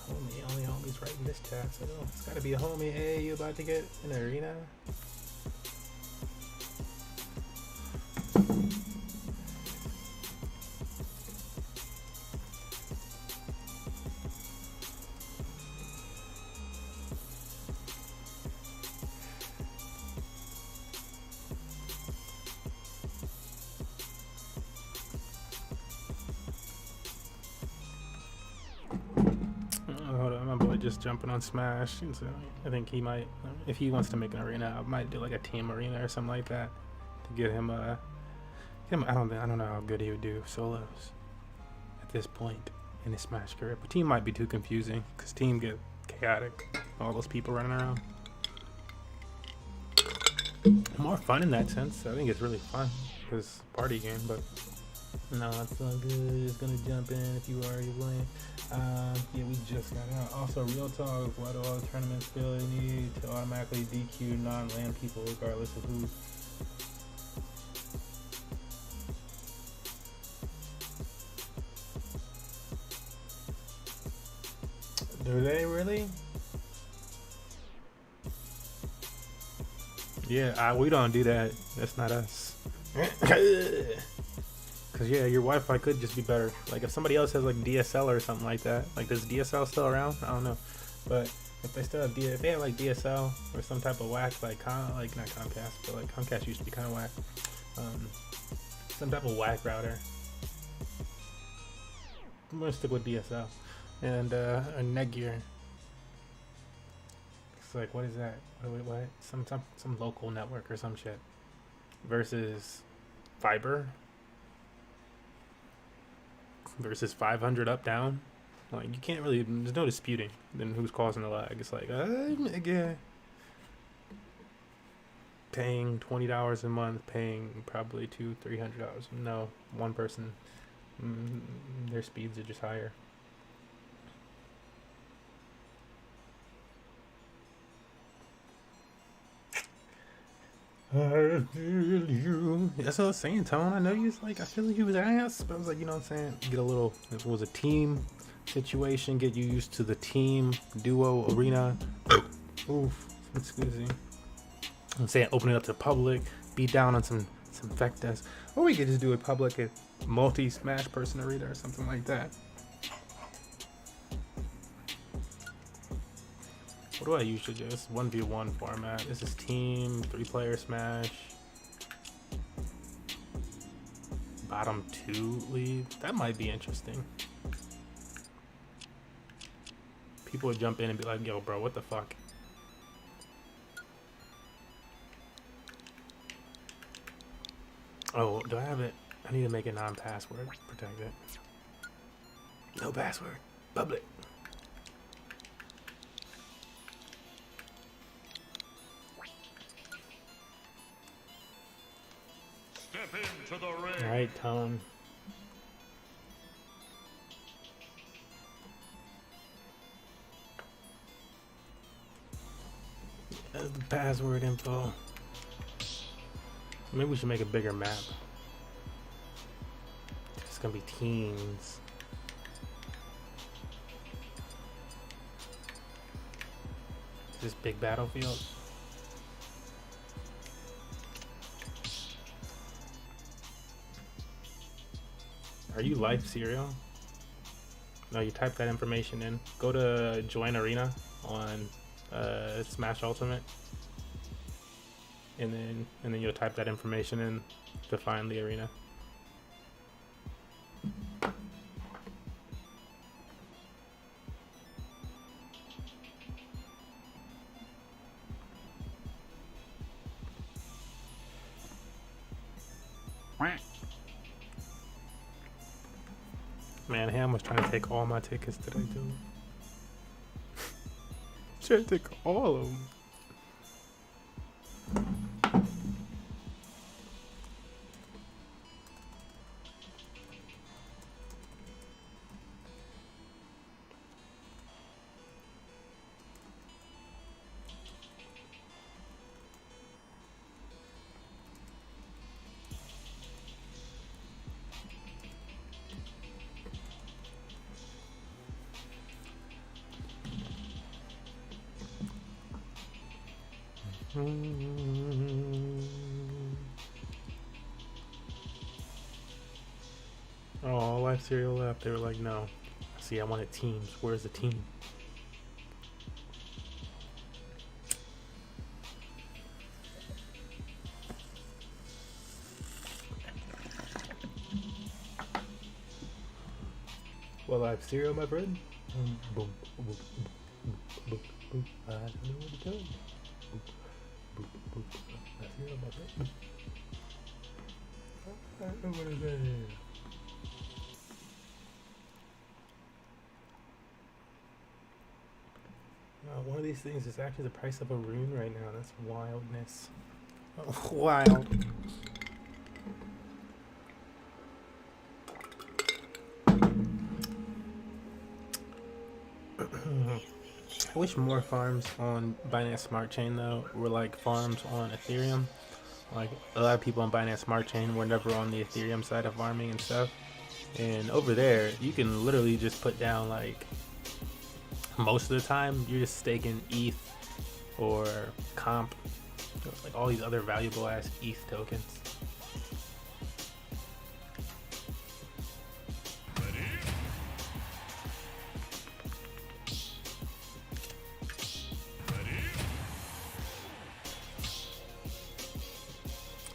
homie. Only homie's writing this chat, so it's gotta be a homie. Hey, you about to get an arena? Just jumping on Smash, and so I think he might, if he wants to make an arena, I might do like a team arena or something like that to get him. I don't know how good he would do solos at this point in his Smash career. But team might be too confusing because team get chaotic, all those people running around. More fun in that sense. I think it's really fun because party game, but no, it's not good. It's gonna jump in if you already playing. Yeah, we just got out. Also, real talk, why do all the tournaments feel they need to automatically DQ non-land people regardless of who? Do they really? Yeah, we don't do that. That's not us. Cause yeah, your Wi-Fi could just be better. Like if somebody else has like DSL or something like that. Like does DSL still around? I don't know. But if they still have if they have like DSL or some type of whack like not Comcast, but like Comcast used to be kind of whack. Some type of whack router. I'm gonna stick with DSL and a Netgear. It's like what is that? What? Some local network or some shit versus fiber. Versus 500 up down. Like you can't really. There's no disputing. Then who's causing the lag? It's like again. Paying $20 a month, paying probably $200-300. No, one person. Their speeds are just higher. I feel you. That's what I was saying, Tone. I know you was like, I feel like he was ass, but I was like, you know what I'm saying? Get a little, if it was a team situation, get you used to the team, duo, arena. Oof, excuse me. I'm saying open it up to the public, beat down on some Vectas. Or we could just do a public and multi-smash person arena or something like that. What do I usually do? It's 1v1 format. This is team, 3-player smash. Bottom 2 lead. That might be interesting. People would jump in and be like, yo, bro, what the fuck? Oh, do I have it? I need to make it non-password. Protect it. No password. Public. Step into the ring. All right, Tone. That's the password info. Maybe we should make a bigger map. It's gonna be teams. This big battlefield. Are you live serial? No, you type that information in. Go to join arena on Smash Ultimate. And then you'll type that information in to find the arena. Man, Ham was trying to take all my tickets today, dude. Trying to take all of them. Oh, live serial left. They were like, no. See, I wanted teams. Where's the team? Well, live serial, my friend. Boom, boom, boom, boom, boom. I don't know what to tell you. Boom, boom, boom. Live serial, my friend. I don't know what to tell you. One of these things is actually the price of a rune right now. That's wildness. Wild. I wish more farms on Binance Smart Chain though were like farms on Ethereum. Like a lot of people on Binance Smart Chain were never on the Ethereum side of farming and stuff. And over there, you can literally just put down like, most of the time you're just staking ETH or comp, like all these other valuable ass ETH tokens.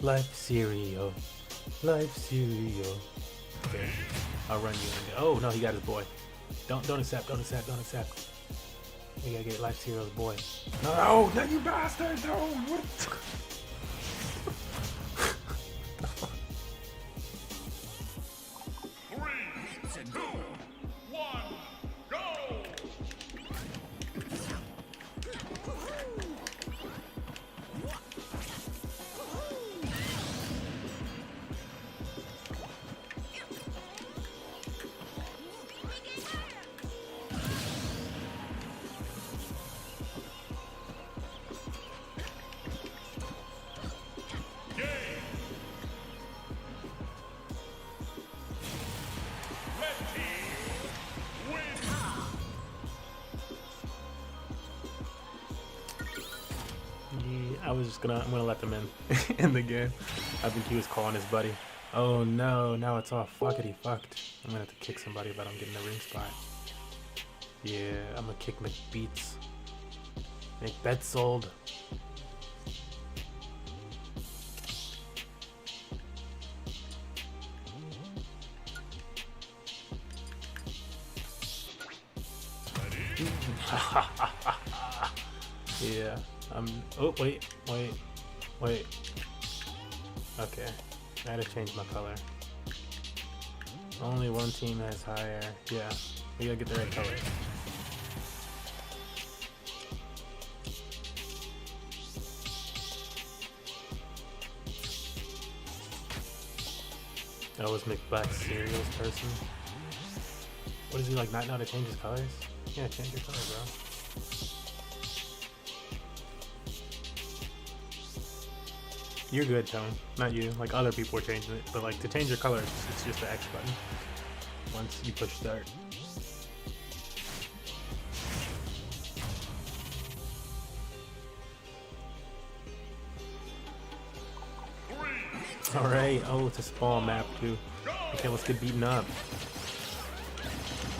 Life cereal, life cereal. Okay, I'll run you in. Oh no, he got his boy. Don't accept. We gotta get life cereal's boy. No, you bastard! No, what? 3, 2, 1, I'm gonna let them in in the game. I think he was calling his buddy. Oh no, now it's all fuckity fucked. I'm gonna have to kick somebody, but I'm getting a ring spot. Yeah, I'm gonna kick McBeats. McBet sold. Yeah. Oh wait. Okay. I had to change my color. Only one team has higher. Yeah. We gotta get the right color. That was McButt's cereals person. What is he like? Not know how to change his colors? Yeah, change your color, bro. You're good, Tone. Not you. Like other people are changing it, but like to change your color, it's just the X button. Once you push start. All right. Oh, it's a spawn map too. Okay, let's get beaten up.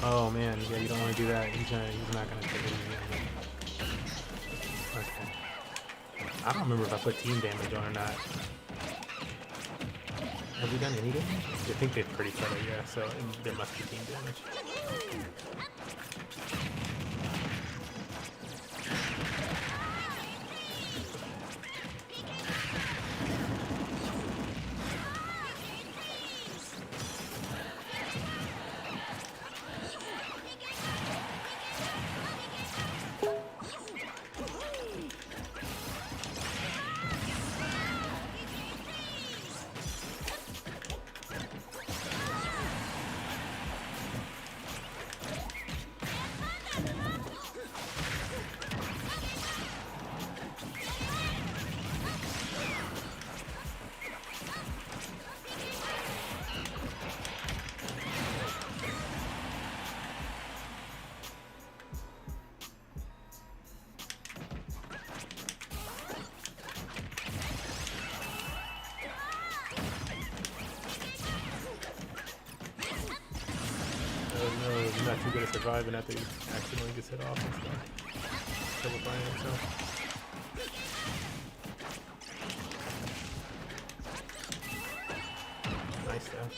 Oh man, yeah, you don't want to do that. He's not gonna take it easy. Okay. I don't remember if I put team damage on or not. Have we done any damage? I think they're pretty clever, yeah, so there must be team damage. No, he's not too good at surviving after he accidentally gets hit off and stuff. Trouble finding himself. Nice though.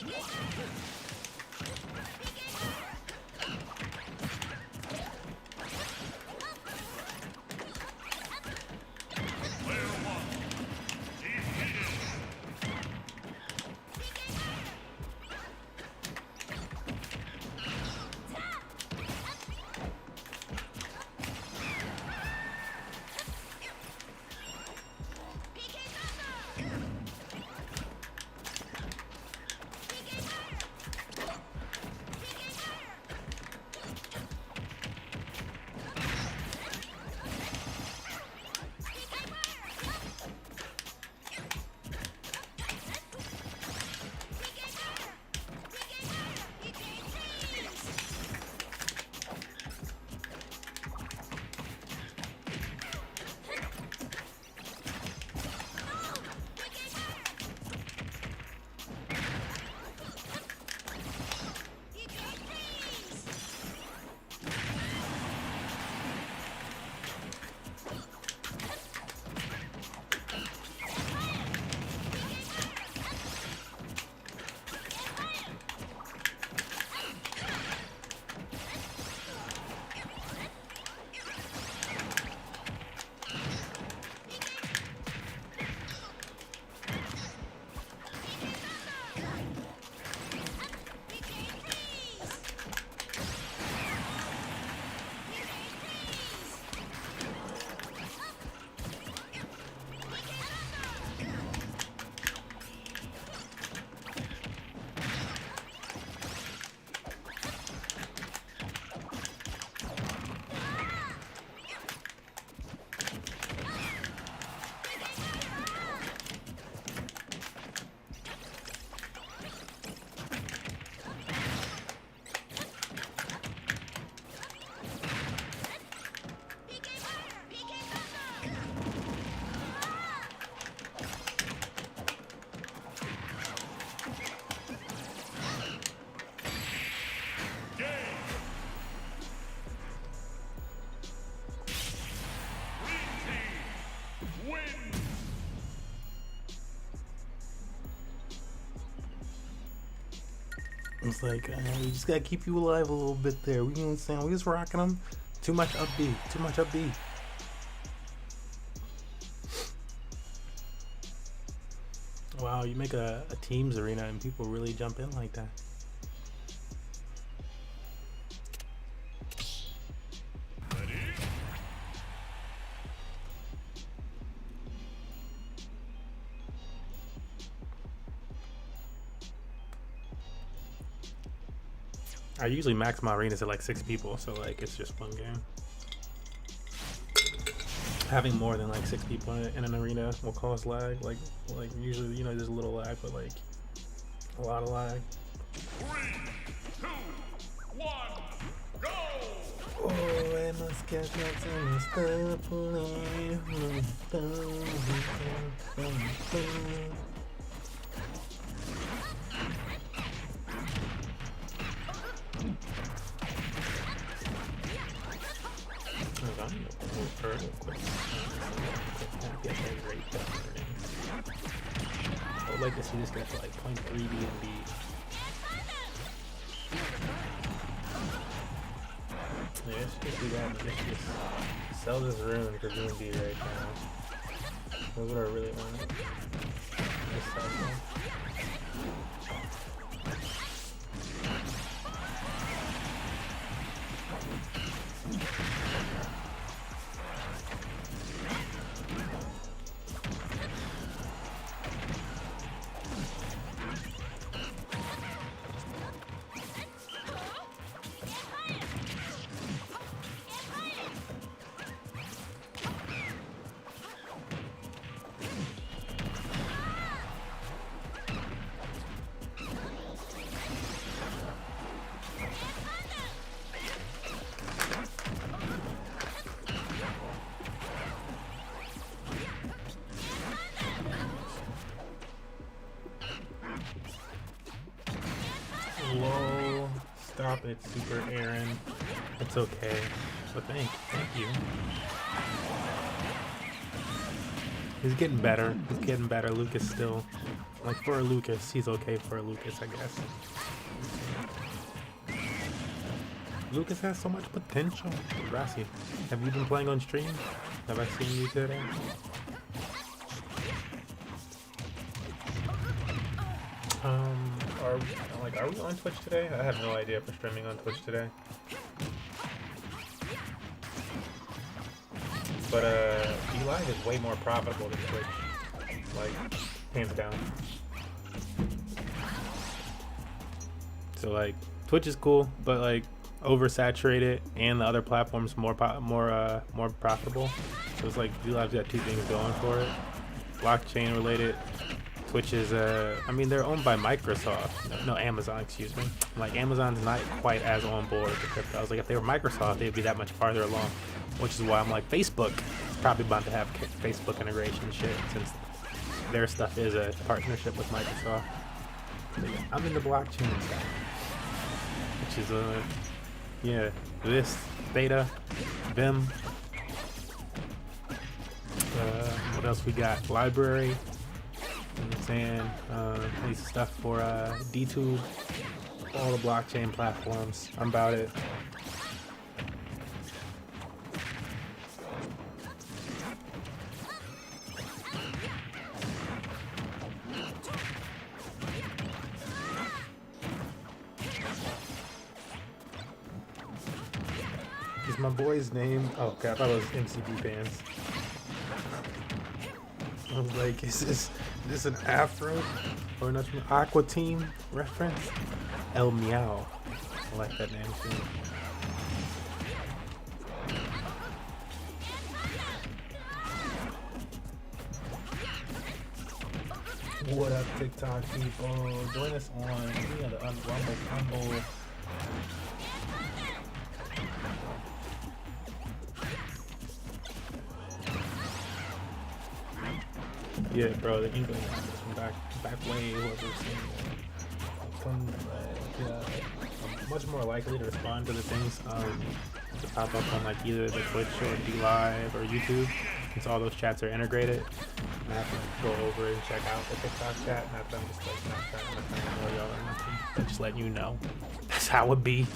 It's like, we just gotta keep you alive a little bit there. We understand. We just rocking them. Too much up B. Too much up B. Wow, you make a teams arena and people really jump in like that. I usually max my arenas at like 6 people, so like it's just one game. Having more than like 6 people in an arena will cause lag. Like usually, you know, there's a little lag, but like a lot of lag. 3, 2, 1, go! Oh, I must get I would like to see this get to like 0.3 B and B. Yeah, let's just do that and just sell this rune for B and B right now. That's what I really want. Just sell them. Whoa, stop it, Super Aaron. It's okay. But thank you. He's getting better. He's getting better. Lucas still, like for a Lucas, he's okay for a Lucas, I guess. Lucas has so much potential. Grassy, have you been playing on stream? Have I seen you today? Are we on Twitch today? I have no idea if we're streaming on Twitch today. But Eli is way more profitable than Twitch. Like, hands down. So like, Twitch is cool, but like oversaturated, and the other platforms more profitable. So it's like Eli's got 2 things going for it. Blockchain related. Which is, I mean, they're owned by Microsoft. No, Amazon, excuse me. Like, Amazon's not quite as on board with crypto. I was like, if they were Microsoft, they'd be that much farther along. Which is why I'm like, Facebook is probably about to have Facebook integration shit, since their stuff is a partnership with Microsoft. So, yeah, I'm in the blockchain side. Which is, yeah, this, Theta, Vim. What else we got? Library. You know what I'm saying? Need stuff for D2, all the blockchain platforms. I'm about it. Is my boy's name? Oh crap, I thought it was MCB fans. I was like, is this an Afro or an Aqua Team reference? El Meow. I like that name too. What up, TikTok people? Join us on the Rumble Combo. Yeah, bro, the England is from back way, whoever's saying that. I'm much more likely to respond to the things to pop up on like either the Twitch or D Live or YouTube, since all those chats are integrated. And I have to go over and check out the TikTok chat. Not that I'm just like not trying to annoy y'all or nothing, but just letting you know that's how it be.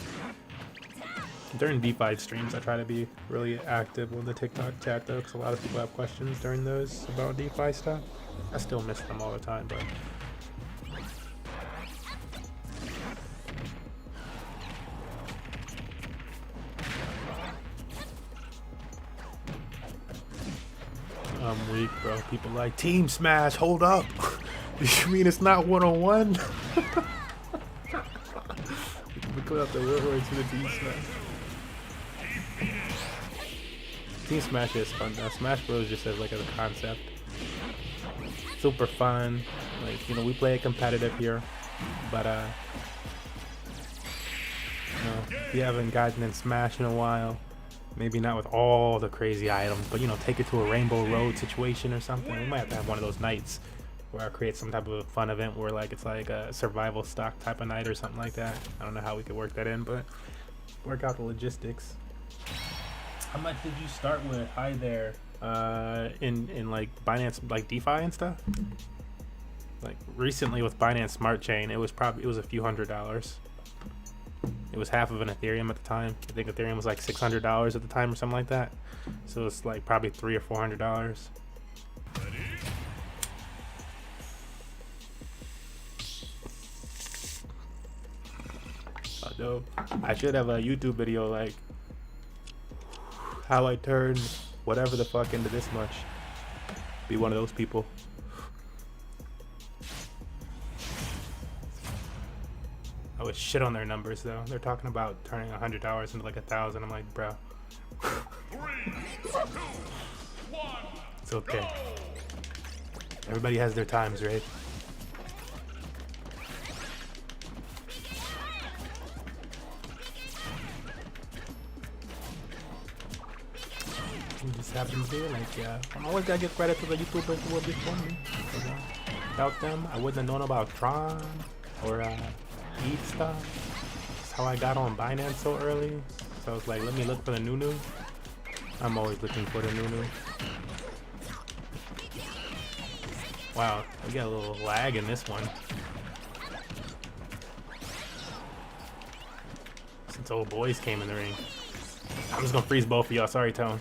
During DeFi streams, I try to be really active on the TikTok chat though, because a lot of people have questions during those about DeFi stuff. I still miss them all the time, but I'm weak, bro. People like Team Smash. Hold up. You mean it's not one-on-one? We put out the real words for the Team Smash. Team Smash is fun though. Smash Bros just as like as a concept, super fun. Like, you know, we play it competitive here, but you know, if you haven't gotten in Smash in a while, maybe not with all the crazy items, but you know, take it to a Rainbow Road situation or something. We might have to have one of those nights where I create some type of a fun event where like it's like a survival stock type of night or something like that. I don't know how we could work that in, but work out the logistics. How much did you start with? Hi there. In like Binance, like DeFi and stuff. Like recently with Binance Smart Chain, it was a few $100s. It was half of an Ethereum at the time. I think Ethereum was like $600 at the time or something like that. So it's like probably $300 or $400. Oh, dope. I should have a YouTube video like how I turned whatever the fuck into this much. Be one of those people. I would shit on their numbers though. They're talking about turning $100 into like 1,000. I'm like, bro. 3, 2, 1. It's okay. Everybody has their times, right? It just happens here, like, yeah. I always gotta give credit to the YouTubers who were before me. Without them, I wouldn't have known about Tron or ETH stuff. That's how I got on Binance so early. So it's like, let me look for the new. I'm always looking for the new. Wow, we got a little lag in this one. Since old boys came in the ring. I'm just gonna freeze both of y'all. Sorry, Tone.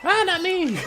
Ah, not me!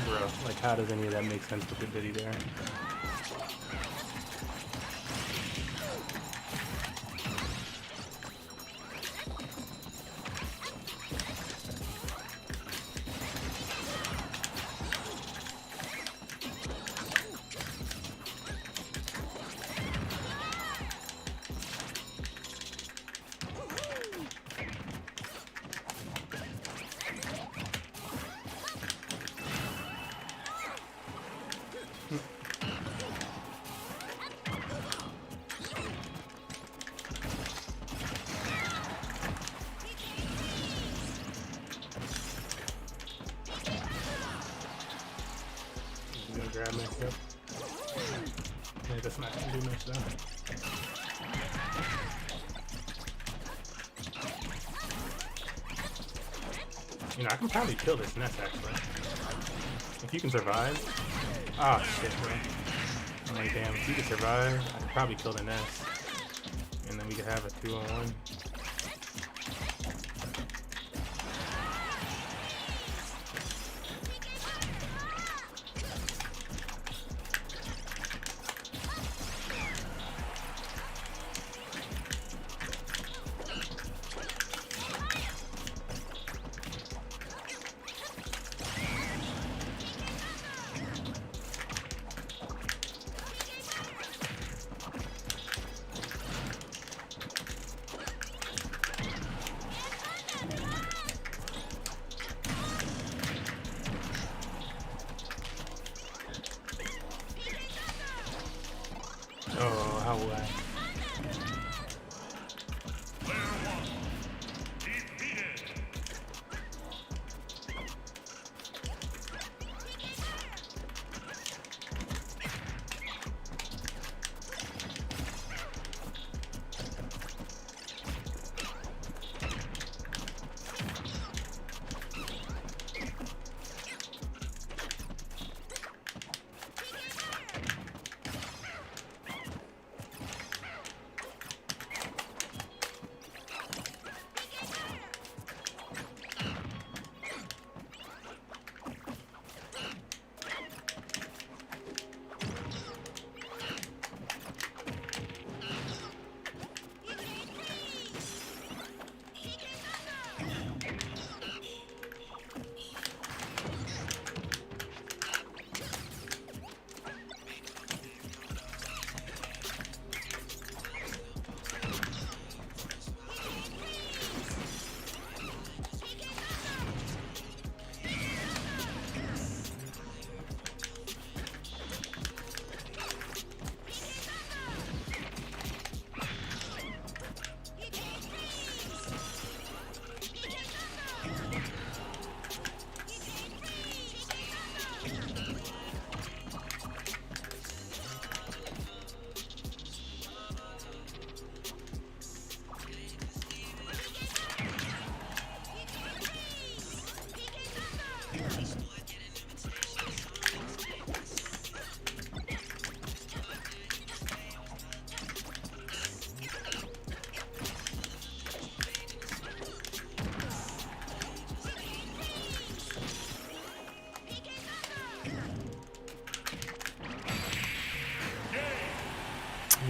Bro, like how does any of that make sense with the biddy there? Grab me, yep. Yeah, that's not gonna do much though. You know, I can probably kill this nest actually. If you can survive. Oh shit, bro. I'm like, damn, if you can survive, I could probably kill the nest. And then we could have a 2-on-1.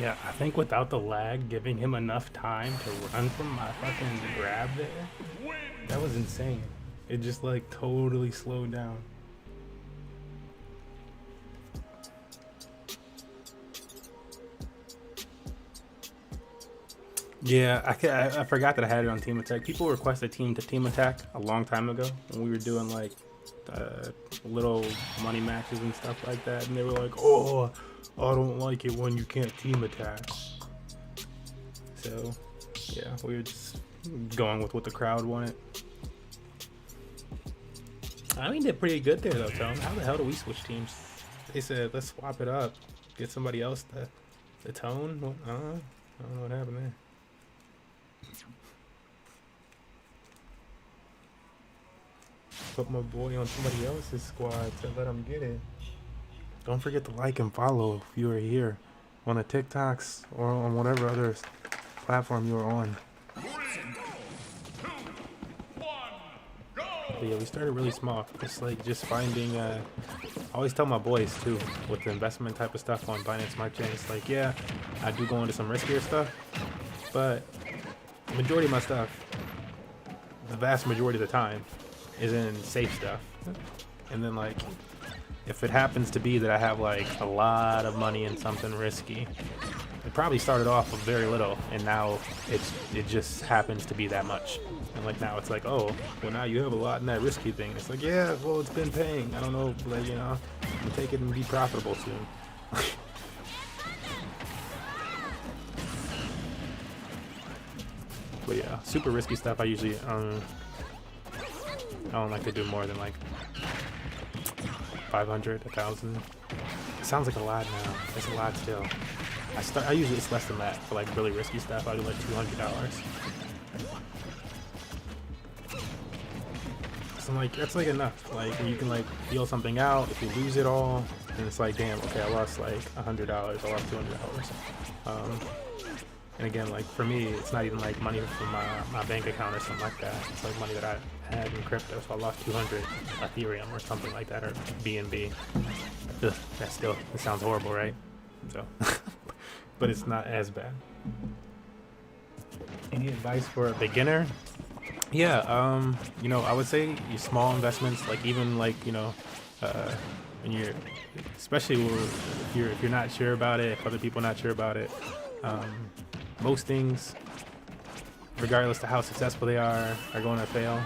Yeah, I think without the lag, giving him enough time to run from my fucking grab there, that was insane. It just like totally slowed down. Yeah, I forgot that I had it on Team Attack. People requested Team Attack a long time ago when we were doing like little money matches and stuff like that, and they were like, "Oh, I don't like it when you can't Team Attack." So, yeah, we were just going with what the crowd wanted. I mean, did pretty good there though, Tone. How the hell do we switch teams? They said let's swap it up, get somebody else the Tone. I don't know what happened there. Put my boy on somebody else's squad to let him get it. Don't forget to like and follow if you are here on the TikToks or on whatever other platform you are on. But yeah, we started really small. It's like just finding. I always tell my boys too with the investment type of stuff on Binance Smart Chain. It's like, yeah, I do go into some riskier stuff, but the majority of my stuff, the vast majority of the time, is in safe stuff. And then like if it happens to be that I have like a lot of money in something risky, it probably started off with very little and now it just happens to be that much. And like now it's like, oh, well now you have a lot in that risky thing. It's like, yeah, well it's been paying. I don't know, like, you know, we'll take it and be profitable soon. But yeah, super risky stuff I usually I don't like to do more than like 500, 1,000. It sounds like a lot now. It's a lot still. I usually it's less than that for like really risky stuff. I do like $200. So like that's like enough. Like you can like deal something out. If you lose it all, and it's like, damn, okay, I lost like $100. I lost $200. And again, like for me, it's not even like money from my bank account or something like that. It's like money that I had in crypto, so I lost 200 Ethereum or something like that, or BNB. Ugh, that still, it sounds horrible, right? So, but it's not as bad. Any advice for a beginner? Yeah, you know, I would say your small investments, like even like, you know, when you're, especially if you're not sure about it, if other people are not sure about it. Most things, regardless to how successful they are going to fail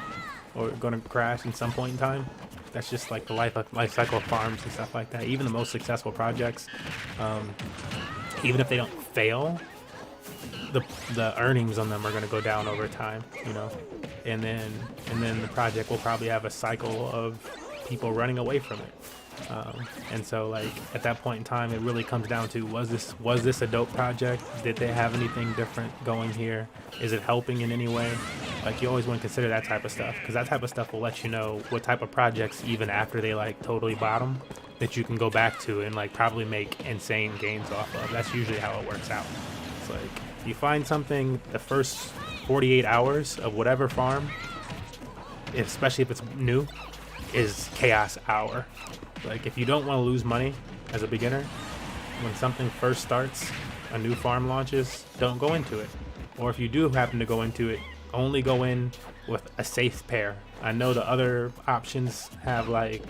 or going to crash in some point in time. That's just like the life cycle of farms and stuff like that. Even the most successful projects, even if they don't fail, the earnings on them are going to go down over time, you know. And then the project will probably have a cycle of people running away from it. And so like at that point in time, it really comes down to, was this a dope project? Did they have anything different going here? Is it helping in any way? Like you always want to consider that type of stuff, because that type of stuff will let you know what type of projects, even after they like totally bottom, that you can go back to and like probably make insane gains off of. That's usually how it works out. It's like you find something, the first 48 hours of whatever farm, especially if it's new, is chaos hour. Like if you don't want to lose money as a beginner, when something first starts, a new farm launches, don't go into it. Or if you do happen to go into it, only go in with a safe pair. I know the other options have like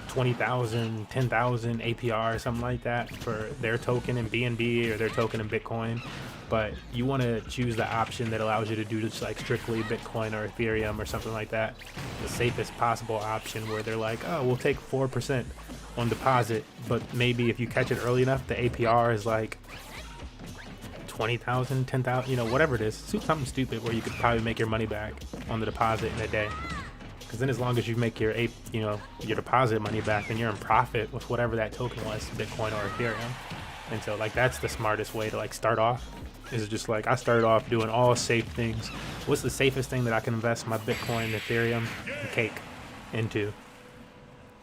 20,000, 10,000 APR or something like that for their token in BNB or their token in Bitcoin. But you want to choose the option that allows you to do just like strictly Bitcoin or Ethereum or something like that. The safest possible option where they're like, oh, we'll take 4% on deposit, but maybe if you catch it early enough, the APR is like 20,000, 10,000, you know, whatever it is. Something stupid where you could probably make your money back on the deposit in a day. Because then as long as you make your deposit money back, then you're in profit with whatever that token was, Bitcoin or Ethereum. And so like that's the smartest way to like start off. Is just like I started off doing all safe things. What's the safest thing that I can invest my Bitcoin, Ethereum, and Cake into,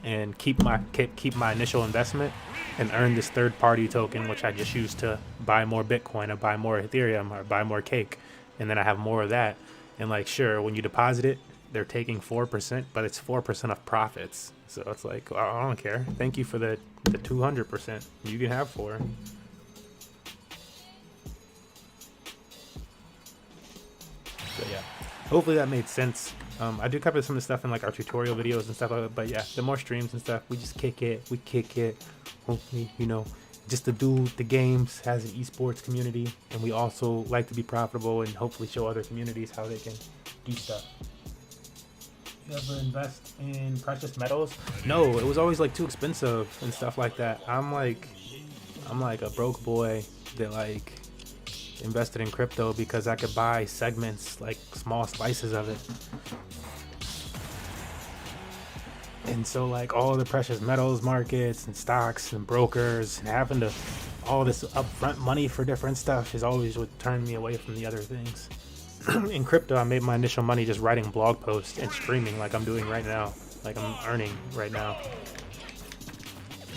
and keep my initial investment and earn this third-party token, which I just use to buy more Bitcoin or buy more Ethereum or buy more Cake, and then I have more of that. And like, sure, when you deposit it, they're taking 4%, but it's 4% of profits. So it's like, I don't care. Thank you for the 200%. You can have 4. Hopefully that made sense. I do cover some of the stuff in like our tutorial videos and stuff, but yeah, the more streams and stuff, we just kick it. Hopefully, you know, just to do the games has an esports community, and we also like to be profitable and hopefully show other communities how they can do stuff. You ever invest in precious metals? No, it was always like too expensive and stuff like that. I'm like a broke boy that like invested in crypto because I could buy segments, like small slices of it. And so like all the precious metals markets and stocks and brokers and having to all this upfront money for different stuff is always what turned me away from the other things. In crypto, I made my initial money just writing blog posts and streaming like I'm doing right now, like I'm earning right now.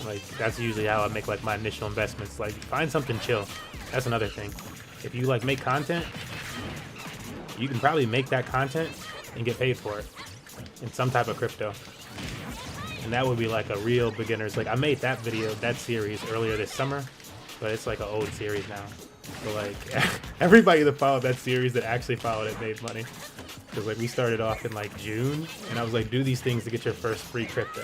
Like that's usually how I make like my initial investments. Like find something chill. That's another thing. If you like make content, you can probably make that content and get paid for it in some type of crypto. And that would be like a real beginner's. Like I made that video, that series earlier this summer, but it's like an old series now. So like everybody that followed that series that actually followed it made money. Because like we started off in like June, and I was like, do these things to get your first free crypto.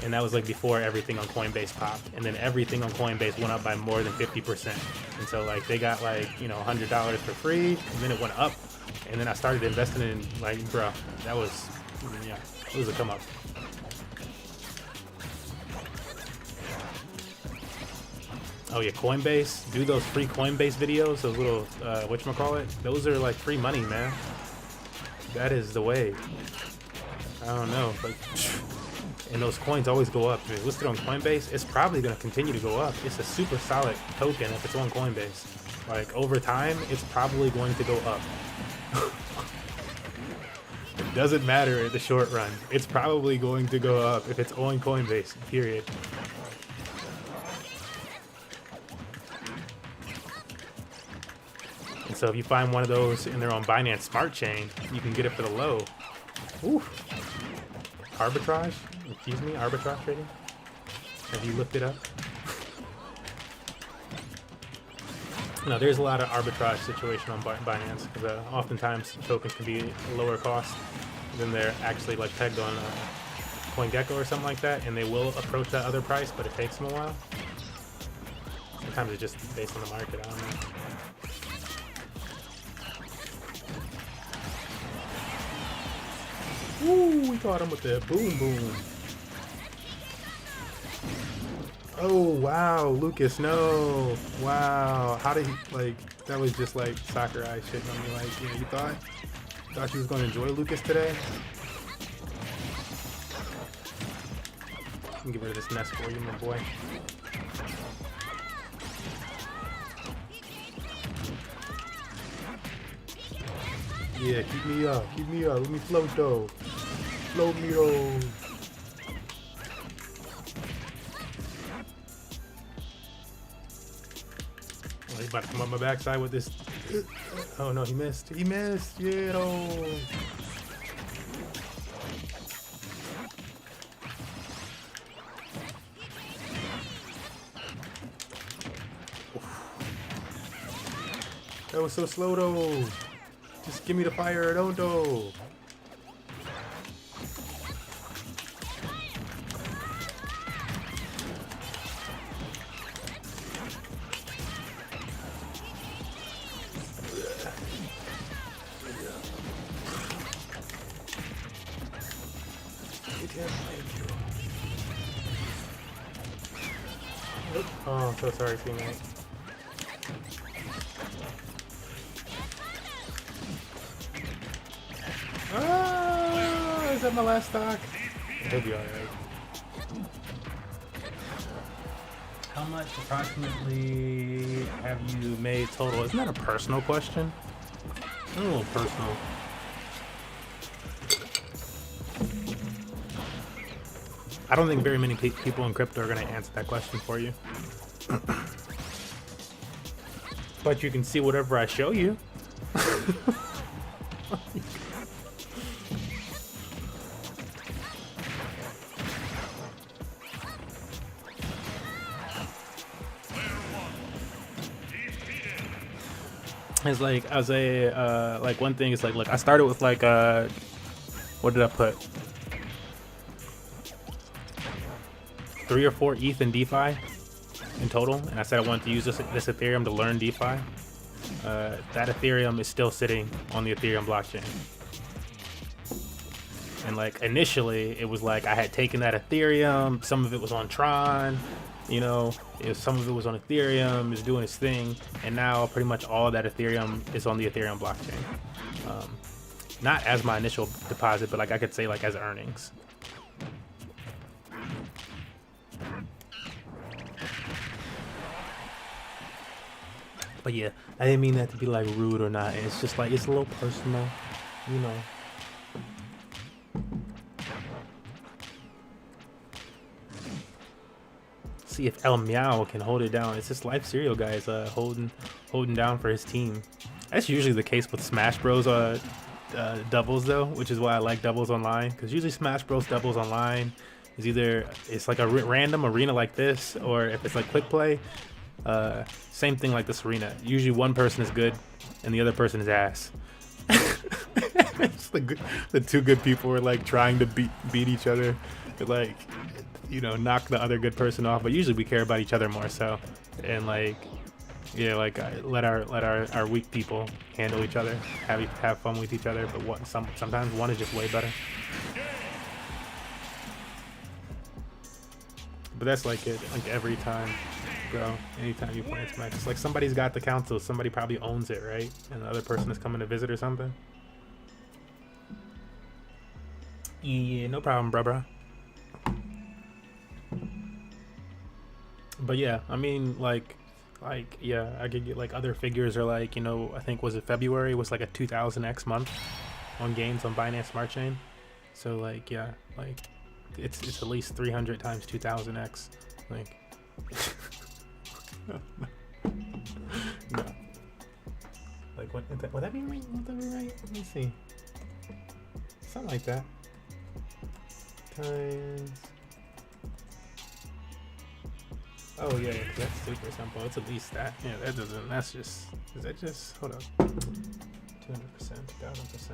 And that was like before everything on Coinbase popped. And then everything on Coinbase went up by more than 50%. And so like they got like, you know, $100 for free, and then it went up. And then I started investing in like, bro, that was, yeah, it was a come up. Oh yeah, Coinbase, do those free Coinbase videos, those little, whatchamacallit, those are like free money, man. That is the way. I don't know, like, and those coins always go up. If it's listed on Coinbase, it's probably going to continue to go up. It's a super solid token if it's on Coinbase. Like over time, it's probably going to go up. It doesn't matter in the short run. It's probably going to go up if it's on Coinbase, period. And so if you find one of those and they're on Binance Smart Chain, you can get it for the low. Ooh. Arbitrage? Excuse me, arbitrage trading? Have you looked it up? No, there's a lot of arbitrage situation on Binance because oftentimes tokens can be lower cost than they're actually like pegged on CoinGecko or something like that, and they will approach that other price, but it takes them a while. Sometimes it's just based on the market, I don't know. Ooh, we caught him with the boom boom. Oh, wow, Lucas, no. Wow, how did he, like, that was just like Sakurai shitting on me, like, you know, you thought you was going to enjoy Lucas today? I can get rid of this mess for you, my boy. Yeah, keep me up, let me float though. Float me though. Oh, he's about to come up my backside with this. Oh no, he missed, yeah, though. That was so slow though. Just give me the fire, don't do. Oh, I'm so sorry, teammate. Ah, is that my last stock? He'll be alright. How much approximately have you made total? Isn't that a personal question? A little personal. I don't think very many people in crypto are going to answer that question for you. But you can see whatever I show you. It's like I say, like one thing is like, look, I started with like what did I put? 3 or 4 ETH in DeFi in total, and I said I wanted to use this Ethereum to learn DeFi. That Ethereum is still sitting on the Ethereum blockchain. And like initially, it was like I had taken that Ethereum, some of it was on Tron, you know, some of it was on Ethereum, is doing its thing, and now pretty much all that Ethereum is on the Ethereum blockchain. Not as my initial deposit, but like I could say like as earnings. But yeah, I didn't mean that to be like rude or not. It's just like, it's a little personal, you know. See if El Meow can hold it down. It's just Life Cereal guys holding down for his team. That's usually the case with Smash Bros doubles though, which is why I like doubles online, because usually Smash Bros doubles online is either it's like a random arena like this, or if it's like quick play, same thing like this arena. Usually one person is good and the other person is ass. It's the two good people are like trying to beat each other, like, you know, knock the other good person off. But usually we care about each other more so, and like, yeah, like let our weak people handle each other, have fun with each other. But sometimes one is just way better. But that's like it, like every time, bro. Anytime you play Smash, it's like somebody's got the console, somebody probably owns it, right? And the other person is coming to visit or something. Yeah, no problem, bruh. But yeah, I mean, like yeah, I could get like other figures, or like, you know, I think was it February was like a 2000x month on gains on Binance Smart Chain. So like, yeah, like it's at least 300 times 2000x, like. No. Like what? Would that be right? Would that be right? Let me see. Something like that. Times. Oh yeah, that's super simple. It's at least that. Yeah, that doesn't. That's just. Is that just? Hold up. 200%, 1000%.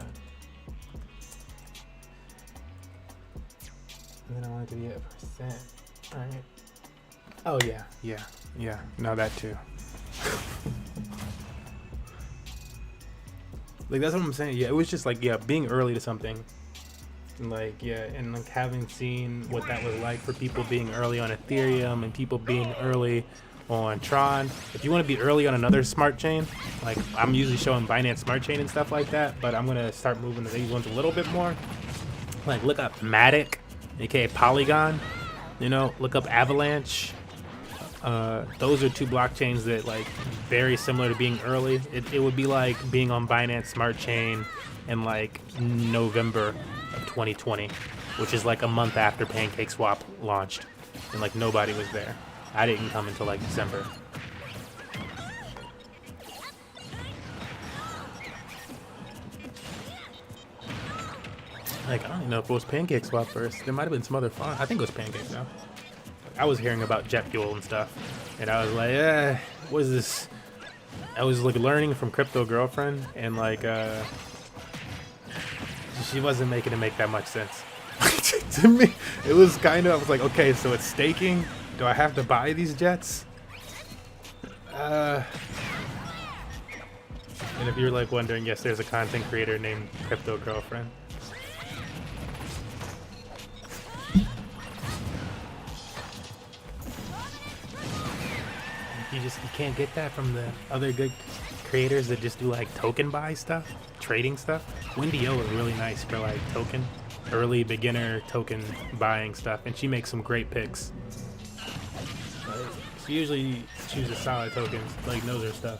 And then I want it to be a percent. All right. Oh yeah. No, that too. Like that's what I'm saying. Yeah, it was just like, yeah, being early to something. And like, yeah, and like having seen what that was like for people being early on Ethereum and people being early on Tron. If you want to be early on another smart chain, like I'm usually showing Binance Smart Chain and stuff like that, but I'm gonna start moving to these ones a little bit more. Like look up Matic, aka Polygon. You know, look up Avalanche. Those are two blockchains that like very similar to being early. It would be like being on Binance Smart Chain in like November of 2020, which is like a month after PancakeSwap launched, and like nobody was there. I didn't come until like December. Like I don't even know if it was PancakeSwap first. There might have been some other farm. I think it was Pancake though. I was hearing about jet fuel and stuff, and I was like, what is this? I was like learning from Crypto Girlfriend, and like she wasn't making it make that much sense. To me, it was kind of, I was like, okay, so it's staking. Do I have to buy these jets? And if you're like wondering, yes, there's a content creator named Crypto Girlfriend. You can't get that from the other good creators that just do like token buy stuff, trading stuff. Wendy-O is really nice for like early beginner token buying stuff, and she makes some great picks. She usually chooses solid tokens, like knows her stuff.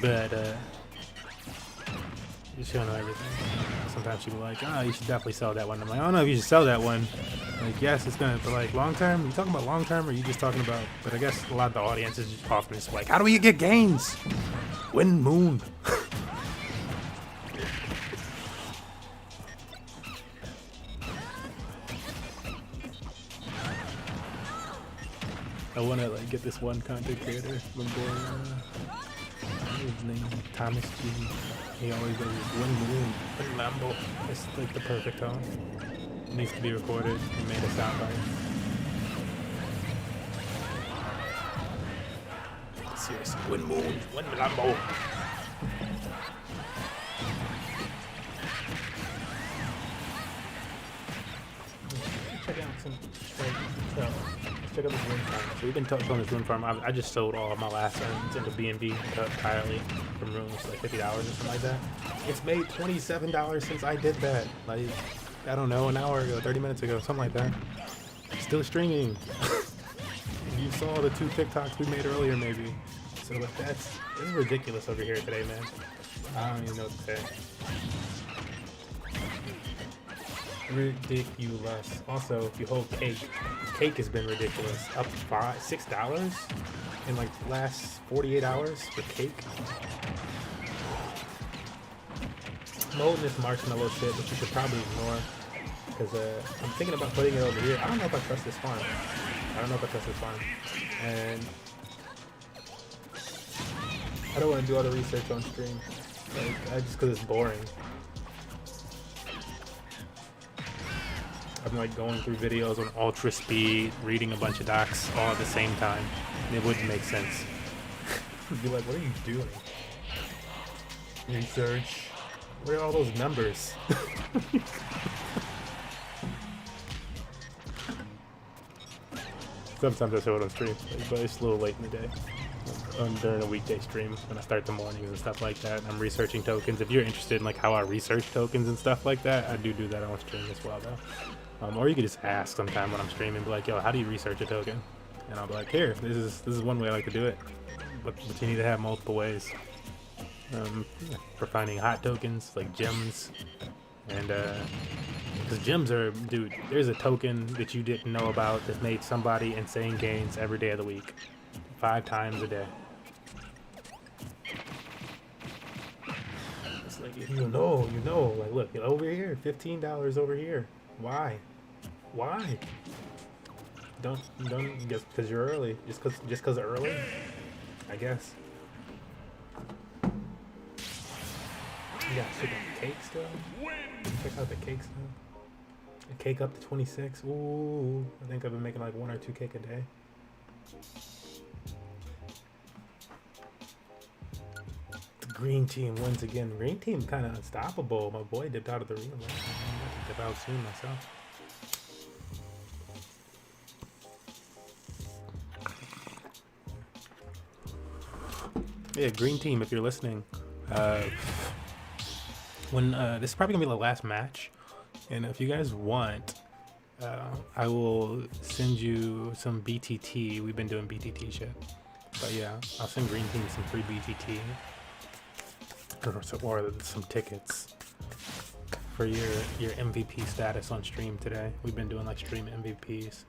But she don't know everything. Sometimes she'll be like, oh, you should definitely sell that one. I'm like, I don't know if you should sell that one. Like, yes, it's gonna, but like long term, you talking about long term, or are you just talking about? But I guess a lot of the audience is just often just like, how do we get gains? Wind Moon. I want to like get this one content creator. My boy, his name Thomas G. He always does win Lambo. It's like the perfect tone. It needs to be recorded and made a soundbite. Seriously, win Lambo. Check out some. Check out this Rune.Farm. So we've been talking on this Rune.Farm. I just sold all of my last earnings into BNB entirely from Rune. It's like $50 or something like that. It's made $27 since I did that. Like, I don't know, an hour ago, 30 minutes ago, something like that. Still streaming. You saw the 2 TikToks we made earlier, maybe. So like this is ridiculous over here today, man. I don't even know what to say. Ridiculous. Also, if you hold cake has been ridiculous. Up $6 in like last 48 hours for cake. I'm holding this marshmallow shit, which you should probably ignore, because I'm thinking about putting it over here. I don't know if I trust this farm. And I don't want to do all the research on stream, like, just because it's boring. I'm like going through videos on ultra speed, reading a bunch of docs all at the same time, and it wouldn't make sense. I'd be like, what are you doing? Research. Where are all those numbers? Sometimes I show it on stream, but it's a little late in the day. During a weekday stream when I start the mornings and stuff like that. I'm researching tokens. If you're interested in like how I research tokens and stuff like that, I do that on stream as well though. Or you could just ask sometime when I'm streaming, be like, yo, how do you research a token? And I'll be like, here, this is one way I like to do it. But you need to have multiple ways. For finding hot tokens like gems, and because gems are, dude, there's a token that you didn't know about that made somebody insane gains every day of the week, 5 times a day. It's like, if you know, like, look, over here, $15 over here. Why? Don't just because you're early, just because early, I guess. Yeah, check out the cake still. Check out the cake still. A cake up to 26. Ooh, I think I've been making like 1 or 2 cake a day. The green team wins again. Green team kind of unstoppable. My boy dipped out of the arena. I'm gonna dip out soon myself. Yeah, green team, if you're listening. When this is probably gonna be the last match, and if you guys want, I will send you some BTT. We've been doing BTT shit, but yeah, I'll send Green Team some free BTT or some tickets for your MVP status on stream today. We've been doing like stream MVPs,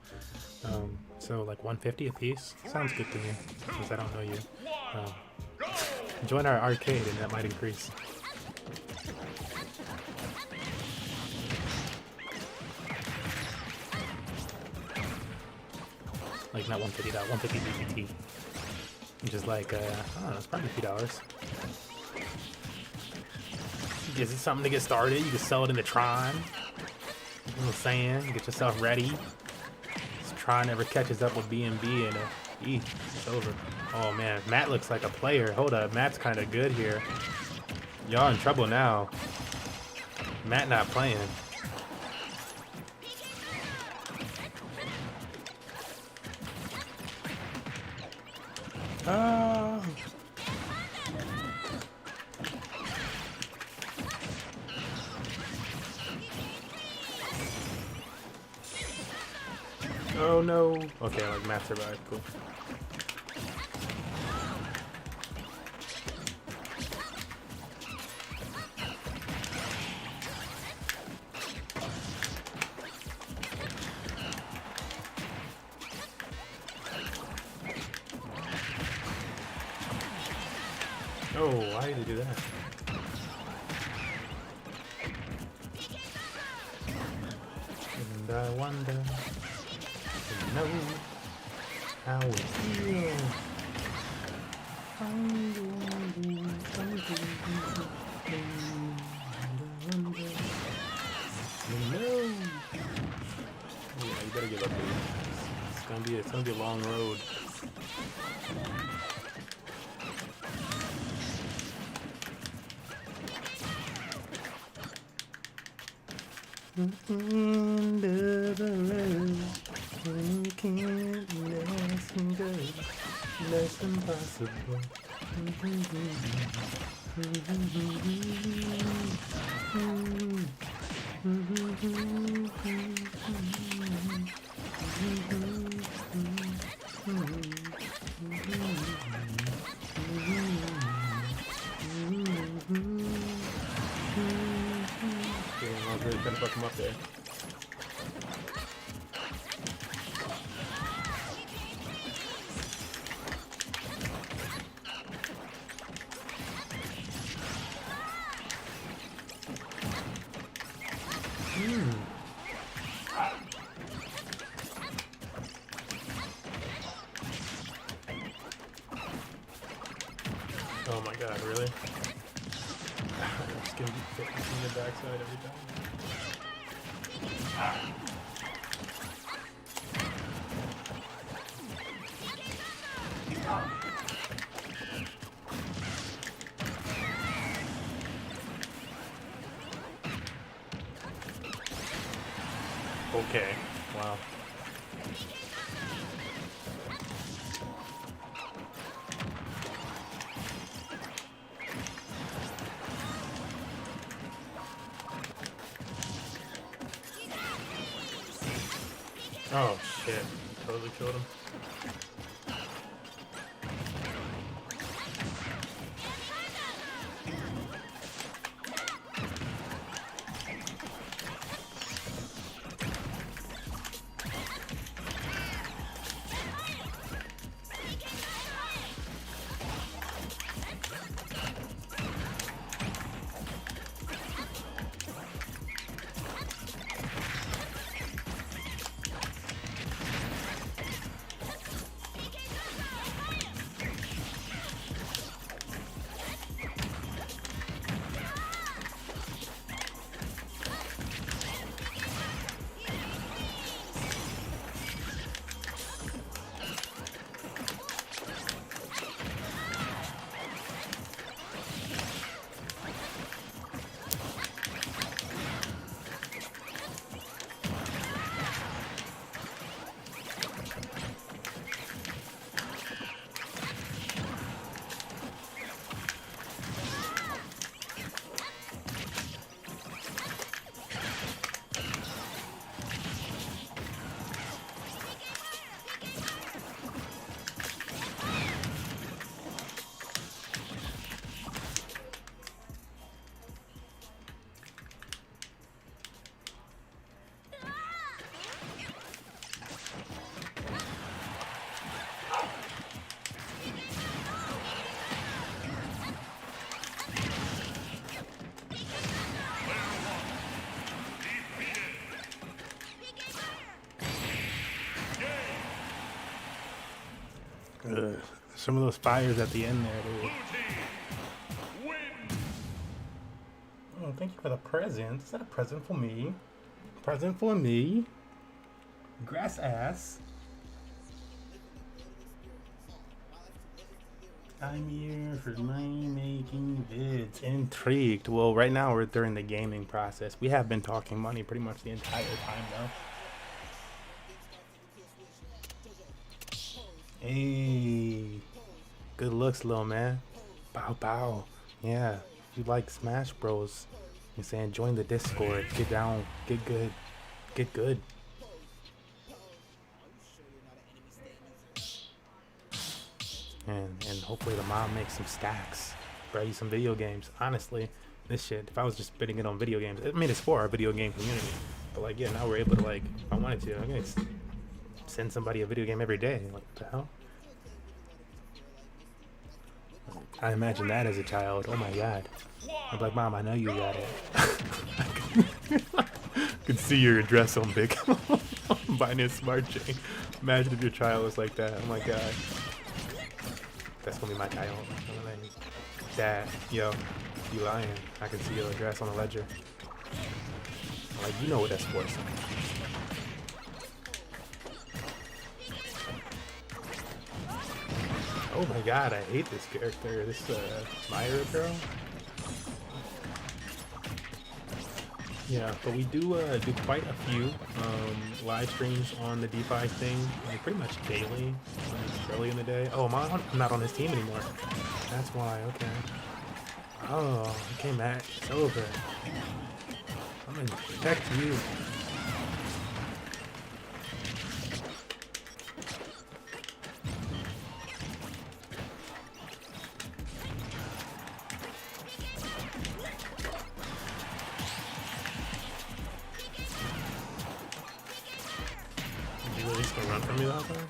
so like 150 a piece sounds good to me since I don't know you. Join our arcade and that might increase. Like not 150, 150 BTT. Which is like, I don't know, it's probably $2. Gives you something to get started. You can sell it in the Tron. You know what I'm saying? Get yourself ready. This Tron never catches up with BNB and it's over. Oh man, Matt looks like a player. Hold up, Matt's kind of good here. Y'all in trouble now. Matt not playing. Oh no. Okay, like Matt survived. Cool. Oh, why did he do that? And I wonder, no. How we feel. No. Yeah, you better give up, dude. It's gonna be a long road. End of the road. You can't less and good, less impossible. Yeah, I was really trying to fuck him up there. Oh my god, really? I'm just gonna be hitting the backside every time. Okay, wow. Oh shit, totally killed him. Some of those fires at the end there, dude. Oh, thank you for the present. Is that a present for me? Present for me? Grass ass. I'm here for money making vids. Intrigued. Well, right now we're during the gaming process. We have been talking money pretty much the entire time, though. Hey, good looks, little man. Bow bow. Yeah, if you like Smash Bros, you're saying join the Discord. Get down. Get good. Get good. And hopefully the mom makes some stacks. Buy you some video games. Honestly, this shit, if I was just spending it on video games, I mean, it's for our video game community. But like, yeah, now we're able to, like, if I wanted to, I'm gonna send somebody a video game every day. Like, what the hell? I imagine that as a child. Oh my god. I'm like, Mom, I know you got it. I can see your address on Big. Buying a smart chain. Imagine if your child was like that. Oh my god. That's gonna be my child. Dad, yo, you lying. I can see your address on the ledger. Like, you know what that's for. Oh my god, I hate this character. This Myra girl. Yeah, but we do quite a few live streams on the DeFi thing, like pretty much daily, early in the day. Oh, I'm not on his team anymore. That's why. Okay. Oh, okay, Matt. It's over. I'm gonna protect you. You at least gonna run from me that time?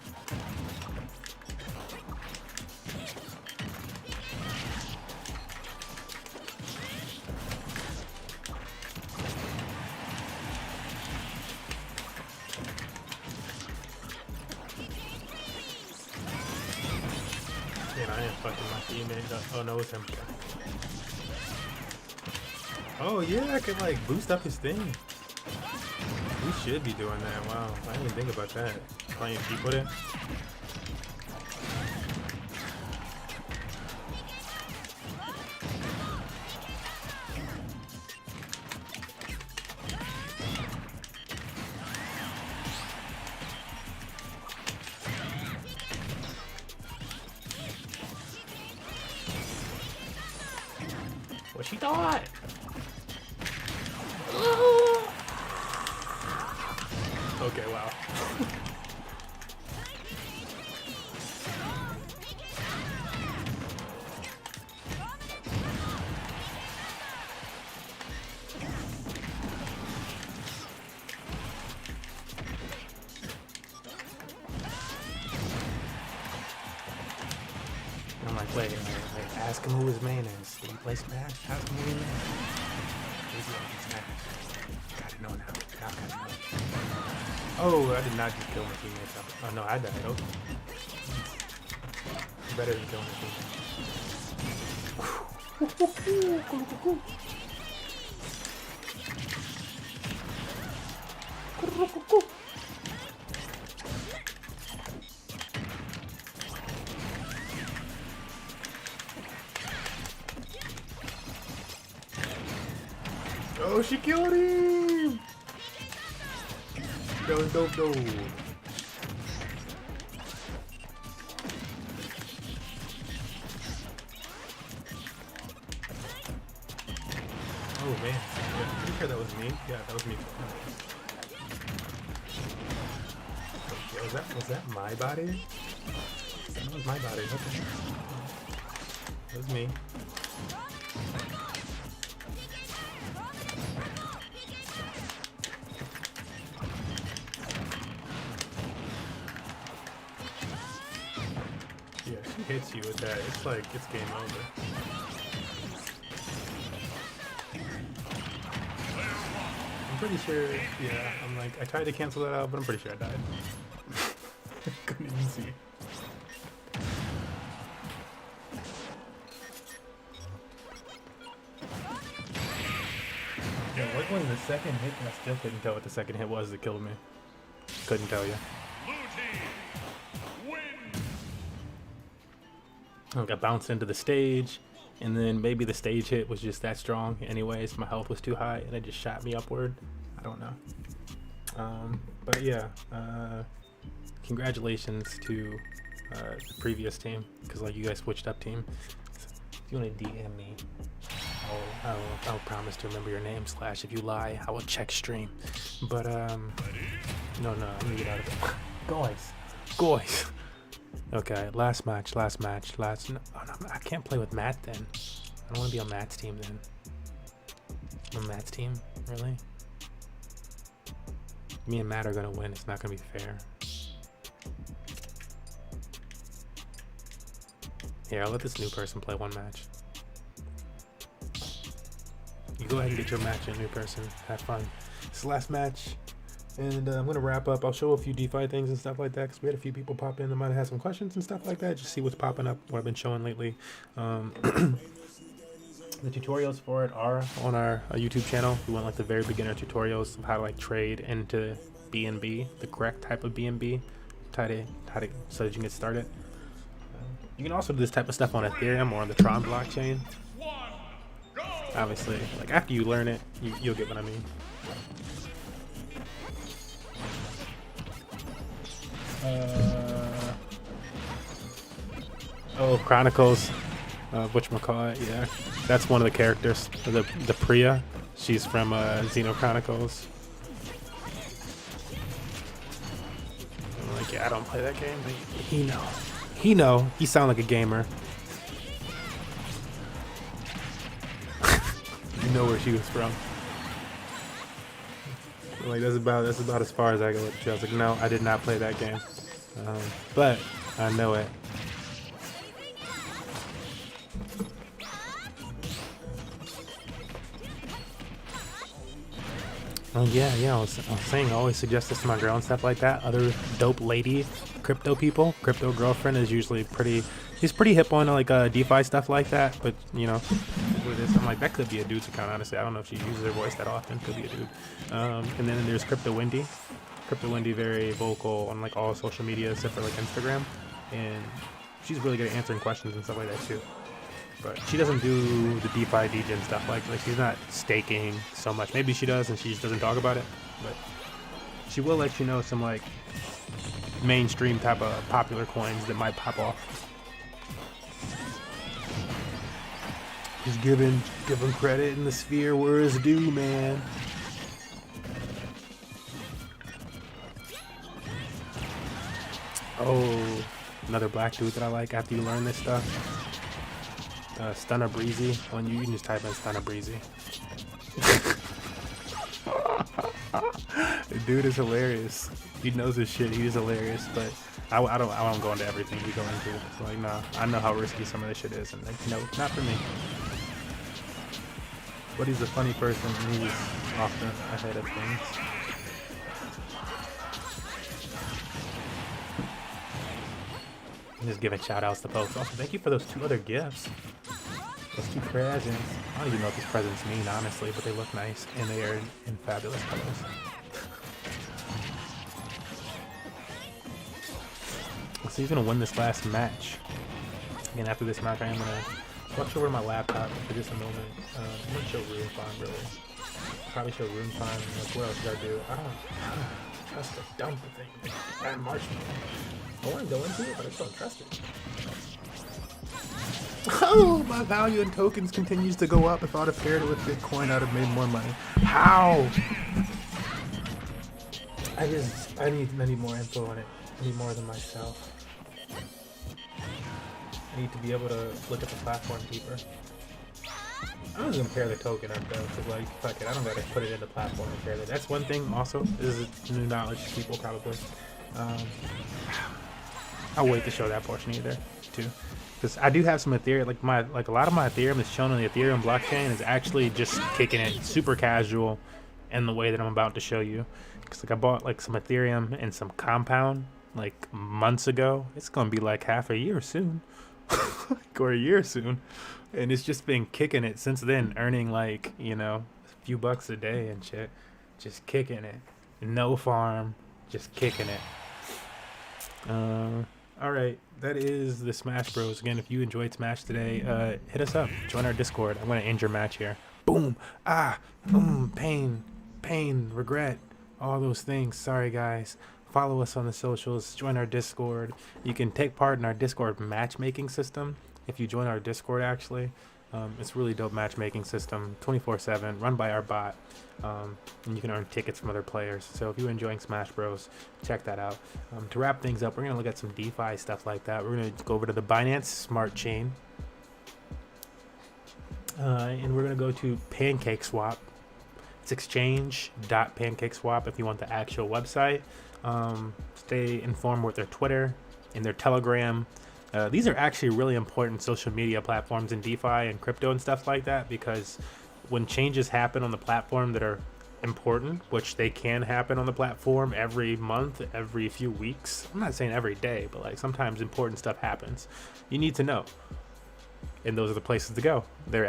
Man, I am fucking my teammate up. Oh no, it's him. Oh yeah, I could like boost up his thing. We should be doing that. Wow, I didn't even think about that. Playing cheap with it. What she thought? Okay, wow. I'm like, wait, ask him who his main is. Did he play Smash? Ask him who his main is. Who's he on Smash? Gotta know now. Gotta know. Oh, I did not just kill my teammates. Oh no, I died. Okay. Better than killing my teammates. Oh, she killed him! No. Oh man, yeah, pretty sure that was me. Yeah, that was me. Yeah, was that my body? That was my body. Okay. That was me. Yeah, she hits you with that. It's like, it's game over. I'm pretty sure, yeah, I'm like, I tried to cancel that out, but I'm pretty sure I died. Couldn't even see. Yeah, what was the second hit? I still couldn't tell what the second hit was that killed me. Couldn't tell you. Blue team win. I got bounced into the stage, and then maybe the stage hit was just that strong anyways. My health was too high, and it just shot me upward. I don't know. But yeah, congratulations to the previous team, because like you guys switched up team. So if you want to DM me, I'll promise to remember your name. / if you lie, I will check stream. But no, I'm gonna get out of it. Guys. Okay, last match. No, I can't play with Matt then. I don't want to be on Matt's team then. On Matt's team, really? Me and Matt are gonna win. It's not gonna be fair. Here, I'll let this new person play one match. You go ahead and get your match, a new person. Have fun. This is the last match. And I'm going to wrap up. I'll show a few DeFi things and stuff like that because we had a few people pop in that might have had some questions and stuff like that. Just see what's popping up, what I've been showing lately. The tutorials for it are on our YouTube channel. We want like the very beginner tutorials of how to like trade into BNB, the correct type of BNB, how to so that you can get started. You can also do this type of stuff on Ethereum or on the Tron blockchain. Obviously, like after you learn it, you'll get what I mean. Oh, Chronicles, whatchamacallit, yeah. That's one of the characters, the Priya. She's from Xeno Chronicles. I'm like, yeah, I don't play that game, but he know. He sound like a gamer. You know where she was from. Like that's about as far as I go with it. I was like, no, I did not play that game, but I know it. Oh yeah, I was saying I always suggest this to my girl and stuff like that. Other dope lady crypto people, crypto girlfriend is usually he's pretty hip on like DeFi stuff like that. But you know, with this, I'm like that could be a dude's account. Honestly, I don't know if she uses her voice that often. Could be a dude. And then there's Crypto Wendy. Crypto Wendy very vocal on like all social media except for like Instagram, and she's really good at answering questions and stuff like that too. But she doesn't do the DeFi Degen stuff like she's not staking so much. Maybe she does and she just doesn't talk about it. But she will let you know some like mainstream type of popular coins that might pop off. Just giving credit in the sphere where it's due, man. Oh, another black dude that I like after you learn this stuff. Stunner Breezy. On you can just type in Stunner Breezy. The dude is hilarious. He knows his shit. He is hilarious, but I don't go into everything we go into. So like, nah, I know how risky some of this shit is, and like, no, not for me. But he's a funny person, and he's often ahead of things. Just giving shout outs to folks. Also, thank you for those 2 other gifts. Those 2 presents. I don't even know what these presents mean, honestly, but they look nice and they are in fabulous colors. So he's gonna win this last match. Again, after this match, I am gonna switch over to my laptop for just a moment. I'm gonna show Rune.Farm really. Probably show Rune.Farm. Like, what else should I do? I don't trust the dump thing. And marshmallow. I want to go into it, but I just don't trust it. Oh, my value in tokens continues to go up. If I'd have paired it with Bitcoin, I'd have made more money. How? I need more info on it. I need more than myself. I need to be able to look at the platform deeper. I'm just gonna pair the token up though, cause like, fuck it, I don't gotta put it in the platform and pair it. That's one thing also, this is new knowledge to people probably. I'll wait to show that portion either, too. Because I do have some Ethereum, like a lot of my Ethereum that's shown on the Ethereum blockchain is actually just kicking it super casual in the way that I'm about to show you. Because like I bought like some Ethereum and some Compound like months ago. It's gonna be like half a year soon, or a year soon, and it's just been kicking it since then, earning like, you know, a few bucks a day and shit, just kicking it. No farm, just kicking it. All right, that is the Smash Bros. Again, if you enjoyed Smash today, hit us up. Join our Discord. I'm gonna end your match here. Boom. Pain, regret, all those things. Sorry, guys. Follow us on the socials. Join our Discord. You can take part in our Discord matchmaking system if you join our Discord. Actually, it's a really dope matchmaking system, 24/7, run by our bot. And you can earn tickets from other players. So if you're enjoying Smash Bros, check that out. To wrap things up, we're going to look at some DeFi stuff like that. We're going to go over to the Binance Smart Chain. And we're going to go to PancakeSwap. It's exchange.PancakeSwap if you want the actual website. Stay informed with their Twitter and their Telegram. These are actually really important social media platforms in DeFi and crypto and stuff like that, because when changes happen on the platform that are important, which they can happen on the platform every month, every few weeks. I'm not saying every day, but like sometimes important stuff happens. You need to know. And those are the places to go. They're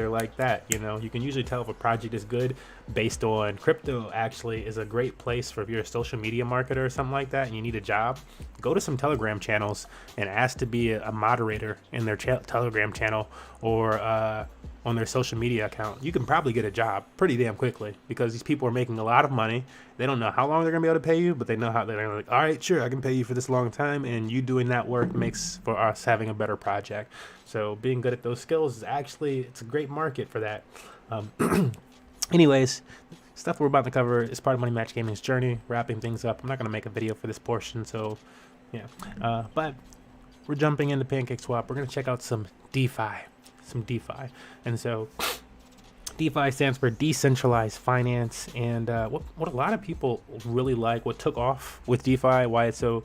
like that, you know. You can usually tell if a project is good based on crypto. Actually is a great place for if you're a social media marketer or something like that and you need a job. Go to some Telegram channels and ask to be a moderator in their Telegram channel or on their social media account. You can probably get a job pretty damn quickly because these people are making a lot of money. They don't know how long they're gonna be able to pay you, but they know how they're like, all right, sure, I can pay you for this long time, and you doing that work makes for us having a better project. So being good at those skills is actually, it's a great market for that. Anyways, stuff we're about to cover is part of Money Match Gaming's journey, wrapping things up. I'm not gonna make a video for this portion, so yeah. But we're jumping into Pancake Swap. We're gonna check out some DeFi. And so DeFi stands for decentralized finance, and what a lot of people really like, what took off with DeFi, why it's so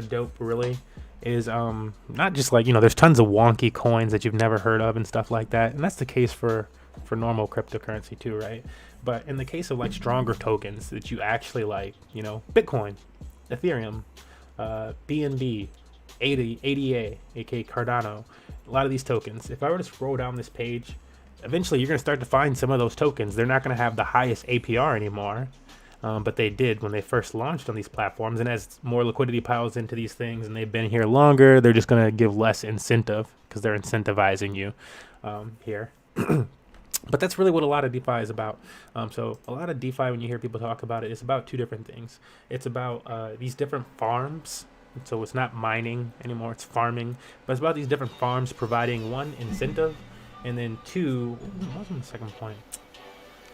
dope really, is not just like, you know, there's tons of wonky coins that you've never heard of and stuff like that, and that's the case for normal cryptocurrency too, right? But in the case of like stronger tokens that you actually like, you know, Bitcoin, Ethereum, BNB, ADA, aka Cardano, a lot of these tokens, if I were to scroll down this page, eventually you're going to start to find some of those tokens. They're not going to have the highest APR anymore, but they did when they first launched on these platforms. And as more liquidity piles into these things and they've been here longer, they're just going to give less incentive because they're incentivizing you here. But that's really what a lot of DeFi is about. So a lot of DeFi, when you hear people talk about it, it's about two different things. It's about these different farms. So it's not mining anymore, it's farming. But it's about these different farms providing, one, incentive, and then two, what was the second point?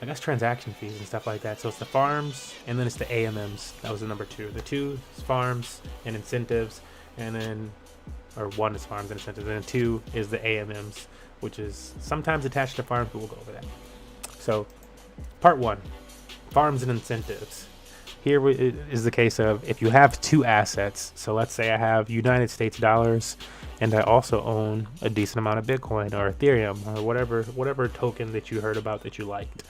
I guess transaction fees and stuff like that. So it's the farms, and then it's the AMMs. That was the number two. The two is farms and incentives, and then, or one is farms and incentives, and then two is the AMMs, which is sometimes attached to farms, but we'll go over that. So part one, farms and incentives. Here is the case of if you have two assets. So let's say I have United States dollars and I also own a decent amount of Bitcoin or Ethereum or whatever token that you heard about that you liked.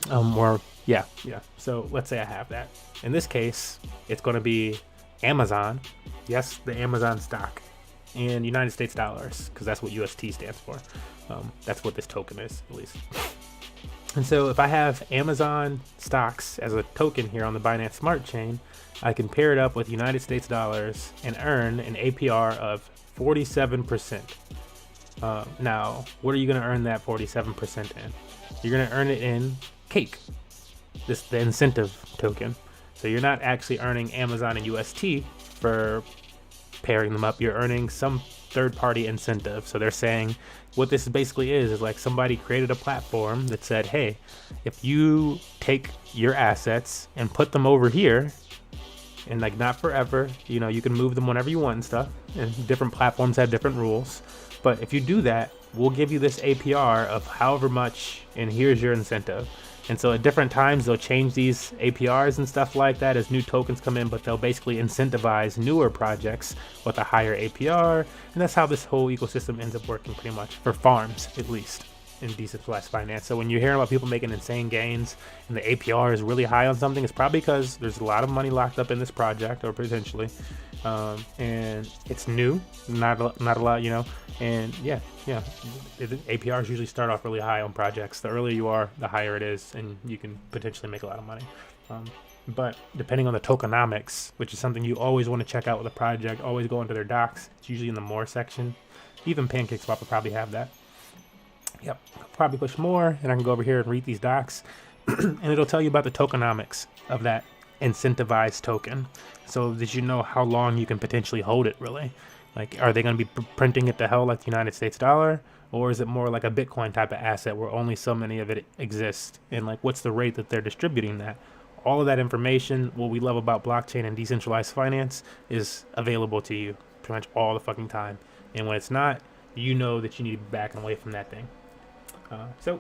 So let's say I have that. In this case, it's going to be Amazon. Yes, the Amazon stock and United States dollars, because that's what UST stands for. That's what this token is, at least. And so if I have Amazon stocks as a token here on the Binance Smart Chain, I can pair it up with United States dollars and earn an APR of 47%. Now, what are you going to earn that 47% in? You're going to earn it in cake, the incentive token. So you're not actually earning Amazon and UST for pairing them up. You're earning some third-party incentive. So they're saying what this basically is like somebody created a platform that said, hey, if you take your assets and put them over here, and like not forever, you know, you can move them whenever you want and stuff, and different platforms have different rules, but if you do that, we'll give you this APR of however much, and here's your incentive. And so at different times they'll change these APRs and stuff like that as new tokens come in, but they'll basically incentivize newer projects with a higher APR, and that's how this whole ecosystem ends up working pretty much, for farms at least, in decentralized finance. So when you're hearing about people making insane gains and the APR is really high on something, it's probably because there's a lot of money locked up in this project, or potentially, and it's new, not a lot, you know. And APRs usually start off really high on projects. The earlier you are, the higher it is, and you can potentially make a lot of money. But depending on the tokenomics, which is something you always want to check out with a project, always go into their docs. It's usually in the more section. Even PancakeSwap will probably have that. Yep, I'll probably push more, and I can go over here and read these docs, and it'll tell you about the tokenomics of that incentivized token, so that you know how long you can potentially hold it, really. Like, are they going to be printing it to hell like the United States dollar, or is it more like a Bitcoin type of asset where only so many of it exists, and like what's the rate that they're distributing that? All of that information, what we love about blockchain and decentralized finance, is available to you pretty much all the fucking time. And when it's not, you know that you need to be backing away from that thing. So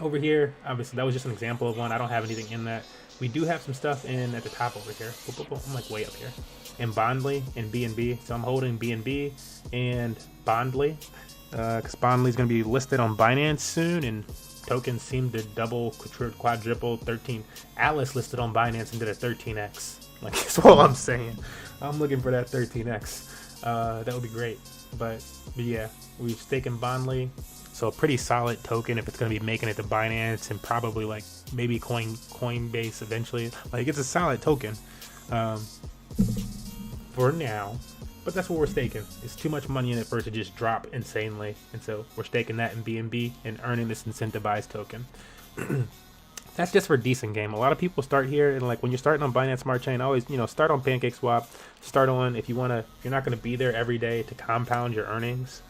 over here, obviously that was just an example of one. I don't have anything in that. We do have some stuff in at the top over here. I'm like way up here. In Bondly and BNB. So I'm holding BNB and Bondly, because Bondly is going to be listed on Binance soon, and tokens seem to double, quadruple, 13. Alice listed on Binance and did a 13x. Like, that's all I'm saying. I'm looking for that 13x. That would be great. But yeah, we've staken Bondly. So a pretty solid token if it's going to be making it to Binance and probably like maybe Coinbase eventually. Like, it's a solid token for now. But that's what we're staking. It's too much money in it for it to just drop insanely. And so we're staking that in BNB and earning this incentivized token. That's just for decent game. A lot of people start here, and like when you're starting on Binance Smart Chain, always, you know, start on PancakeSwap. Start on, if you want to, if you're not going to be there every day to compound your earnings.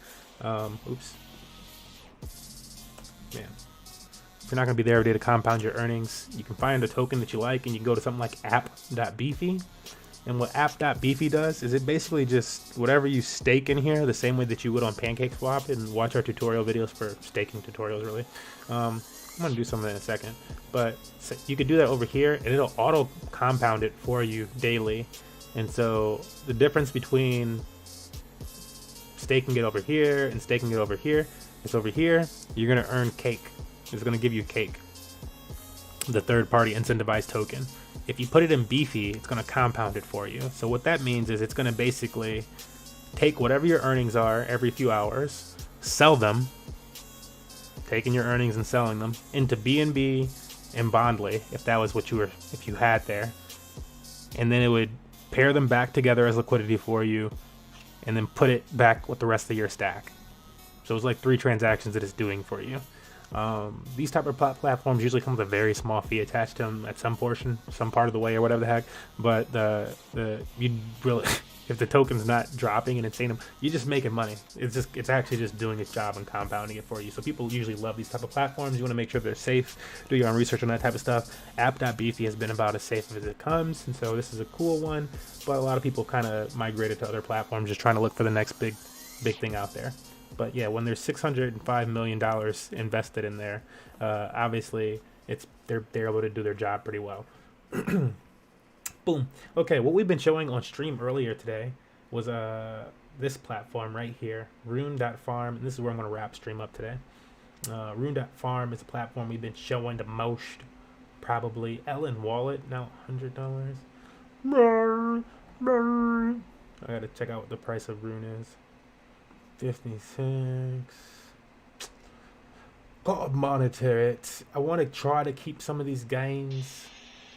Oops. Man. If you're not going to be there every day to compound your earnings, you can find a token that you like and you can go to something like app.beefy. And what app.beefy does is it basically just whatever you stake in here, the same way that you would on PancakeSwap, and watch our tutorial videos for staking tutorials, really. I'm going to do something in a second. But so you can do that over here, and it'll auto compound it for you daily. And so the difference between staking it over here and staking it over here is over here, you're going to earn cake. It's going to give you cake, the third-party incentivized token. If you put it in Beefy, it's going to compound it for you. So what that means is it's going to basically take whatever your earnings are every few hours, sell them, taking your earnings and selling them into BNB and Bondly, if that was what you were, if you had there, and then it would pair them back together as liquidity for you, and then put it back with the rest of your stack. So it's like 3 transactions that it's doing for you. These type of platforms usually come with a very small fee attached to them at some portion, some part of the way, or whatever the heck. But you really, if the token's not dropping and it's saying them, you're just making money. It's actually just doing its job and compounding it for you. So people usually love these type of platforms. You want to make sure they're safe. Do your own research on that type of stuff. App.beefy has been about as safe as it comes, and so this is a cool one. But a lot of people kind of migrated to other platforms, just trying to look for the next big thing out there. But yeah, when there's $605 million invested in there, obviously they're able to do their job pretty well. Boom. Okay, what we've been showing on stream earlier today was this platform right here, Rune.Farm. And this is where I'm going to wrap stream up today. Rune.Farm is a platform we've been showing the most, probably. Ellen Wallet, now $100. I got to check out what the price of Rune is. 56. Gotta monitor it. I want to try to keep some of these gains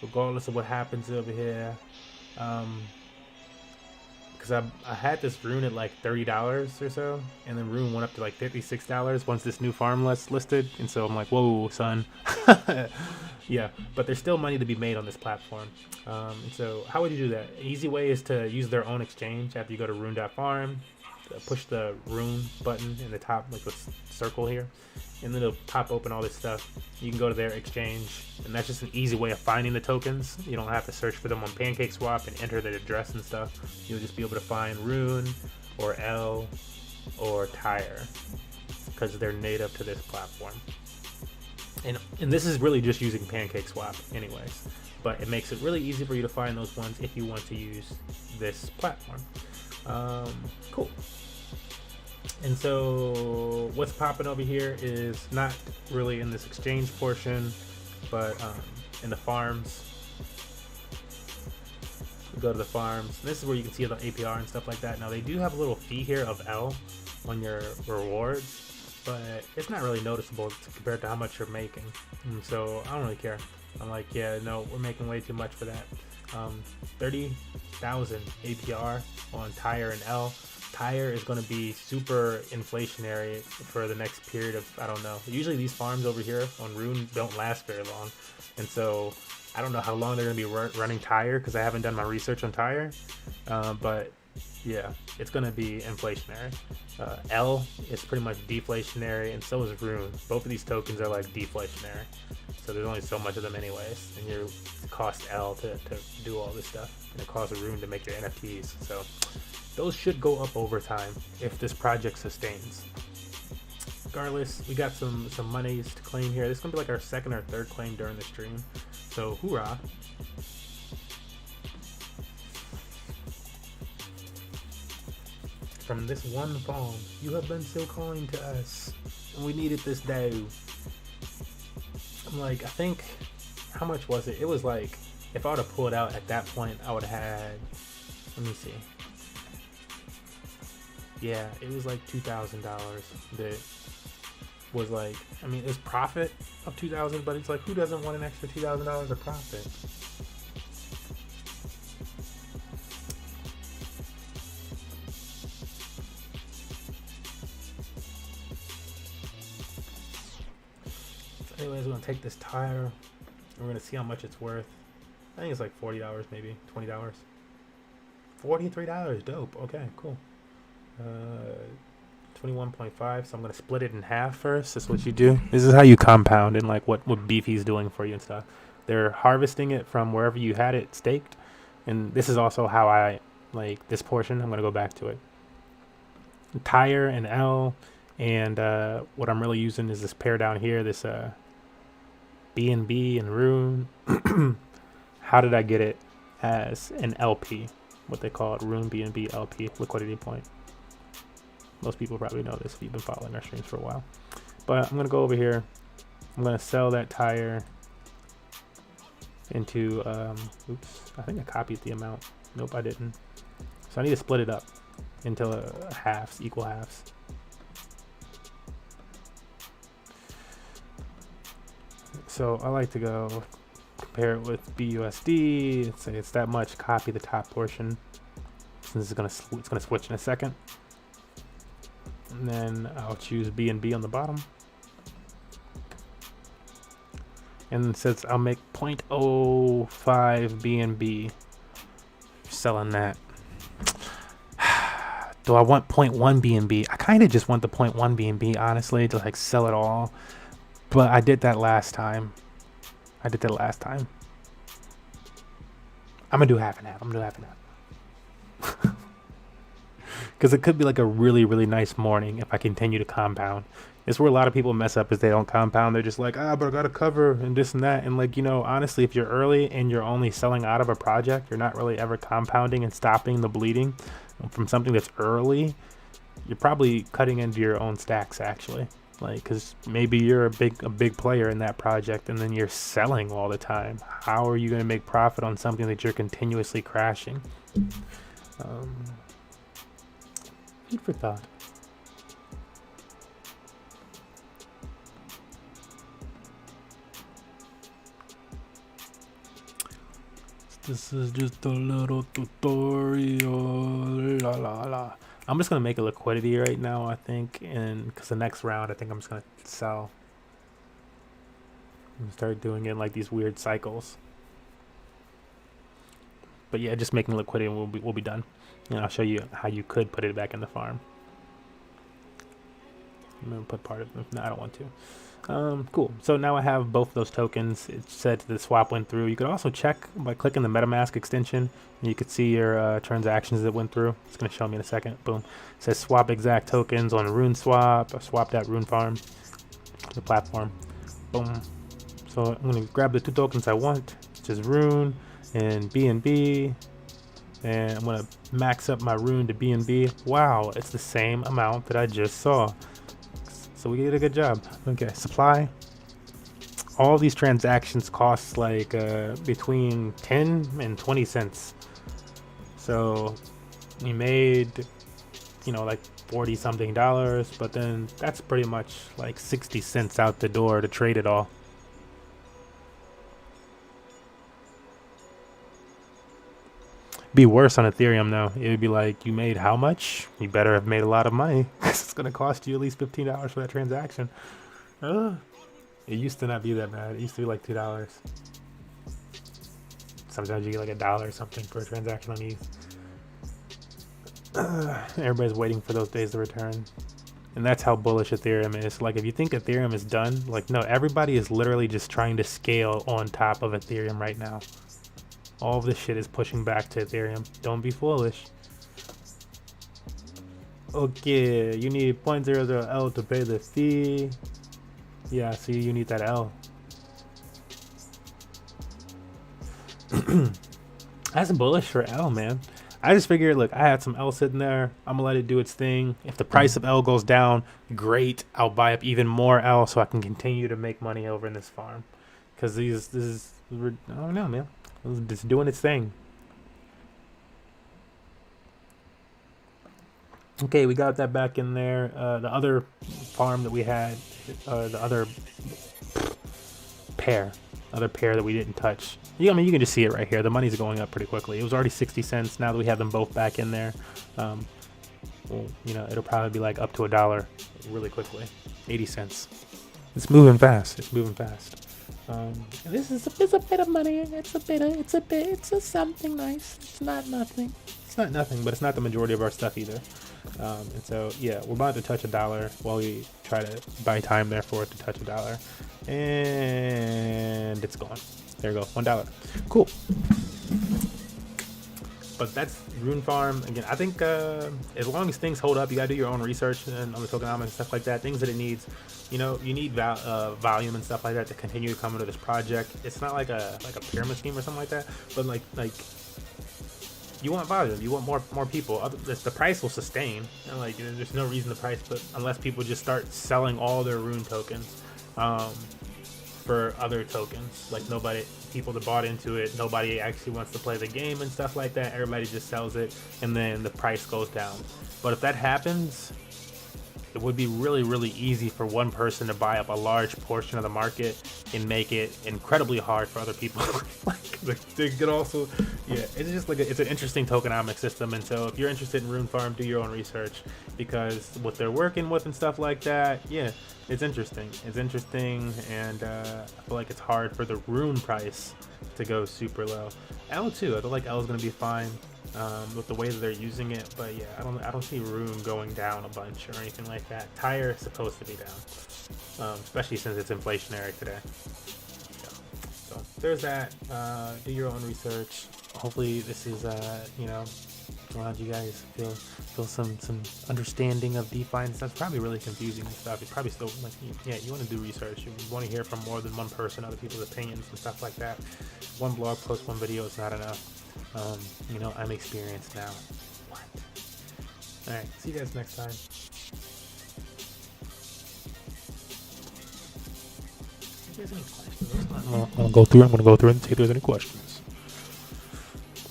regardless of what happens over here, because I had this Rune at like $30 or so, and then Rune went up to like $56 once this new farm listed, and so I'm like, whoa, son. Yeah, but there's still money to be made on this platform. And so how would you do that? An easy way is to use their own exchange. After you go to Rune.Farm, push the Rune button in the top, like this circle here, and then it'll pop open all this stuff. You can go to their exchange, and that's just an easy way of finding the tokens. You don't have to search for them on PancakeSwap and enter their address and stuff. You'll just be able to find Rune or L or Tire because they're native to this platform. And this is really just using PancakeSwap anyways, but it makes it really easy for you to find those ones if you want to use this platform. Cool. And so what's popping over here is not really in this exchange portion, but in the farms. We go to the farms. This is where you can see the APR and stuff like that. Now they do have a little fee here of L on your rewards, but it's not really noticeable compared to how much you're making. And so I don't really care. I'm like, yeah, no, we're making way too much for that. 30,000 APR on Tire and L. Tire is going to be super inflationary for the next period of, I don't know. Usually these farms over here on Rune don't last very long. And so I don't know how long they're going to be running Tire because I haven't done my research on Tire. But yeah, it's going to be inflationary. L is pretty much deflationary, and so is Rune. Both of these tokens are like deflationary. So there's only so much of them anyways, and it costs L to do all this stuff, and it costs Rune to make your NFTs. So those should go up over time if this project sustains. Regardless, we got some monies to claim here. This is gonna be like our second or third claim during the stream. So hoorah. From this one farm, you have been so kind to us, and we needed this dough. like, I think, how much was it? It was like, if I would have pulled out at that point, I would have had, let me see. Yeah, it was like $2,000 that was like, I mean, it's profit of $2,000, but it's like, who doesn't want an extra $2,000 of profit? So anyways, we're gonna take this tire. We're gonna see how much it's worth. I think it's like $40, maybe $20. $43. Dope. Okay, cool. 21.5. So I'm gonna split it in half first. That's what you do. This is how you compound and like what Beefy's doing for you and stuff. They're harvesting it from wherever you had it staked, and this is also how I like this portion. I'm gonna go back to it. Tire and L, and what I'm really using is this pair down here. This B&B and Rune. How did I get it as an LP? What they call it, Rune B&B LP, liquidity point. Most people probably know this if you've been following our streams for a while. But I'm gonna go over here. I'm gonna sell that tire into, oops, I think I copied the amount. Nope, I didn't. So I need to split it up into halves, equal halves. So I like to go compare it with BUSD, say it's that much, copy the top portion. Since it's gonna switch in a second. And then I'll choose B&B on the bottom. And since I'll make 0.05 B&B, selling that. Do I want 0.1 B&B? I kind of just want the 0.1 B&B, honestly, to like sell it all. But I did that last time. I'm gonna do half and half. Because it could be like a really, really nice morning if I continue to compound. It's where a lot of people mess up is they don't compound. They're just like, but I got to cover and this and that. And like, honestly, if you're early and you're only selling out of a project, you're not really ever compounding and stopping the bleeding from something that's early. You're probably cutting into your own stacks, actually. Like, because maybe you're a big player in that project and then you're selling all the time. How are you going to make profit on something that you're continuously crashing? Food for thought. This is just a little tutorial. I'm just gonna make a liquidity right now, I think, and because the next round, I think I'm just gonna sell and start doing it in like these weird cycles. But yeah, just making liquidity, and we'll be done. And I'll show you how you could put it back in the farm. I'm gonna put part of it. No, I don't want to. Cool. So now I have both of those tokens. It said the swap went through. You could also check by clicking the MetaMask extension. And you could see your transactions that went through. It's going to show me in a second. Boom. It says swap exact tokens on RuneSwap. I swapped at Rune.Farm, the platform. Boom. So I'm going to grab the two tokens I want, which is Rune and B&B. And I'm going to max up my Rune to B&B. Wow, it's the same amount that I just saw. So we did a good job. Okay, supply. All these transactions cost like between 10 and 20 cents. So we made, like $40 something, but then that's pretty much like 60 cents out the door to trade it all. Be worse on Ethereum though. It would be like, you made how much? You better have made a lot of money. It's gonna cost you at least $15 for that transaction. It used to not be that bad. It used to be like $2. Sometimes you get like $1 or something for a transaction on these. Everybody's waiting for those days to return. And that's how bullish Ethereum is. Like, if you think Ethereum is done, like, no, everybody is literally just trying to scale on top of Ethereum right now. All of this shit is pushing back to Ethereum. Don't be foolish. Okay, you need 0.00 L to pay the fee. Yeah, see, you need that L. That's bullish for L, man. I just figured, look, I had some L sitting there. I'm gonna let it do its thing. If the price of L goes down, great. I'll buy up even more L so I can continue to make money over in this farm. because I don't know, man. It's just doing its thing. Okay, we got that back in there. The other farm that we had, the other pair that we didn't touch. Yeah, I mean, you can just see it right here. The money's going up pretty quickly. It was already 60 cents. Now that we have them both back in there, well, you know, it'll probably be like up to $1 really quickly. 80 cents. It's moving fast. It's moving fast. This is a bit of money. It's something nice. It's not nothing. It's not nothing, but it's not the majority of our stuff either. And so, yeah, we're about to touch $1 while we try to buy time there for it to touch $1. And it's gone. There you go, $1. Cool. But that's Rune.Farm. Again, I think as long as things hold up, you gotta do your own research and on the tokenomics and stuff like that. Things that it needs, you know, you need volume and stuff like that to continue to come into this project. It's not like a pyramid scheme or something like that, but like you want volume, you want more people. The price will sustain, and like there's no reason the price, but unless people just start selling all their Rune tokens for other tokens, like people that bought into it, nobody actually wants to play the game and stuff like that. Everybody just sells it, and then the price goes down. But if that happens, it would be really, really easy for one person to buy up a large portion of the market and make it incredibly hard for other people. They could also, yeah, it's just like it's an interesting tokenomic system. And so if you're interested in Rune.Farm, do your own research, because what they're working with and stuff like that, yeah, it's interesting. It's interesting, and I feel like it's hard for the Rune price to go super low. L too, I feel like L is gonna be fine. With the way that they're using it, but yeah, I don't see Rune going down a bunch or anything like that. Tire is supposed to be down, especially since it's inflationary today. So there's that. Do your own research. Hopefully this is you know, allowed you guys feel some understanding of DeFi and stuff. It's probably really confusing and stuff. It's probably still like, yeah, you want to do research. You want to hear from more than one person, other people's opinions and stuff like that. One blog post, one video is not enough. You know, I'm experienced now. What? Alright, see you guys next time. If there's any questions, I'm gonna go through and see if there's any questions.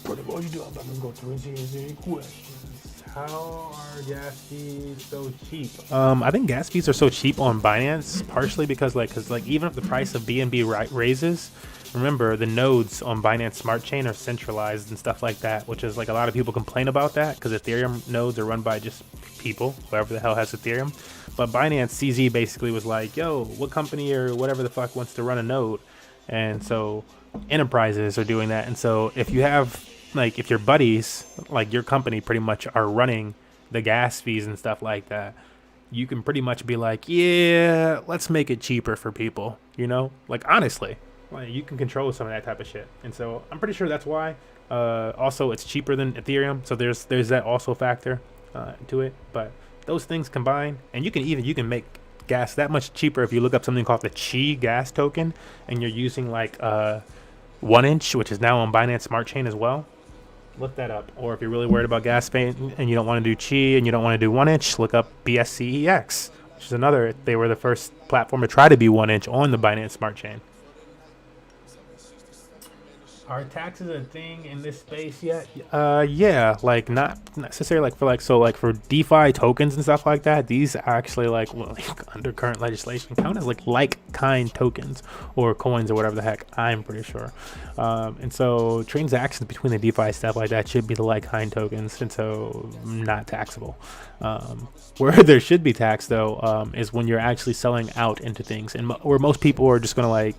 Pretty much you do, I'm gonna go through and see if there's any questions. How are gas fees so cheap? I think gas fees are so cheap on Binance, partially because even if the price of BNB raises, remember, the nodes on Binance Smart Chain are centralized and stuff like that, which is like a lot of people complain about that because Ethereum nodes are run by just people, whoever the hell has Ethereum. But Binance CZ basically was like, yo, what company or whatever the fuck wants to run a node? And so enterprises are doing that. And so if you have, like, if your buddies, like your company pretty much are running the gas fees and stuff like that, you can pretty much be like, yeah, let's make it cheaper for people, you know? Like, honestly. Like, you can control some of that type of shit, and so I'm pretty sure that's why. Also, it's cheaper than Ethereum, so there's that also factor to it. But those things combined, and you can make gas that much cheaper if you look up something called the Chi gas token, and you're using like 1inch, which is now on Binance Smart Chain as well. Look that up. Or if you're really worried about gas fee and you don't want to do Chi and you don't want to do 1inch, look up BSCEX, which is another. They were the first platform to try to be 1inch on the Binance Smart Chain. Are taxes a thing in this space yet? Yeah, like not necessarily like for DeFi tokens and stuff like that. These actually like under current legislation count as like kind tokens or coins or whatever the heck. I'm pretty sure. And so transactions between the DeFi stuff like that should be the like kind tokens, and so not taxable. Where there should be tax though is when you're actually selling out into things, and where most people are just gonna like,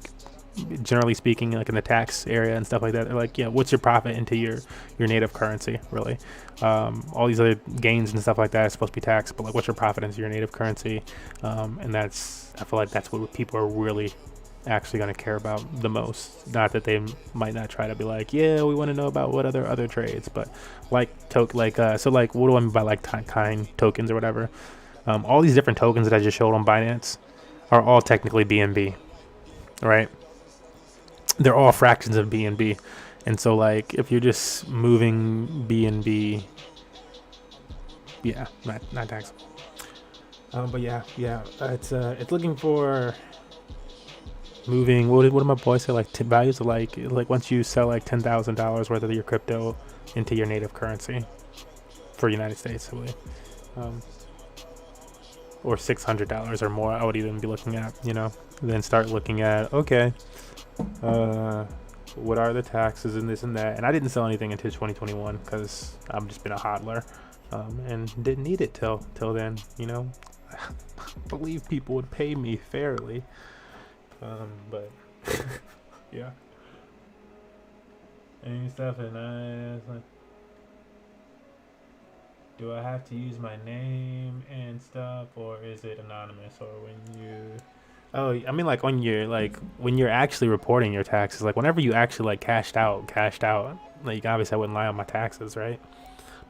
generally speaking, like in the tax area and stuff like that, they're like, yeah, what's your profit into your native currency, really? All these other gains and stuff like that is supposed to be taxed, but like, what's your profit into your native currency? And I feel like that's what people are really actually going to care about the most. Not that they might not try to be like, yeah, we want to know about what other trades, but like so like what do I mean by like kind tokens or whatever? All these different tokens that I just showed on Binance are all technically BNB, right? They're all fractions of BNB, and so like if you're just moving BNB, yeah, not taxable. But yeah, it's looking for moving. What did my boy say? Like values of like once you sell like $10,000 worth of your crypto into your native currency for United States, I believe. Or $600 or more, I would even be looking at, you know, then start looking at, okay, what are the taxes and this and that. And I didn't sell anything until 2021 because I've just been a hodler, and didn't need it till then, you know. I believe people would pay me fairly, but yeah. And stuff, and I like, do I have to use my name and stuff, or is it anonymous? Or when you, oh, I mean, like on your, like when you're actually reporting your taxes, like whenever you actually like cashed out, like obviously I wouldn't lie on my taxes, right?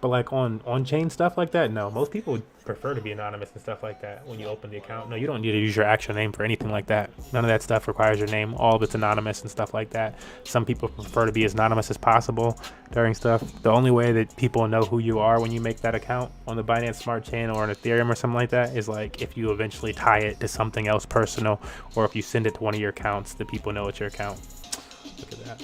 But like on chain stuff like that, no, most people would prefer to be anonymous and stuff like that when you open the account. No, you don't need to use your actual name for anything like that. None of that stuff requires your name. All of it's anonymous and stuff like that. Some people prefer to be as anonymous as possible during stuff. The only way that people know who you are when you make that account on the Binance Smart Chain or on Ethereum or something like that is like if you eventually tie it to something else personal, or if you send it to one of your accounts, the people know it's your account. Look at that.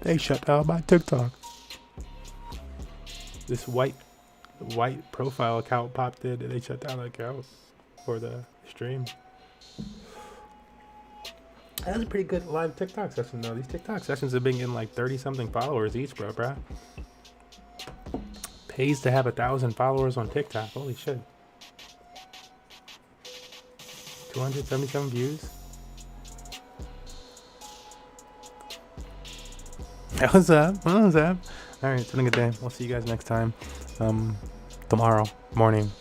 They shut down my TikTok. This white profile account popped in and they shut down the account for the stream. That was a pretty good live TikTok session though. These TikTok sessions have been getting like 30 something followers each, bro. Pays to have 1,000 followers on TikTok. Holy shit. 277 views. What's up? All right, it's been a good day. We'll see you guys next time. Tomorrow morning.